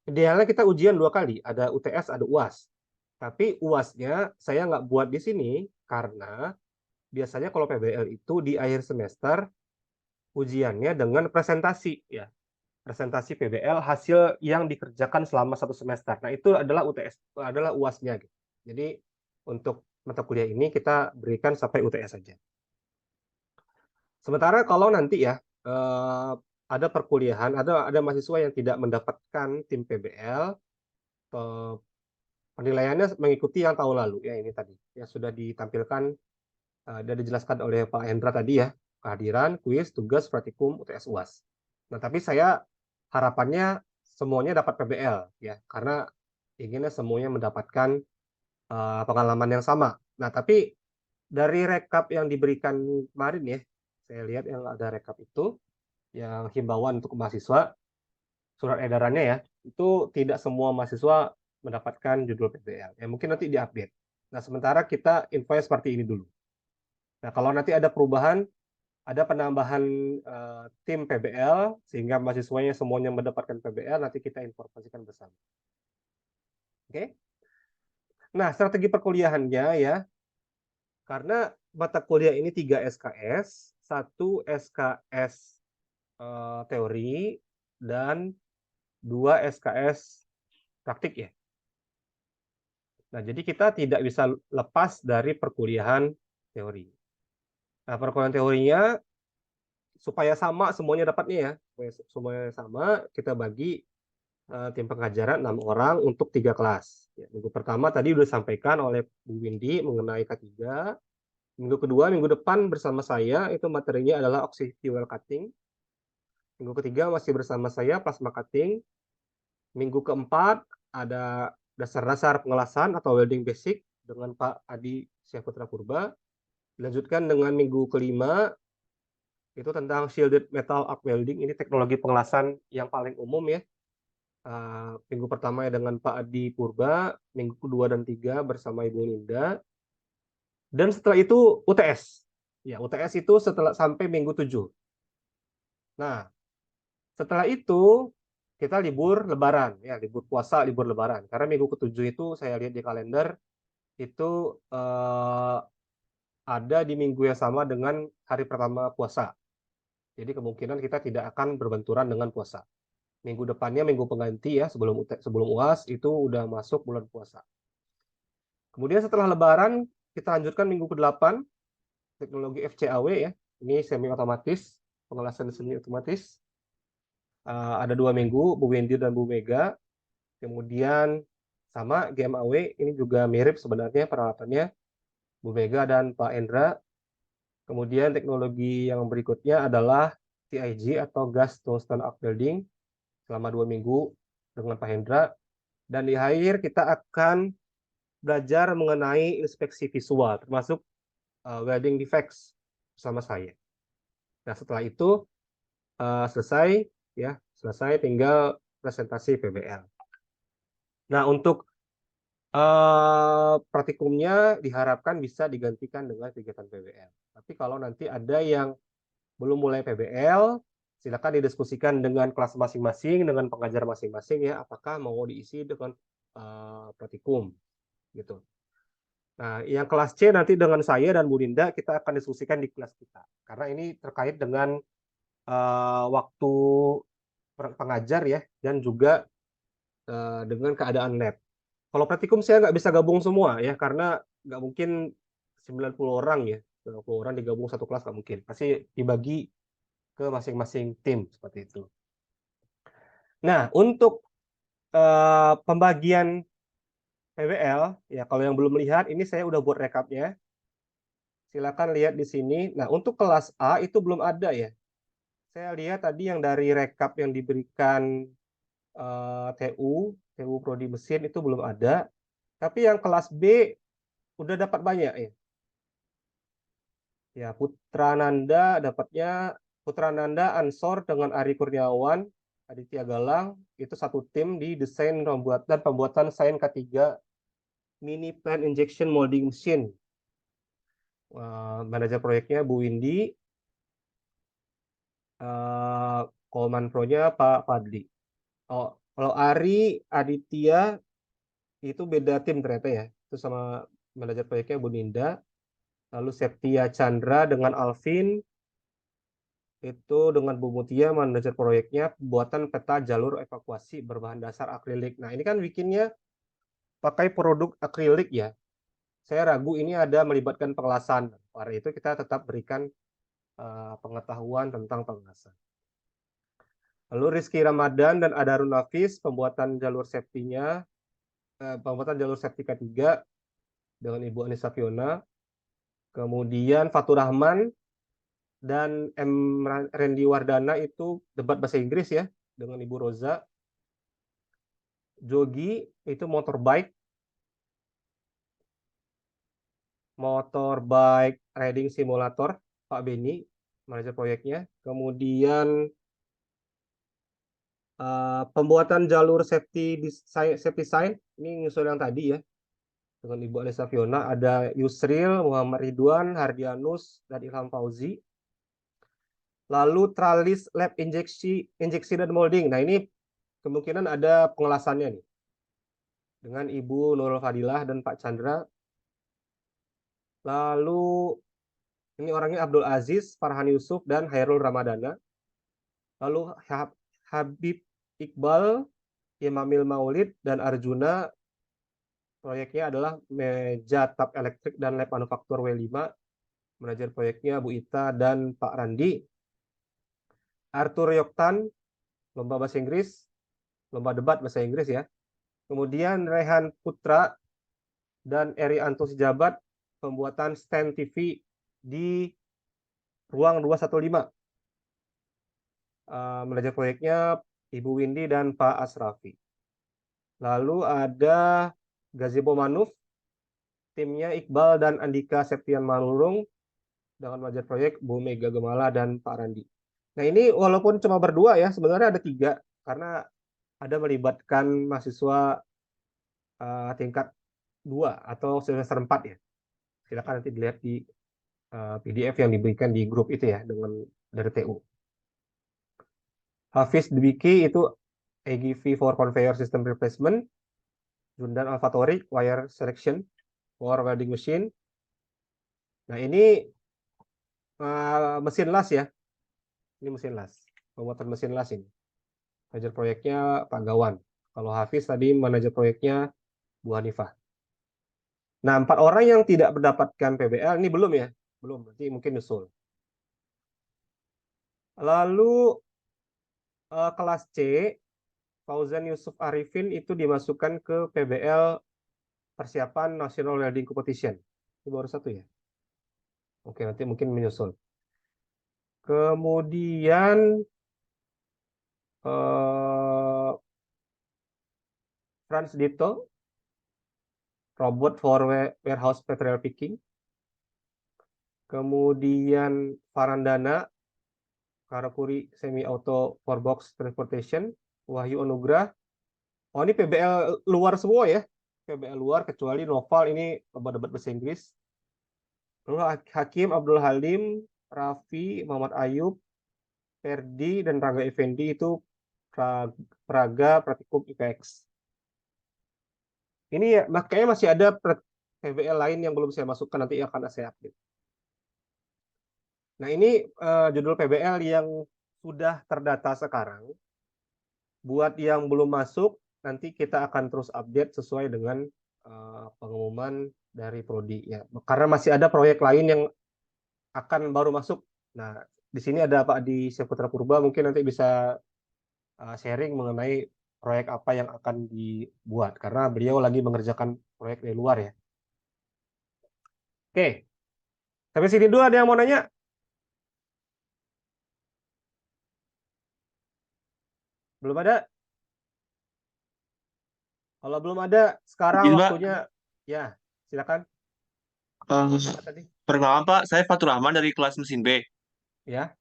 Speaker 2: Idealnya kita ujian 2 kali, ada UTS, ada UAS. Tapi UASnya saya nggak buat di sini karena biasanya kalau PBL itu di akhir semester ujiannya dengan presentasi ya. Presentasi PBL hasil yang dikerjakan selama 1 semester. Nah, itu adalah UTS, adalah UASnya gitu. Jadi untuk mata kuliah ini kita berikan sampai UTS saja. Sementara kalau nanti ya ada perkuliahan, ada mahasiswa yang tidak mendapatkan tim PBL, penilaiannya mengikuti yang tahun lalu ya, ini tadi yang sudah ditampilkan dan dijelaskan oleh Pak Hendra tadi ya, kehadiran, kuis, tugas, praktikum, UTS, UAS. Nah, tapi saya harapannya semuanya dapat PBL ya, karena inginnya semuanya mendapatkan pengalaman yang sama. Nah, tapi dari rekap yang diberikan kemarin ya, saya lihat yang ada rekap itu, yang himbauan untuk mahasiswa, surat edarannya ya, itu tidak semua mahasiswa mendapatkan judul PBL. Ya, mungkin nanti diupdate. Nah, sementara kita infonya seperti ini dulu. Nah, kalau nanti ada perubahan, ada penambahan tim PBL, sehingga mahasiswanya semuanya mendapatkan PBL, nanti kita informasikan bersama. Oke? Nah, strategi perkuliahannya ya, karena mata kuliah ini 3 SKS, 1 SKS teori, dan 2 SKS praktik ya. Nah, jadi kita tidak bisa lepas dari perkuliahan teori. Nah, perkuliahan teorinya supaya sama semuanya dapatnya ya, supaya semuanya sama, kita bagi tim pengajaran 6 orang untuk 3 kelas. Ya, minggu pertama tadi sudah disampaikan oleh Bu Windy mengenai K3. Minggu kedua, minggu depan bersama saya itu materinya adalah oxy fuel cutting. Minggu ketiga masih bersama saya plasma cutting. Minggu keempat ada dasar-dasar pengelasan atau welding basic dengan Pak Adi Syahputra Purba. Dilanjutkan dengan minggu kelima itu tentang shielded metal arc welding. Ini teknologi pengelasan yang paling umum ya. Minggu pertama dengan Pak Adi Purba, minggu kedua dan tiga bersama Ibu Linda. Dan setelah itu UTS. Ya, UTS itu setelah sampai minggu 7. Nah, setelah itu kita libur lebaran ya, libur puasa, libur lebaran. Karena minggu ke-7 itu saya lihat di kalender itu ada di minggu yang sama dengan hari pertama puasa. Jadi kemungkinan kita tidak akan berbenturan dengan puasa. Minggu depannya minggu pengganti ya, sebelum UAS itu udah masuk bulan puasa. Kemudian setelah lebaran kita lanjutkan minggu ke-8 teknologi FCAW ya. Ini semi otomatis, pengelasan semi otomatis. Ada 2 minggu Bu Wendy dan Bu Mega. Kemudian sama GMAW ini juga mirip sebenarnya peralatannya, Bu Mega dan Pak Endra. Kemudian teknologi yang berikutnya adalah TIG atau Gas Tungsten Arc Welding selama 2 minggu dengan Pak Hendra. Dan di akhir kita akan belajar mengenai inspeksi visual, termasuk welding defects bersama saya. Nah, setelah itu selesai tinggal presentasi PBL. Nah, untuk praktikumnya diharapkan bisa digantikan dengan kegiatan PBL. Tapi kalau nanti ada yang belum mulai PBL, silakan didiskusikan dengan kelas masing-masing, dengan pengajar masing-masing ya, apakah mau diisi dengan praktikum gitu. Nah, yang kelas C nanti dengan saya dan Bu Linda kita akan diskusikan di kelas kita, karena ini terkait dengan waktu pengajar ya, dan juga dengan keadaan lab. Kalau praktikum saya nggak bisa gabung semua ya, karena nggak mungkin 90 orang ya, 90 orang digabung satu kelas nggak mungkin. Pasti dibagi ke masing-masing tim seperti itu. Nah, untuk pembagian PBL ya, kalau yang belum melihat ini saya udah buat rekapnya. Silakan lihat di sini. Nah, untuk kelas A itu belum ada ya. Saya lihat tadi yang dari rekap yang diberikan TU Prodi Mesin itu belum ada. Tapi yang kelas B udah dapat banyak ya. Ya, Putrananda Ansor dengan Ari Kurniawan, Aditya Galang itu satu tim di desain dan pembuatan Sains K3 mini plan injection molding machine. Manajer proyeknya Bu Windy, Coleman Pro-nya Pak Fadli. Oh, kalau Ari Aditya itu beda tim ternyata ya. Itu sama manajer proyeknya Bu Ninda. Lalu Septia Chandra dengan Alvin, itu dengan Bu Mutia manajer proyeknya pembuatan peta jalur evakuasi berbahan dasar akrilik. Nah, ini kan bikinnya pakai produk akrilik ya. Saya ragu ini ada melibatkan pengelasan. Karena itu kita tetap berikan pengetahuan tentang pengelasan. Lalu Rizky Ramadan dan Adarun Nafis pembuatan jalur safety-nya, pembuatan jalur safety K3 dengan Ibu Anissa Fiona. Kemudian Fatur Rahman dan M. Randy Wardana itu debat bahasa Inggris ya dengan Ibu Roza. Jogi itu motorbike riding simulator, Pak Beni manajer proyeknya. Kemudian pembuatan jalur safety sign ini nyusul yang tadi ya dengan Ibu Anissa Fiona. Ada Yusril, Muhammad Ridwan, Hardianus, dan Ilham Fauzi. Lalu tralis lab injeksi dan molding. Nah, ini kemungkinan ada pengelasannya nih dengan Ibu Nurul Fadilah dan Pak Chandra. Lalu ini orangnya Abdul Aziz, Farhan Yusuf, dan Hairul Ramadana. Lalu Habib Iqbal, Imamil Maulid, dan Arjuna. Proyeknya adalah meja tap elektrik dan lab manufaktur W5. Manajer proyeknya Bu Ita dan Pak Randi. Arthur Yoktan, lomba bahasa Inggris, lomba debat bahasa Inggris ya. Kemudian Rehan Putra dan Eri Anto Sejabat, pembuatan stand TV di ruang 215. Manajer proyeknya Ibu Windy dan Pak Asrafi. Lalu ada Gazebo Manuf, timnya Iqbal dan Andika Septian Manurung, dengan manajer proyek Bu Mega Gemala dan Pak Randi. Nah, ini walaupun cuma berdua ya, sebenarnya ada 3 karena ada melibatkan mahasiswa tingkat 2 atau semester 4 ya. Silakan nanti dilihat di PDF yang diberikan di grup itu ya dengan dari TU. Hafiz Dibiki itu AGV for conveyor system replacement. Jundan Alfatori wire selection for welding machine. Nah, ini mesin las ya. Ini mesin las. Pembuatan mesin las ini. Manajer proyeknya Pak Gawan. Kalau Hafiz tadi manajer proyeknya Bu Hanifah. Nah, 4 orang yang tidak mendapatkan PBL ini belum ya? Belum, nanti mungkin nyusul. Lalu kelas C, Fauzan Yusuf Arifin itu dimasukkan ke PBL persiapan National Welding Competition. Ini baru 1 ya? Oke, nanti mungkin menyusul. Kemudian Franz Dito, robot for warehouse material picking. Kemudian Farandana, Karakuri semi auto for box transportation. Wahyu Anugrah. Oh, ini PBL luar semua ya. PBL luar kecuali Noval ini debat bahasa Inggris. Lalu Hakim Abdul Halim, Raffi, Muhammad Ayub, Ferdi, dan Raga Effendi itu Praga Praktikum IPX. Ini ya, makanya masih ada PBL lain yang belum saya masukkan, nanti akan saya update. Nah, ini judul PBL yang sudah terdata sekarang. Buat yang belum masuk, nanti kita akan terus update sesuai dengan pengumuman dari Prodi ya. Karena masih ada proyek lain yang akan baru masuk. Nah, di sini ada Pak Adi Saputra Purba, mungkin nanti bisa sharing mengenai proyek apa yang akan dibuat karena beliau lagi mengerjakan proyek dari luar ya. Oke. Sampai sini dulu ada yang mau nanya? Belum ada? Kalau belum ada, sekarang
Speaker 9: Izin, Pak.
Speaker 2: waktunya. Ya, silakan. Apa tadi?
Speaker 9: Perkenalkan, Pak. Saya Fatur Rahman dari kelas mesin B.
Speaker 2: Ya,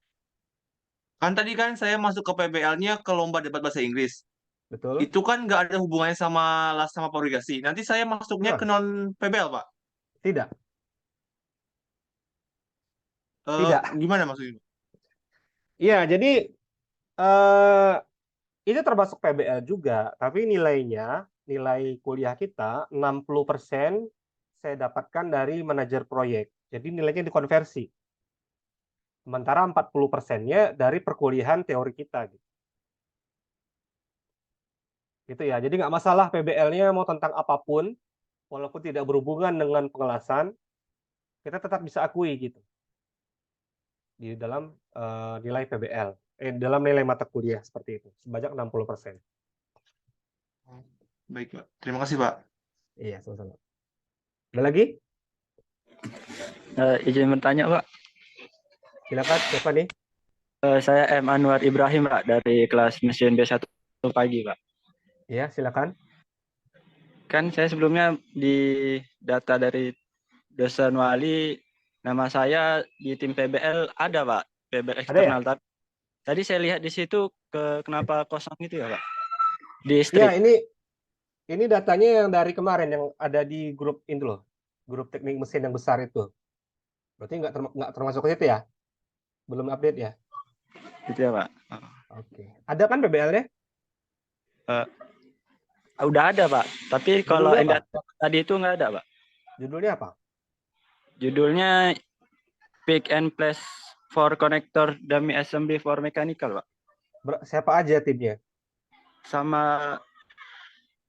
Speaker 9: Kan tadi kan saya masuk ke PBL-nya ke lomba debat bahasa Inggris.
Speaker 2: betul.
Speaker 9: Itu kan nggak ada hubungannya sama las sama progresi. Nanti saya masuknya ke
Speaker 2: Wah,
Speaker 9: non PBL, Pak.
Speaker 2: tidak, tidak.
Speaker 9: Gimana maksudnya?
Speaker 2: Iya, jadi eh itu termasuk PBL juga, tapi nilai kuliah kita 60% saya dapatkan dari manajer proyek. Jadi nilainya dikonversi. Sementara 40%-nya dari perkuliahan teori kita gitu. Gitu ya. Jadi nggak masalah PBL-nya mau tentang apapun, walaupun tidak berhubungan dengan pengelasan, kita tetap bisa akui gitu di dalam nilai PBL, dalam nilai mata kuliah seperti itu, sebanyak 60%.
Speaker 9: Baik, Pak. Terima kasih, Pak.
Speaker 2: Iya, sama-sama. Ada lagi?
Speaker 10: Izin bertanya, Pak.
Speaker 2: Silakan, siapa nih?
Speaker 10: Saya M. Anwar Ibrahim, Pak, dari kelas mesin B1 pagi, Pak.
Speaker 2: Iya, silakan.
Speaker 10: Kan saya sebelumnya di data dari dosen wali, nama saya di tim PBL ada, Pak. PBL
Speaker 2: Ada ya?
Speaker 10: eksternal. Tapi tadi saya lihat di situ kenapa kosong itu ya, Pak? Di
Speaker 2: Ya,
Speaker 10: strip.
Speaker 2: ini datanya yang dari kemarin yang ada di grup itu loh, grup teknik mesin yang besar itu. Berarti nggak termasuk ke situ ya? Belum update ya?
Speaker 10: Gitu ya, Pak.
Speaker 2: Oke. Ada kan PBL-nya?
Speaker 10: Udah ada, Pak. Tapi kalau
Speaker 2: Judulnya
Speaker 10: yang
Speaker 2: apa?
Speaker 10: data tadi itu nggak ada, Pak.
Speaker 2: Judulnya apa?
Speaker 10: Judulnya Pick and Place for Connector Dummy Assembly for Mechanical, Pak.
Speaker 2: Siapa aja timnya?
Speaker 10: Sama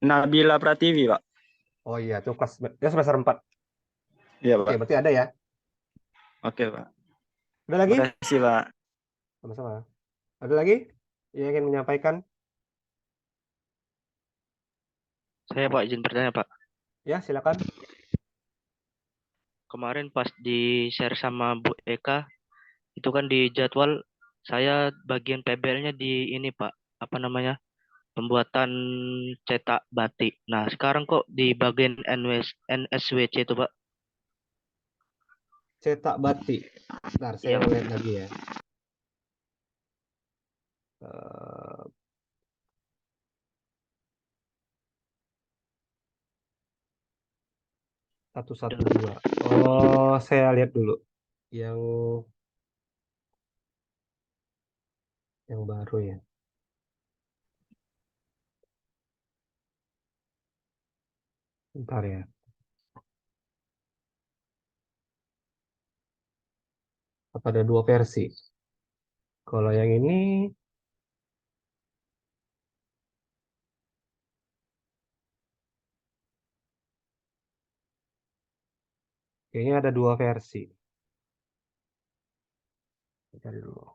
Speaker 10: Nabila Pratiwi, Pak.
Speaker 2: Oh iya, itu kelas dia semester 4.
Speaker 10: Iya,
Speaker 2: Oke,
Speaker 10: Pak.
Speaker 2: berarti ada ya.
Speaker 10: Oke, Pak.
Speaker 2: Ada lagi?
Speaker 10: Terima kasih, Pak.
Speaker 2: Sama-sama. Ada lagi yang ingin menyampaikan?
Speaker 11: Saya Pak izin bertanya Pak.
Speaker 2: Ya, silakan.
Speaker 11: Kemarin pas di share sama Bu Eka, itu kan di jadwal saya bagian PBL-nya di ini Pak, apa namanya? Pembuatan cetak batik. Nah, sekarang kok di bagian NSWC itu Pak?
Speaker 2: Cetak batik. Bentar, saya
Speaker 11: Iya, Pak.
Speaker 2: lihat lagi ya. Satu satu dua. Oh, saya lihat dulu yang baru ya. Bentar ya. Apa ada 2 versi? Kalau yang ini kayaknya ada 2 versi. Cari dulu.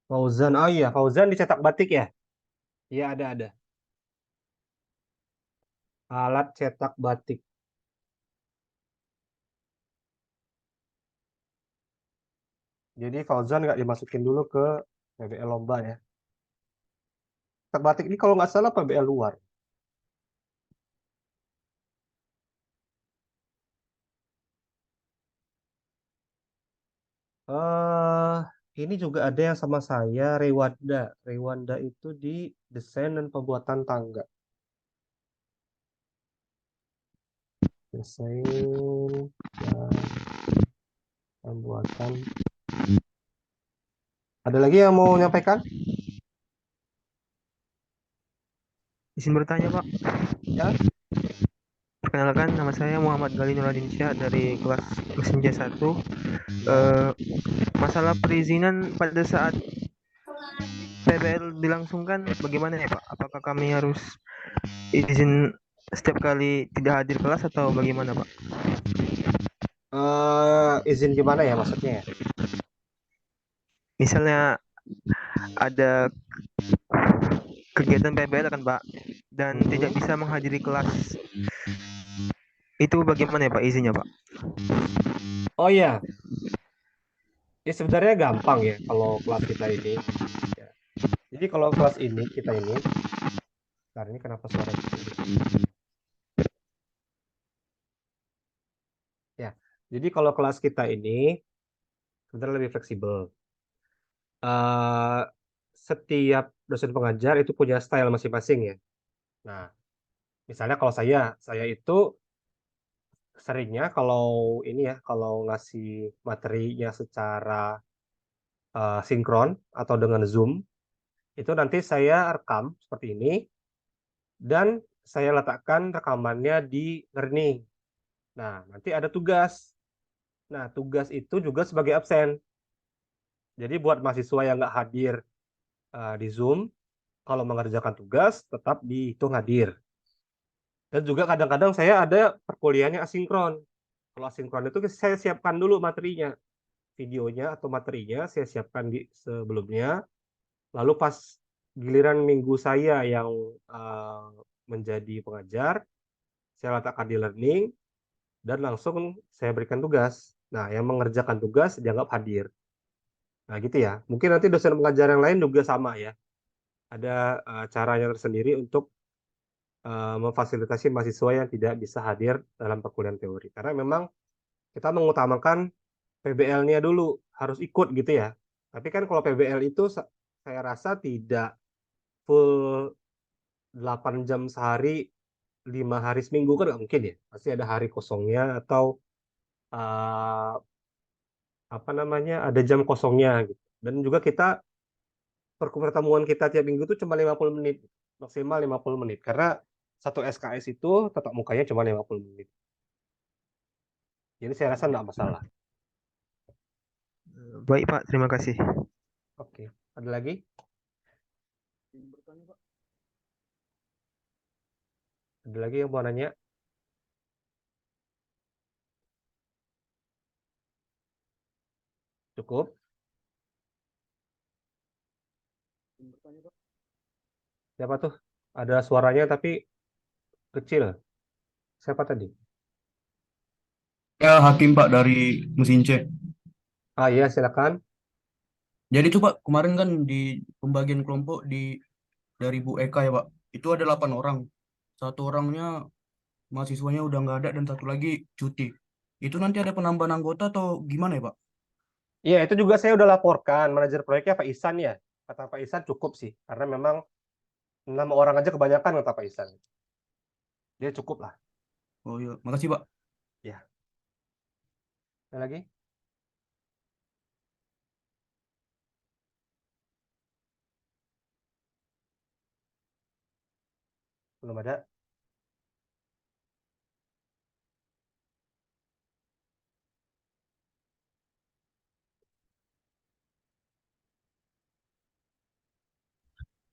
Speaker 2: Fauzan, oh iya, Fauzan dicetak batik ya? Iya, ada. Alat cetak batik. Jadi Fauzan nggak dimasukin dulu ke PBL lomba ya. Cetak batik ini kalau nggak salah PBL luar. Ini juga ada yang sama saya, Rewanda. Rewanda itu di desain dan pembuatan tangga. Desain dan pembuatan. Ada lagi yang mau menyampaikan?
Speaker 12: Izin bertanya, Pak.
Speaker 2: Ya.
Speaker 12: Perkenalkan, nama saya Muhammad Gali Nuradinsyah dari kelas mesin C1. Masalah perizinan pada saat PBL dilangsungkan bagaimana ya, Pak? Apakah kami harus izin setiap kali tidak hadir kelas atau bagaimana, Pak?
Speaker 2: Izin gimana ya maksudnya?
Speaker 12: Misalnya ada kegiatan PBL kan, Pak, dan tidak bisa menghadiri kelas, itu bagaimana ya, Pak, izinnya, Pak?
Speaker 2: Oh iya, sebenarnya gampang ya kalau kelas kita ini. Ya, Jadi kalau kelas ini kita ini, bentar, ini kenapa suara gitu? Ya, jadi kalau kelas kita ini sebenarnya lebih fleksibel. Setiap dosen pengajar itu punya style masing-masing ya. Nah, misalnya kalau saya itu seringnya kalau ini ya, kalau ngasih materinya secara sinkron atau dengan Zoom, itu nanti saya rekam seperti ini dan saya letakkan rekamannya di Learning. Nah, nanti ada tugas. Nah, tugas itu juga sebagai absen. Jadi buat mahasiswa yang nggak hadir di Zoom, kalau mengerjakan tugas tetap dihitung hadir. Dan juga kadang-kadang saya ada perkuliahannya asinkron. Kalau asinkron itu saya siapkan dulu materinya, videonya atau materinya saya siapkan di sebelumnya. Lalu pas giliran minggu saya yang menjadi pengajar, saya letakkan di Learning dan langsung saya berikan tugas. Nah, yang mengerjakan tugas dianggap hadir. Nah, gitu ya. Mungkin nanti dosen pengajar yang lain juga sama ya. Ada caranya tersendiri untuk memfasilitasi mahasiswa yang tidak bisa hadir dalam perkuliahan teori. Karena memang kita mengutamakan PBL-nya dulu, harus ikut gitu ya. Tapi kan kalau PBL itu saya rasa tidak full 8 jam sehari, 5 hari seminggu kan nggak mungkin ya. Pasti ada hari kosongnya atau apa namanya, ada jam kosongnya gitu. Dan juga pertemuan kita tiap minggu itu cuma 50 menit, maksimal 50 menit. Karena satu SKS itu tatap mukanya cuma 50 menit. Jadi saya rasa nggak masalah.
Speaker 12: Baik Pak, terima kasih.
Speaker 2: Oke, ada lagi? Ada lagi yang mau nanya? Cukup? Siapa tuh? Ada suaranya tapi kecil. Siapa tadi?
Speaker 13: Ya, Hakim Pak dari Mesin C.
Speaker 2: Ah iya, silakan.
Speaker 13: Jadi tuh Pak, kemarin kan di pembagian kelompok dari Bu Eka ya Pak, itu ada 8 orang. Satu orangnya mahasiswanya udah nggak ada dan satu lagi cuti. Itu nanti ada penambahan anggota atau gimana ya Pak?
Speaker 2: Iya, itu juga saya udah laporkan manajer proyeknya Pak Ihsan ya. Kata Pak Ihsan cukup sih, karena memang 6 orang aja kebanyakan kata Pak Ihsan. Dia cukup lah.
Speaker 13: Oh iya, makasih Pak.
Speaker 2: Ya. Ada lagi? Belum ada?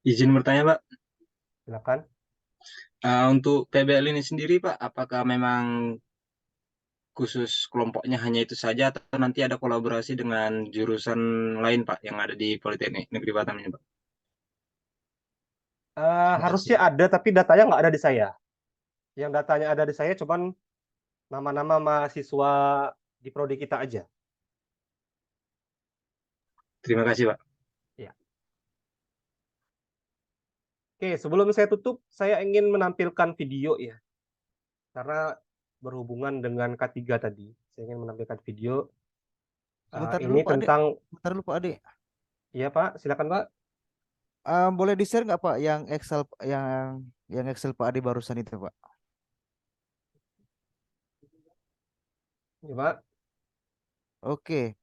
Speaker 8: Izin bertanya, Pak.
Speaker 2: Silakan.
Speaker 8: Untuk PBL ini sendiri, Pak, apakah memang khusus kelompoknya hanya itu saja atau nanti ada kolaborasi dengan jurusan lain, Pak, yang ada di Politeknik Negeri Batam ini, Pak?
Speaker 2: Harusnya ada, tapi datanya nggak ada di saya. Yang datanya ada di saya cuman nama-nama mahasiswa di prodi kita aja.
Speaker 8: Terima kasih, Pak.
Speaker 2: Ya. Oke, sebelum saya tutup, saya ingin menampilkan video ya. Karena berhubungan dengan K3 tadi, saya ingin menampilkan video.
Speaker 1: Sebentar
Speaker 2: Ini
Speaker 1: dulu Pak Ade.
Speaker 2: tentang,
Speaker 1: Sebentar dulu Pak Ade.
Speaker 2: iya Pak, silakan Pak.
Speaker 1: Boleh di-share nggak Pak yang Excel Pak Ade barusan itu Pak?
Speaker 2: Iya Pak.
Speaker 1: Oke.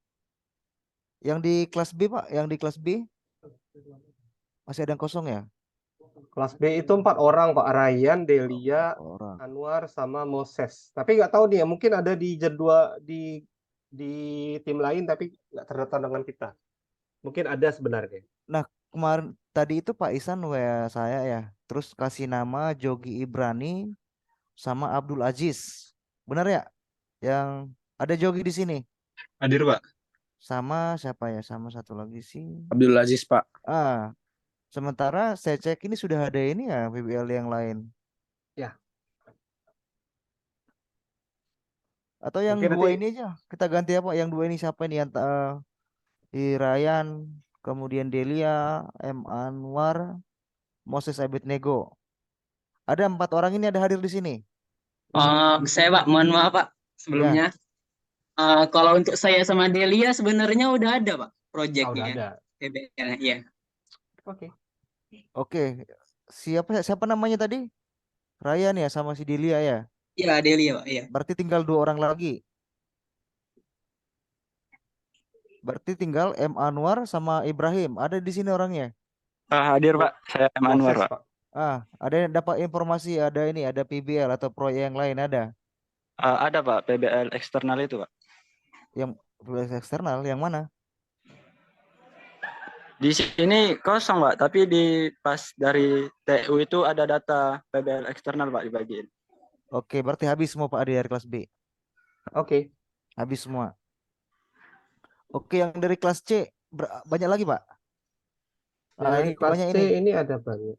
Speaker 1: Yang di kelas B Pak, yang di kelas B masih ada yang kosong ya?
Speaker 2: Kelas B itu 4 orang Pak, Ryan, Delia,
Speaker 1: Orang.
Speaker 2: Anwar, sama Moses. Tapi nggak tahu nih ya, mungkin ada di jadwal di tim lain tapi nggak terdaftar dengan kita. Mungkin ada sebenarnya.
Speaker 1: Nah, kemarin tadi itu Pak Isan WA saya ya. Terus kasih nama Jogi Ibrani sama Abdul Aziz. Benar ya? Yang ada Jogi di sini.
Speaker 8: Hadir, Pak.
Speaker 1: Sama siapa ya? Sama satu lagi sih.
Speaker 4: Abdul Aziz, Pak.
Speaker 1: Sementara saya cek ini sudah ada ini ya PBL yang lain.
Speaker 2: Ya.
Speaker 1: Atau yang
Speaker 2: Mungkin
Speaker 1: dua
Speaker 2: nanti
Speaker 1: ini aja kita ganti apa? Yang dua ini siapa ini? Yang di Ryan kemudian Delia, M. Anwar, Moses Abednego. Ada 4 orang ini ada hadir di sini.
Speaker 14: Saya Pak, mohon maaf Pak
Speaker 1: Ya,
Speaker 14: sebelumnya. Kalau untuk saya sama Delia sebenarnya udah ada Pak
Speaker 2: udah
Speaker 14: proyeknya
Speaker 2: ada.
Speaker 14: PBL ya.
Speaker 2: Oke.
Speaker 1: oke. Siapa namanya tadi? Ryan ya sama si Delia ya.
Speaker 14: Iya Delia Pak, iya.
Speaker 1: Berarti tinggal 2 orang lagi. Berarti tinggal M. Anwar sama Ibrahim. Ada di sini orangnya.
Speaker 10: Hadir Pak, saya M. Anwar
Speaker 2: Moses
Speaker 10: Pak.
Speaker 2: Pak.
Speaker 1: Ada yang dapat informasi, ada PBL atau proyek yang lain ada.
Speaker 10: Ada Pak, PBL eksternal itu Pak.
Speaker 1: Yang PBL eksternal yang mana?
Speaker 10: Di sini kosong Pak, tapi di pas dari TU itu ada data PBL eksternal Pak dibagiin.
Speaker 1: Oke, berarti habis semua Pak Adi dari kelas B.
Speaker 2: Oke.
Speaker 1: Habis semua. Oke, yang dari kelas C banyak lagi Pak.
Speaker 2: Yang dari
Speaker 1: Ini
Speaker 2: kelas
Speaker 1: banyak
Speaker 2: C
Speaker 1: ini.
Speaker 2: ini ada banyak.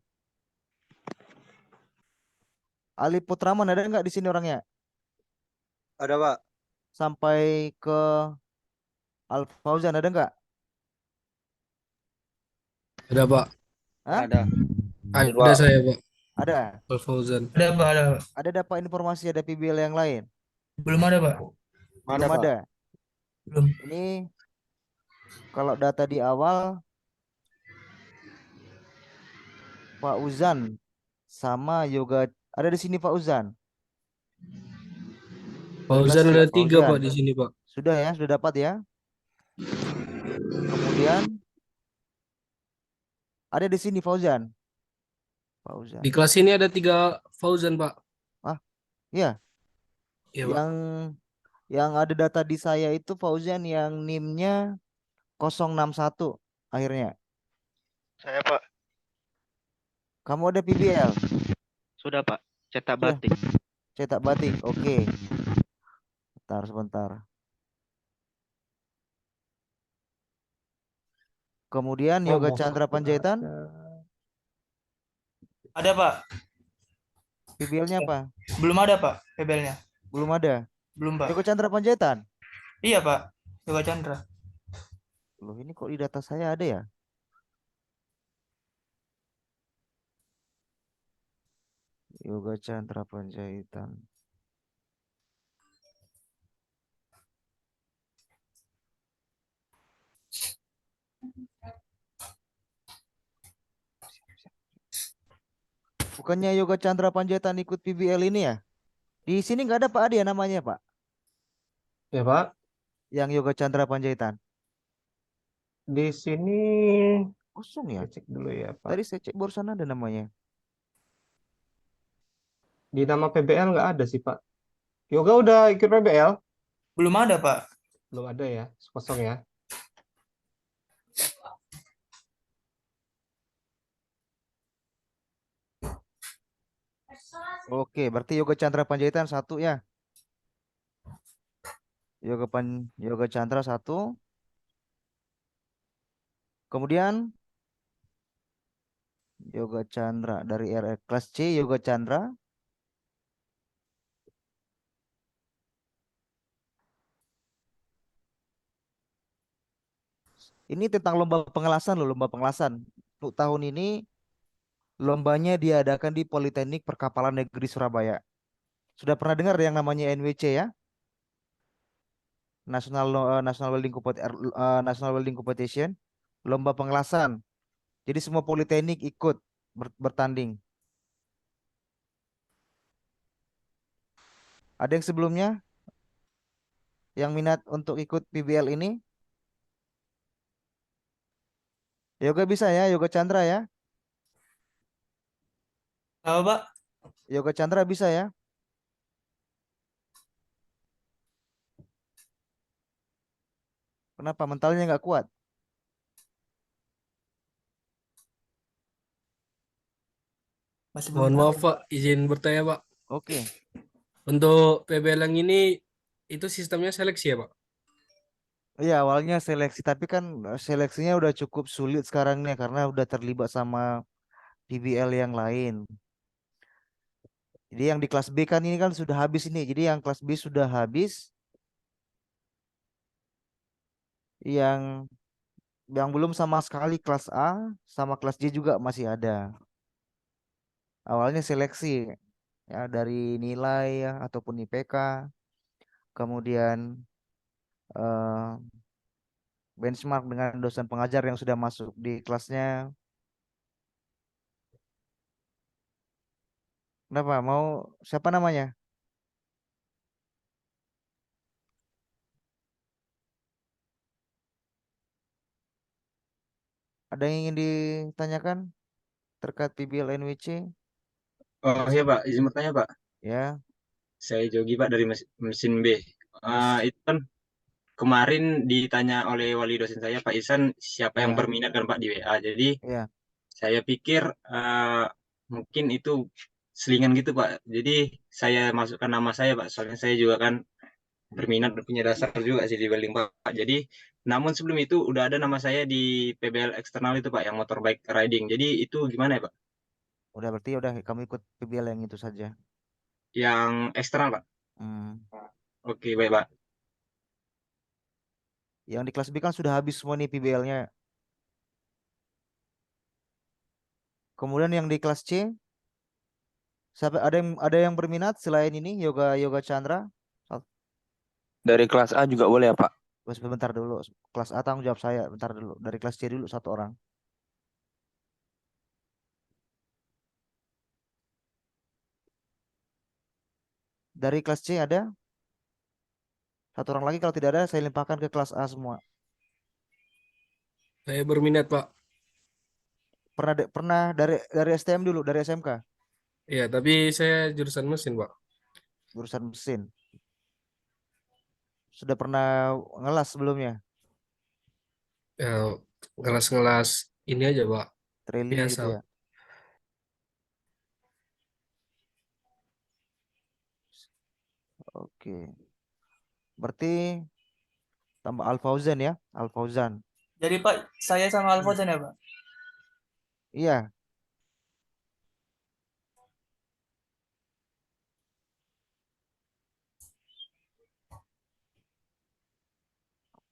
Speaker 1: Ali Putraman ada nggak di sini orangnya?
Speaker 15: Ada Pak.
Speaker 1: Sampai ke Al Fauzan ada nggak?
Speaker 4: Ada Pak.
Speaker 1: Hah?
Speaker 15: Ada.
Speaker 4: Ada saya Pak.
Speaker 1: Ada.
Speaker 4: Al Fauzan.
Speaker 16: Ada Pak, ada Pak.
Speaker 1: Ada dapat informasi ada PBL yang lain?
Speaker 16: Belum ada Pak.
Speaker 1: Belum
Speaker 15: Pak.
Speaker 1: ada.
Speaker 16: Belum.
Speaker 1: Ini kalau data di awal Pak Uzan sama Yoga ada di sini Pak Uzan.
Speaker 4: Fauzan ada 3 Pak di sini Pak.
Speaker 1: Sudah ya, sudah dapat ya. Kemudian ada di sini Fauzan.
Speaker 4: Di kelas ini ada 3 Fauzan Pak.
Speaker 1: Iya.
Speaker 4: Iya Pak.
Speaker 1: Yang ada data di saya itu Fauzan yang NIM-nya 061 akhirnya.
Speaker 11: Saya Pak.
Speaker 1: Kamu ada PBL?
Speaker 11: Sudah Pak. Cetak
Speaker 1: Sudah.
Speaker 11: batik.
Speaker 1: Cetak batik. Oke. Sebentar. Kemudian Yoga Chandra Panjaitan.
Speaker 16: Ada Pak.
Speaker 1: PBL-nya apa?
Speaker 16: Belum ada Pak PBL-nya.
Speaker 1: Belum ada.
Speaker 16: Belum Pak.
Speaker 1: Yoga Chandra Panjaitan.
Speaker 16: Iya Pak. Yoga Chandra.
Speaker 1: Loh, ini kok di data saya ada ya? Yoga Chandra Panjaitan. Bukannya Yoga Chandra Panjaitan ikut PBL ini ya? Di sini nggak ada Pak Adi ya namanya Pak?
Speaker 2: Ya Pak.
Speaker 1: Yang Yoga Chandra Panjaitan.
Speaker 2: Di sini
Speaker 1: kosong ya?
Speaker 2: Saya cek dulu ya Pak.
Speaker 1: Tadi saya cek barusan ada namanya.
Speaker 2: Di nama PBL nggak ada sih Pak. Yoga udah ikut PBL?
Speaker 16: Belum ada Pak.
Speaker 2: Belum ada ya, kosong ya.
Speaker 1: Oke, berarti Yoga Chandra Panjaitan 1 ya. Yoga Chandra 1. Kemudian Yoga Chandra dari kelas C Yoga Chandra. Ini tentang lomba pengelasan loh, lomba pengelasan. Untuk tahun ini lombanya diadakan di Politeknik Perkapalan Negeri Surabaya. Sudah pernah dengar yang namanya NWC ya? National Welding Competition, lomba pengelasan. Jadi semua politeknik ikut bertanding. Ada yang sebelumnya yang minat untuk ikut PBL ini? Yoga bisa ya, Yoga Chandra ya?
Speaker 16: Apa Pak?
Speaker 1: Yoga Chandra bisa ya? Kenapa mentalnya nggak kuat?
Speaker 4: Mohon maaf Pak, izin bertanya Pak.
Speaker 1: Oke.
Speaker 4: Untuk PBL yang ini itu sistemnya seleksi ya Pak?
Speaker 1: Iya, awalnya seleksi, tapi kan seleksinya udah cukup sulit sekarang nih karena udah terlibat sama PBL yang lain. Jadi yang di kelas B kan ini kan sudah habis ini. Jadi yang kelas B sudah habis. Yang Yang belum sama sekali kelas A sama kelas J juga masih ada. Awalnya seleksi ya dari nilai ya, ataupun IPK, kemudian eh, benchmark dengan dosen pengajar yang sudah masuk di kelasnya. Kenapa? Mau siapa namanya? Ada yang ingin ditanyakan terkait PBL NWC?
Speaker 8: Oh iya Pak, izin bertanya Pak.
Speaker 1: Ya,
Speaker 8: Saya Jogi Pak dari mesin B.
Speaker 1: Mas.
Speaker 8: Itu kan kemarin ditanya oleh wali dosen saya Pak Isan siapa yang
Speaker 1: Ya,
Speaker 8: berminat kan Pak di WA. Jadi
Speaker 1: ya.
Speaker 8: saya pikir mungkin itu selingan gitu Pak. Jadi saya masukkan nama saya Pak. Soalnya saya juga kan berminat dan punya dasar juga sih di welding Pak. Jadi namun sebelum itu udah ada nama saya di PBL eksternal itu Pak yang motorbike riding. Jadi itu gimana ya Pak?
Speaker 1: Udah berarti udah kamu ikut PBL yang itu saja.
Speaker 8: Yang eksternal Pak.
Speaker 1: Hmm.
Speaker 8: Oke baik Pak.
Speaker 1: Yang di kelas B kan sudah habis semua nih PBL-nya. Kemudian yang di kelas C, siapa ada yang berminat selain ini Yoga Yoga Chandra?
Speaker 7: Dari kelas A juga boleh ya Pak?
Speaker 1: Sebentar dulu. Kelas A tanggung jawab saya. Bentar dulu. Dari kelas C dulu satu orang. Dari kelas C ada? Satu orang lagi, kalau tidak ada saya limpahkan ke kelas A semua.
Speaker 4: Saya berminat, Pak.
Speaker 1: Pernah dari STM dulu, dari SMK?
Speaker 4: Iya, tapi saya jurusan mesin, Pak.
Speaker 1: Jurusan mesin. Sudah pernah ngelas sebelumnya?
Speaker 4: Ya, ngelas-ngelas ini aja, Pak.
Speaker 1: Trailing
Speaker 4: Biasa.
Speaker 1: gitu ya. Oke. Berarti tambah Al Fauzan ya, Al Fauzan.
Speaker 16: Jadi Pak, saya sama Alfauzan ya Pak?
Speaker 1: Iya.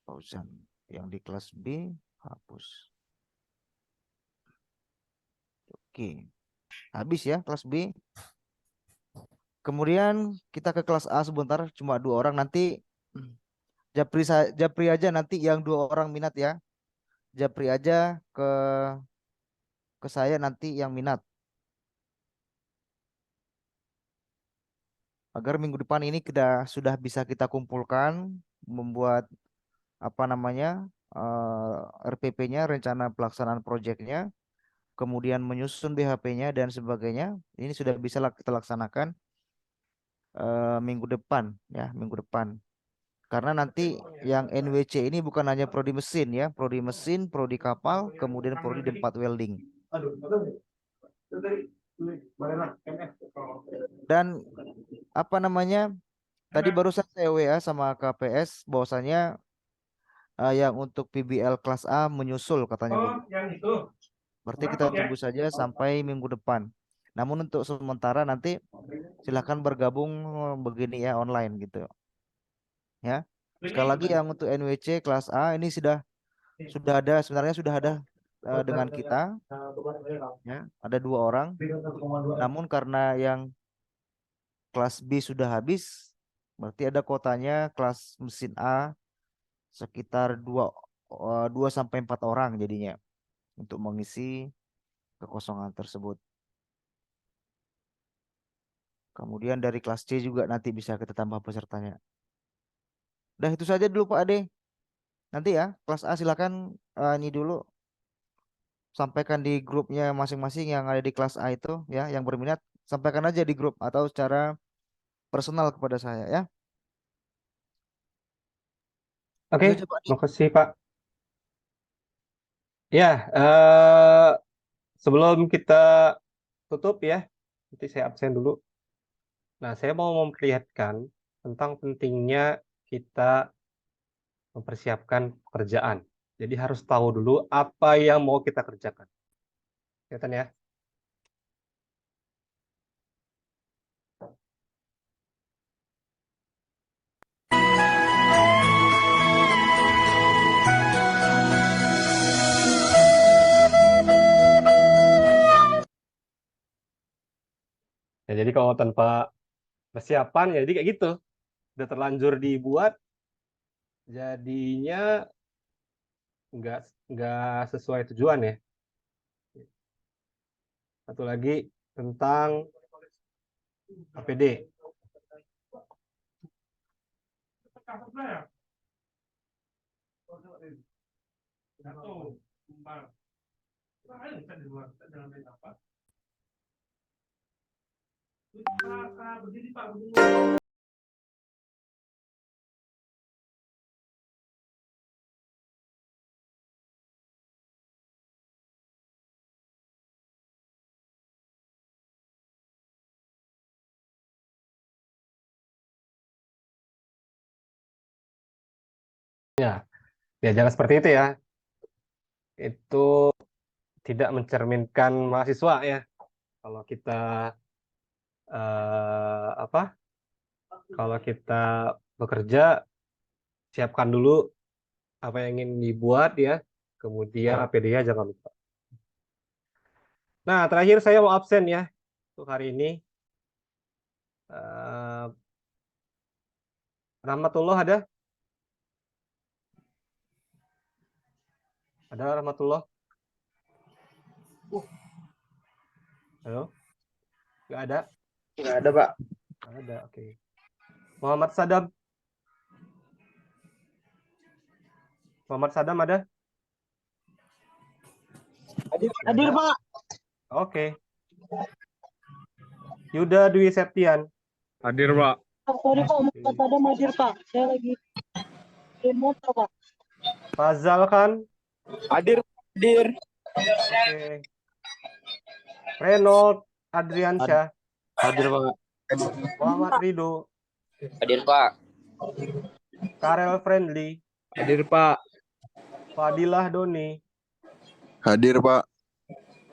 Speaker 1: Fauzan. Yang di kelas B hapus. Oke. Habis ya kelas B. Kemudian kita ke kelas A sebentar, cuma 2 orang. Nanti Japri aja nanti yang 2 orang minat ya. Japri aja ke saya nanti yang minat. Agar minggu depan ini kita sudah bisa kita kumpulkan, membuat apa namanya RPP-nya, rencana pelaksanaan proyeknya, kemudian menyusun BHP-nya dan sebagainya. Ini sudah bisa kita laksanakan minggu depan ya, minggu depan. Karena nanti yang NWC ini bukan hanya prodi mesin ya, prodi mesin, prodi kapal, kemudian prodi tempat welding. Dan apa namanya? Tadi barusan saya WA sama KPS bahwasanya yang untuk PBL kelas A menyusul katanya begitu.
Speaker 2: yang itu.
Speaker 1: Berarti kita tunggu saja sampai minggu depan. Namun untuk sementara nanti silakan bergabung begini ya, online gitu. Ya. Sekali lagi yang untuk NWC kelas A ini sudah ada, sebenarnya sudah ada dengan kita ya, ada 2 orang. Namun karena yang kelas B sudah habis, berarti ada kuotanya kelas mesin A sekitar 2 sampai 4 orang jadinya untuk mengisi kekosongan tersebut. Kemudian dari kelas C juga nanti bisa kita tambah pesertanya. Udah itu saja dulu Pak Ade. Nanti ya kelas A silakan ini dulu sampaikan di grupnya masing-masing yang ada di kelas A itu ya, yang berminat sampaikan aja di grup atau secara personal kepada saya ya.
Speaker 2: Oke,
Speaker 1: Itu aja, Pak Ade.
Speaker 2: makasih Pak. Ya, sebelum kita tutup ya, nanti saya absen dulu. Nah, saya mau memperlihatkan tentang pentingnya kita mempersiapkan pekerjaan. Jadi harus tahu dulu apa yang mau kita kerjakan. Kelihatan ya? jadi kalau tanpa persiapan ya jadi kayak gitu. Udah terlanjur dibuat, jadinya nggak sesuai tujuan ya. Satu lagi tentang APD. Ya jangan seperti itu ya. Itu tidak mencerminkan mahasiswa ya. Kalau kita kalau kita bekerja, siapkan dulu apa yang ingin dibuat ya. Kemudian APD-nya jangan lupa. Nah, terakhir saya mau absen ya untuk hari ini. Rahmatullah ada? Ada Rahmatullah? Halo? Nggak ada?
Speaker 15: Nggak ada, Pak.
Speaker 2: Nggak ada, oke. Muhammad Sadam? Muhammad Sadam ada?
Speaker 15: Hadir, Pak.
Speaker 2: Oke. Yuda Dwi Septian?
Speaker 17: Hadir, Pak.
Speaker 15: Sorry, Pak. Muhammad Sadam hadir, Pak. Saya lagi di motor, Pak.
Speaker 2: Fazal Khan?
Speaker 15: Hadir.
Speaker 2: Oke. Renold Adriansyah?
Speaker 15: Hadir, Pak.
Speaker 2: Muhammad Ridho?
Speaker 15: Hadir, Pak.
Speaker 2: Karel Friendly?
Speaker 17: Hadir, Pak.
Speaker 2: Fadilah Doni?
Speaker 7: Hadir, Pak.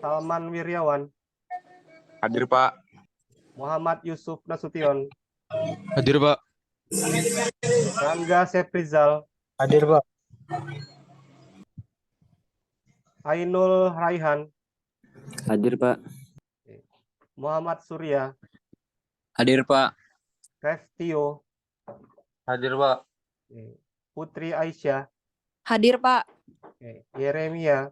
Speaker 2: Salman Wiryawan?
Speaker 7: Hadir, Pak.
Speaker 2: Muhammad Yusuf Nasution?
Speaker 17: Hadir, Pak.
Speaker 2: Rangga Seprizal?
Speaker 15: Hadir, Pak.
Speaker 2: Ainul Raihan?
Speaker 15: Hadir, Pak.
Speaker 2: Muhammad Surya?
Speaker 15: Hadir, Pak.
Speaker 2: Reftio?
Speaker 15: Hadir, Pak.
Speaker 2: Putri Aisyah?
Speaker 18: Hadir, Pak.
Speaker 2: Yeremia?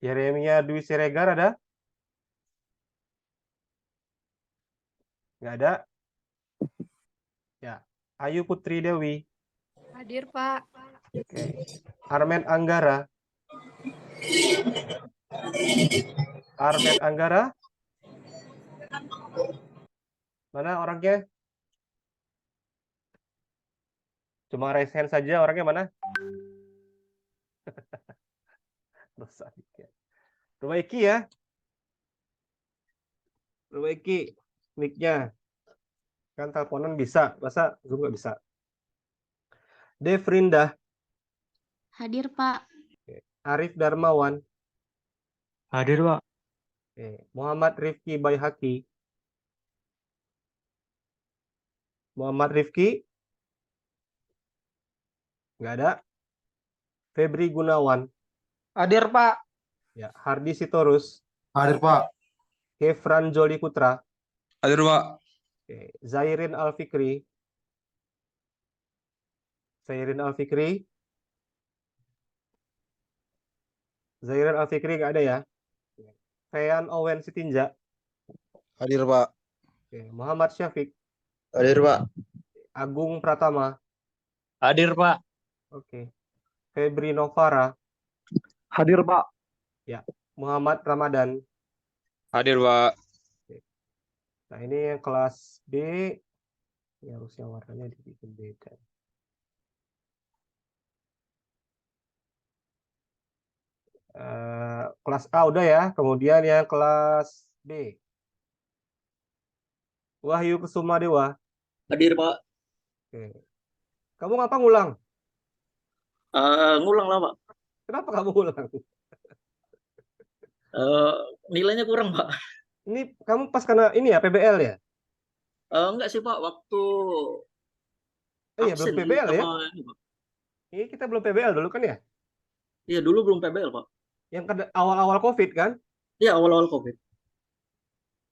Speaker 2: Yeremia Dwi Siregar ada? Nggak ada? Ya. Ayu Putri Dewi?
Speaker 18: Hadir, Pak.
Speaker 2: Oke. Armen Anggara? Armen Anggara? Mana orangnya? Cuma raise hand saja, orangnya mana? Dosa dikit. Perbaiki ya. Perbaiki mic-nya. Kan teleponan bisa, masa Zoom nggak bisa. Devrinda?
Speaker 19: Hadir, Pak.
Speaker 2: Arif Darmawan?
Speaker 15: Hadir, Pak.
Speaker 2: Muhammad Rifki Baihaki? Muhammad Rifki? Nggak ada. Febri Gunawan?
Speaker 15: Hadir, Pak.
Speaker 2: Ya. Hardi Sitorus?
Speaker 17: Hadir, Pak.
Speaker 2: Kefran Joli Putra?
Speaker 17: Hadir, Pak.
Speaker 2: Zairin Alfikri? Zairin Alfikri? Zairin Alfikri nggak ada ya? Feyan Owen Sitinja?
Speaker 15: Hadir, Pak.
Speaker 2: Muhammad Syafiq?
Speaker 15: Hadir, Pak.
Speaker 2: Agung Pratama?
Speaker 15: Hadir, Pak.
Speaker 2: Oke. Febri Novara?
Speaker 15: Hadir, Pak.
Speaker 2: Ya. Muhammad Ramadan?
Speaker 17: Hadir, Pak.
Speaker 2: Nah, ini yang kelas B. Ini harusnya warnanya dibikin beda. Kelas A udah ya. Kemudian yang kelas B. Wahyu Kusuma Dewa?
Speaker 15: Hadir, Pak.
Speaker 2: Oke. Kamu ngapa ngulang?
Speaker 15: Ngulang lah, Pak.
Speaker 2: Kenapa kamu ngulang?
Speaker 15: Nilainya kurang, Pak.
Speaker 2: Ini kamu pas kena ini ya, PBL ya?
Speaker 15: Enggak sih, Pak. Waktu
Speaker 2: Iya, belum
Speaker 15: absen
Speaker 2: PBL ya?
Speaker 15: sama ini, Pak.
Speaker 2: Ini kita belum PBL dulu kan ya?
Speaker 15: Iya, dulu belum PBL, Pak.
Speaker 2: Yang awal-awal COVID kan?
Speaker 15: Iya, awal-awal COVID.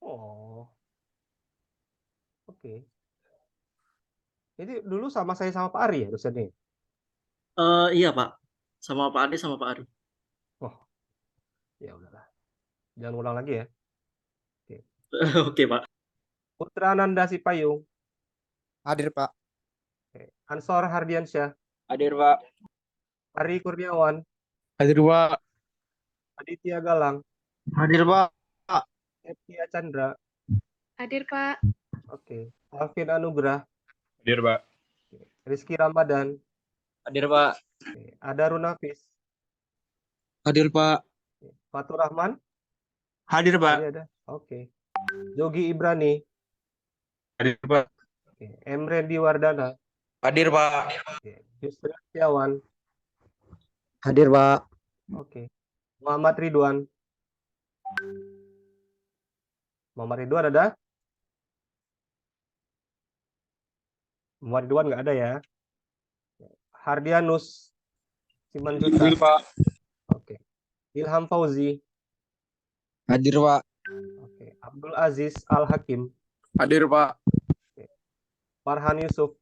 Speaker 2: Oh, oke. Jadi dulu sama saya sama Pak Ari ya dosennya?
Speaker 16: Iya Pak, sama Pak Ade sama Pak Ari.
Speaker 2: Oh, ya udahlah. Jangan ulang lagi ya. Oke.
Speaker 16: Oke Pak.
Speaker 2: Putra Nanda Sipayung.
Speaker 17: Hadir, Pak.
Speaker 2: Oke. Ansor Hardiansyah.
Speaker 17: Hadir, Pak.
Speaker 2: Ari Kurniawan.
Speaker 17: Hadir, Pak.
Speaker 2: Aditya Galang.
Speaker 17: Hadir, Pak.
Speaker 2: Septia Chandra.
Speaker 18: Hadir, Pak.
Speaker 2: Oke. Alvin Anugrah.
Speaker 17: Hadir, Pak.
Speaker 2: Rizky Ramadan.
Speaker 17: Hadir, Pak.
Speaker 2: Oke. Adarun Hafiz.
Speaker 17: Hadir, Pak.
Speaker 2: Fatur Rahman.
Speaker 9: Hadir, Pak.
Speaker 2: Tadi ada. Oke. Jogi Ibrani.
Speaker 9: Hadir, Pak.
Speaker 2: Oke. Emrendi Wardana.
Speaker 17: Hadir, Pak.
Speaker 2: Oke. Yusri Setiawan.
Speaker 17: Hadir, Pak.
Speaker 2: Oke. Muhammad Ridwan. Muhammad Ridwan ada? Muhammad Ridwan nggak ada ya. Hardianus Simanjuntak.
Speaker 17: Hadir, Pak.
Speaker 2: Oke. Ilham Fauzi.
Speaker 17: Hadir, Pak.
Speaker 2: Oke. Abdul Aziz Al Hakim.
Speaker 17: Hadir, Pak.
Speaker 2: Farhan Yusuf.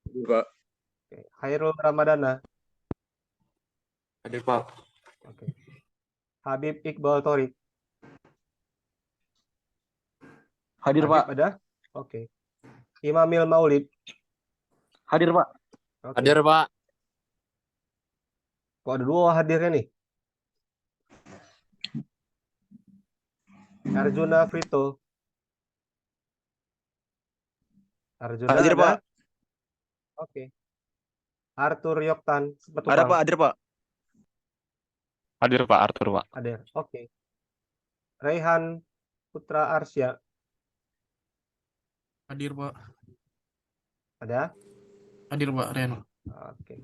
Speaker 17: Hadir, Pak.
Speaker 2: Oke. Khairul Ramadana.
Speaker 17: Hadir, Pak.
Speaker 2: Oke. Habib Iqbal Thorik.
Speaker 17: Hadir,
Speaker 2: Habib
Speaker 17: Pak.
Speaker 2: ada? Oke. Imamil Maulid.
Speaker 17: Hadir, Pak.
Speaker 2: Oke.
Speaker 17: Hadir, Pak.
Speaker 2: Kok ada dua hadirnya nih? Arjuna Frito. Arjuna
Speaker 17: Hadir,
Speaker 2: ada?
Speaker 17: Pak.
Speaker 2: Oke. Arthur Yoktan
Speaker 17: Ada,
Speaker 2: Simatupang.
Speaker 17: Pak. Hadir, Pak. Hadir, Pak. Arthur, Pak.
Speaker 2: Hadir. Oke. Raihan Putra Arsya.
Speaker 13: Hadir, Pak.
Speaker 2: Ada?
Speaker 13: Hadir, Pak. Ren.
Speaker 2: Oke.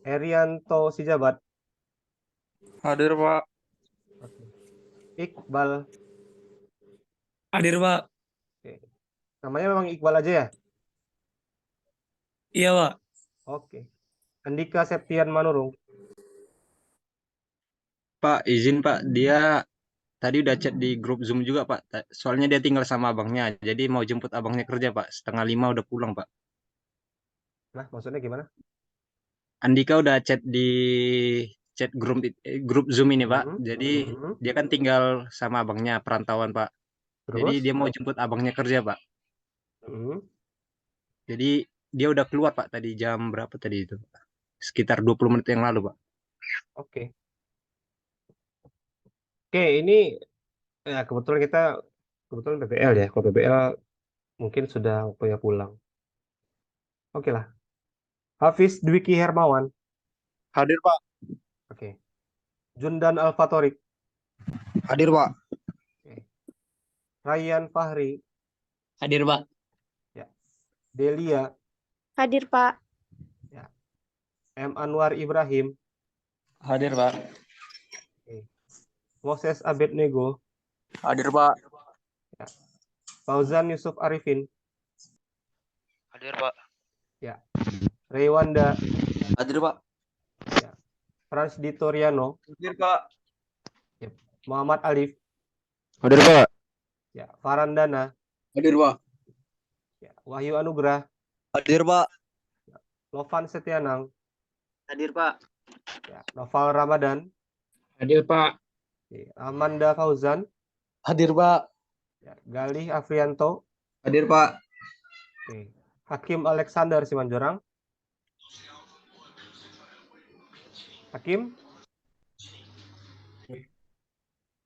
Speaker 2: Erianto Sijabat.
Speaker 17: Hadir, Pak.
Speaker 2: Oke. Iqbal.
Speaker 16: Hadir Pak.
Speaker 2: Oke. Namanya memang Iqbal aja ya?
Speaker 16: Iya Pak.
Speaker 2: Oke. Andika Septian Manurung.
Speaker 8: Pak, izin Pak, dia tadi udah chat di grup Zoom juga Pak. Soalnya dia tinggal sama abangnya, jadi mau jemput abangnya kerja Pak. 4:30 udah pulang Pak.
Speaker 2: Nah, maksudnya gimana?
Speaker 8: Andika udah chat di chat grup Zoom ini Pak. Jadi dia kan tinggal sama abangnya perantauan Pak. Jadi
Speaker 2: Terus?
Speaker 8: dia mau jemput abangnya kerja Pak.
Speaker 2: Hmm.
Speaker 8: Jadi dia udah keluar Pak tadi jam berapa tadi itu? Sekitar 20 menit yang lalu Pak.
Speaker 2: Oke. Oke, ini ya kebetulan PBL ya. Kalau PBL mungkin sudah waktunya pulang. Oke lah. Hafiz Dwiki Hermawan.
Speaker 17: Hadir, Pak.
Speaker 2: Oke. Jundan Alfatorik.
Speaker 17: Hadir, Pak.
Speaker 2: Rayyan Fahri.
Speaker 14: Hadir, Pak.
Speaker 2: Ya. Delia.
Speaker 18: Hadir, Pak.
Speaker 2: Ya. M. Anwar Ibrahim.
Speaker 17: Hadir, Pak.
Speaker 2: Oke. Moses Abednego.
Speaker 17: Hadir, Pak.
Speaker 2: Ya. Fauzan Yusuf Arifin.
Speaker 11: Hadir, Pak.
Speaker 2: Ya. Reywanda.
Speaker 17: Hadir, Pak.
Speaker 2: Ya. Frans Ditoriano.
Speaker 17: Hadir, Pak.
Speaker 2: Ya. Muhammad Alif.
Speaker 17: Hadir, Pak.
Speaker 2: Ya. Farandana.
Speaker 17: Hadir, Pak.
Speaker 2: Ya. Wahyu Anugrah.
Speaker 17: Hadir, Pak.
Speaker 2: Lovan Setianang.
Speaker 17: Hadir, Pak.
Speaker 2: Ya. Noval Ramadan.
Speaker 17: Hadir, Pak.
Speaker 2: Ya. Amanda Fauzan.
Speaker 17: Hadir, Pak.
Speaker 2: Ya. Galih Afrianto.
Speaker 17: Hadir, Pak.
Speaker 2: Oke. Hakim Alexander Simanjorang. Hakim.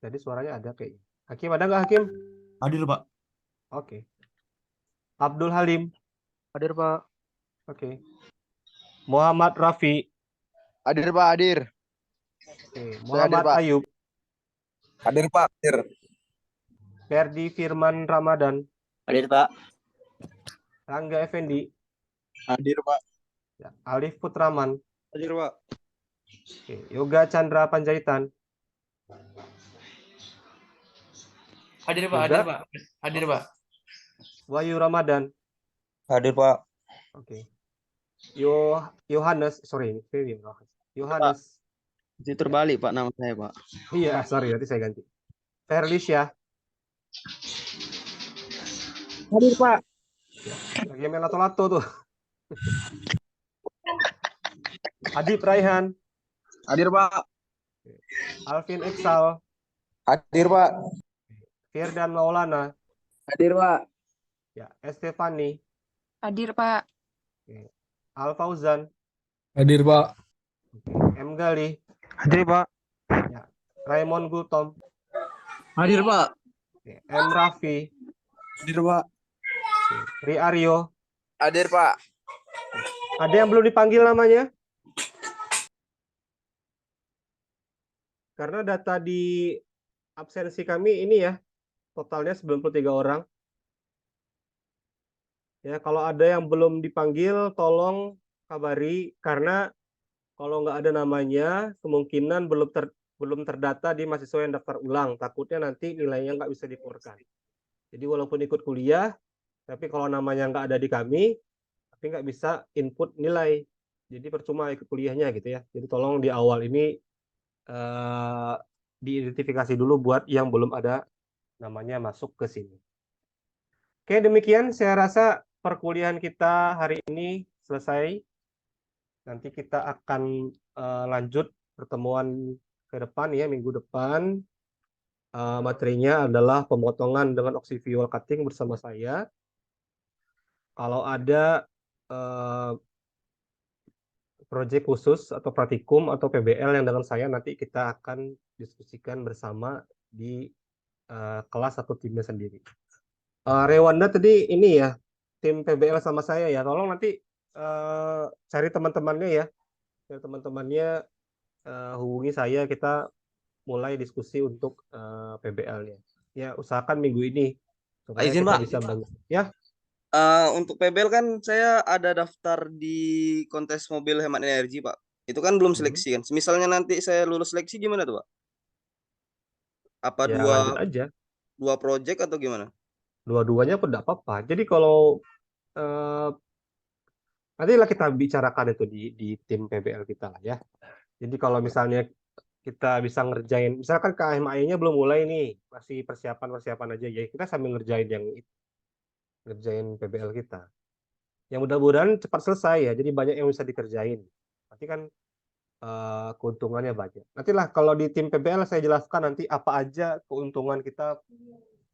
Speaker 2: Jadi suaranya ada kayaknya. Hakim ada nggak Hakim?
Speaker 13: Hadir, Pak.
Speaker 2: Oke. Abdul Halim.
Speaker 17: Hadir, Pak.
Speaker 2: Oke. Muhammad Rafi.
Speaker 17: Hadir, Pak. Hadir.
Speaker 2: Oke.
Speaker 17: Saya hadir,
Speaker 2: Muhammad
Speaker 17: Pak.
Speaker 2: Ayub.
Speaker 17: Hadir, Pak. Hadir.
Speaker 2: Ferdi Firman Ramadan.
Speaker 17: Hadir, Pak.
Speaker 2: Rangga Effendi.
Speaker 17: Hadir, Pak.
Speaker 2: Ya. Alif Putraman.
Speaker 17: Hadir, Pak.
Speaker 2: Oke. Yoga Chandra Panjaitan.
Speaker 16: Hadir Pak.
Speaker 2: Yoga.
Speaker 16: Hadir Pak. Hadir Pak.
Speaker 2: Wahyu Ramadan.
Speaker 17: Hadir, Pak.
Speaker 2: Oke. Yohanes. Sorry. Yohanes.
Speaker 17: Itu terbalik, Pak, nama saya, Pak.
Speaker 2: Iya, sorry. Nanti saya ganti. Ferlisya.
Speaker 15: Hadir Pak.
Speaker 2: Lagi main lato-lato tuh. Adip Raihan.
Speaker 17: Hadir Pak.
Speaker 2: Alvin Iksal.
Speaker 17: Hadir Pak.
Speaker 2: Firdan Maulana.
Speaker 17: Hadir Pak.
Speaker 2: Ya, Estefani.
Speaker 18: Hadir Pak.
Speaker 2: Al Fauzan.
Speaker 4: Hadir, Pak.
Speaker 2: M Gali.
Speaker 12: Hadir Pak.
Speaker 2: Ya. Raymond Gultom.
Speaker 17: Hadir Pak.
Speaker 2: M Raffi.
Speaker 17: Hadir Pak.
Speaker 2: Ri Aryo.
Speaker 17: Hadir Pak.
Speaker 2: Ada yang belum dipanggil namanya? Karena data di absensi kami ini ya, totalnya 93 orang. Ya, kalau ada yang belum dipanggil, tolong kabari, karena kalau nggak ada namanya, kemungkinan belum terdata di mahasiswa yang daftar ulang. Takutnya nanti nilainya nggak bisa dikeluarkan. Jadi walaupun ikut kuliah, tapi kalau namanya nggak ada di kami, tapi nggak bisa input nilai. Jadi percuma ikut kuliahnya gitu ya. Jadi tolong di awal ini diidentifikasi dulu buat yang belum ada namanya masuk ke sini. Oke, demikian saya rasa perkuliahan kita hari ini selesai. Nanti kita akan lanjut pertemuan ke depan ya, minggu depan. Materinya adalah pemotongan dengan oxyfuel cutting bersama saya. Kalau ada proyek khusus atau praktikum atau PBL yang dengan saya, nanti kita akan diskusikan bersama di kelas atau timnya sendiri. Rewanda tadi ini ya, tim PBL sama saya ya, tolong nanti cari teman-temannya ya, cari teman-temannya, hubungi saya, kita mulai diskusi untuk PBL-nya. Ya, usahakan minggu ini supaya
Speaker 17: Izin,
Speaker 2: kita
Speaker 17: Pak.
Speaker 2: bisa banyak. Ya,
Speaker 17: Untuk PBL kan saya ada daftar di kontes mobil hemat energi, Pak. Itu kan belum seleksi kan. Misalnya nanti saya lulus seleksi gimana tuh, Pak? Apa
Speaker 2: ya lanjut aja.
Speaker 17: dua project atau gimana?
Speaker 2: Dua-duanya pun tidak apa-apa. Jadi kalau nantilah kita bicarakan itu di tim PBL kita lah ya. Jadi kalau misalnya kita bisa ngerjain, misalkan KMAI-nya belum mulai nih, masih persiapan aja ya, kita sambil ngerjain PBL kita. Yang mudah-mudahan cepat selesai ya, jadi banyak yang bisa dikerjain. Nanti kan keuntungannya banyak. Nantilah kalau di tim PBL saya jelaskan nanti apa aja keuntungan kita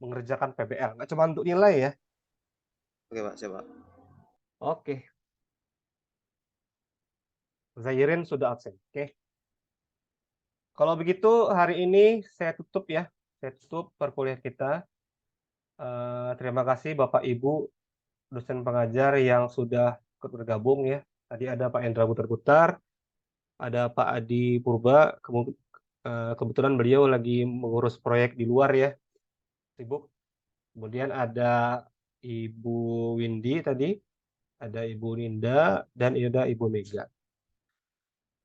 Speaker 2: mengerjakan PBL. Nggak cuma untuk nilai ya.
Speaker 17: Oke, Pak, siap, Pak.
Speaker 2: Oke. Zairin sudah absen. Oke. Kalau begitu hari ini saya tutup ya. Saya tutup perkuliahan kita. Terima kasih Bapak Ibu dosen pengajar yang sudah ikut bergabung ya. Tadi ada Pak Endra Putar-Putar, ada Pak Adi Purba. Kebetulan beliau lagi mengurus proyek di luar ya, sibuk. Kemudian ada Ibu Windy tadi, ada Ibu Ninda, dan ada Ibu Mega.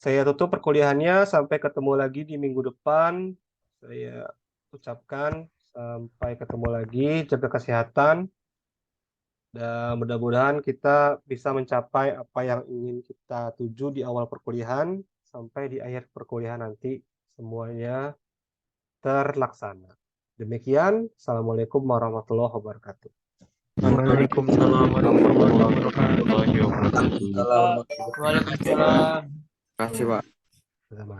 Speaker 2: Saya tutup perkuliahannya, sampai ketemu lagi di minggu depan. Saya ucapkan sampai ketemu lagi, jaga kesehatan, dan mudah-mudahan kita bisa mencapai apa yang ingin kita tuju di awal perkuliahan, sampai di akhir perkuliahan nanti semuanya terlaksana. Demikian, Assalamualaikum warahmatullahi wabarakatuh.
Speaker 12: Waalaikumsalam warahmatullahi wabarakatuh.
Speaker 10: Waalaikumsalam.
Speaker 7: Terima kasih, Pak.
Speaker 2: Sama.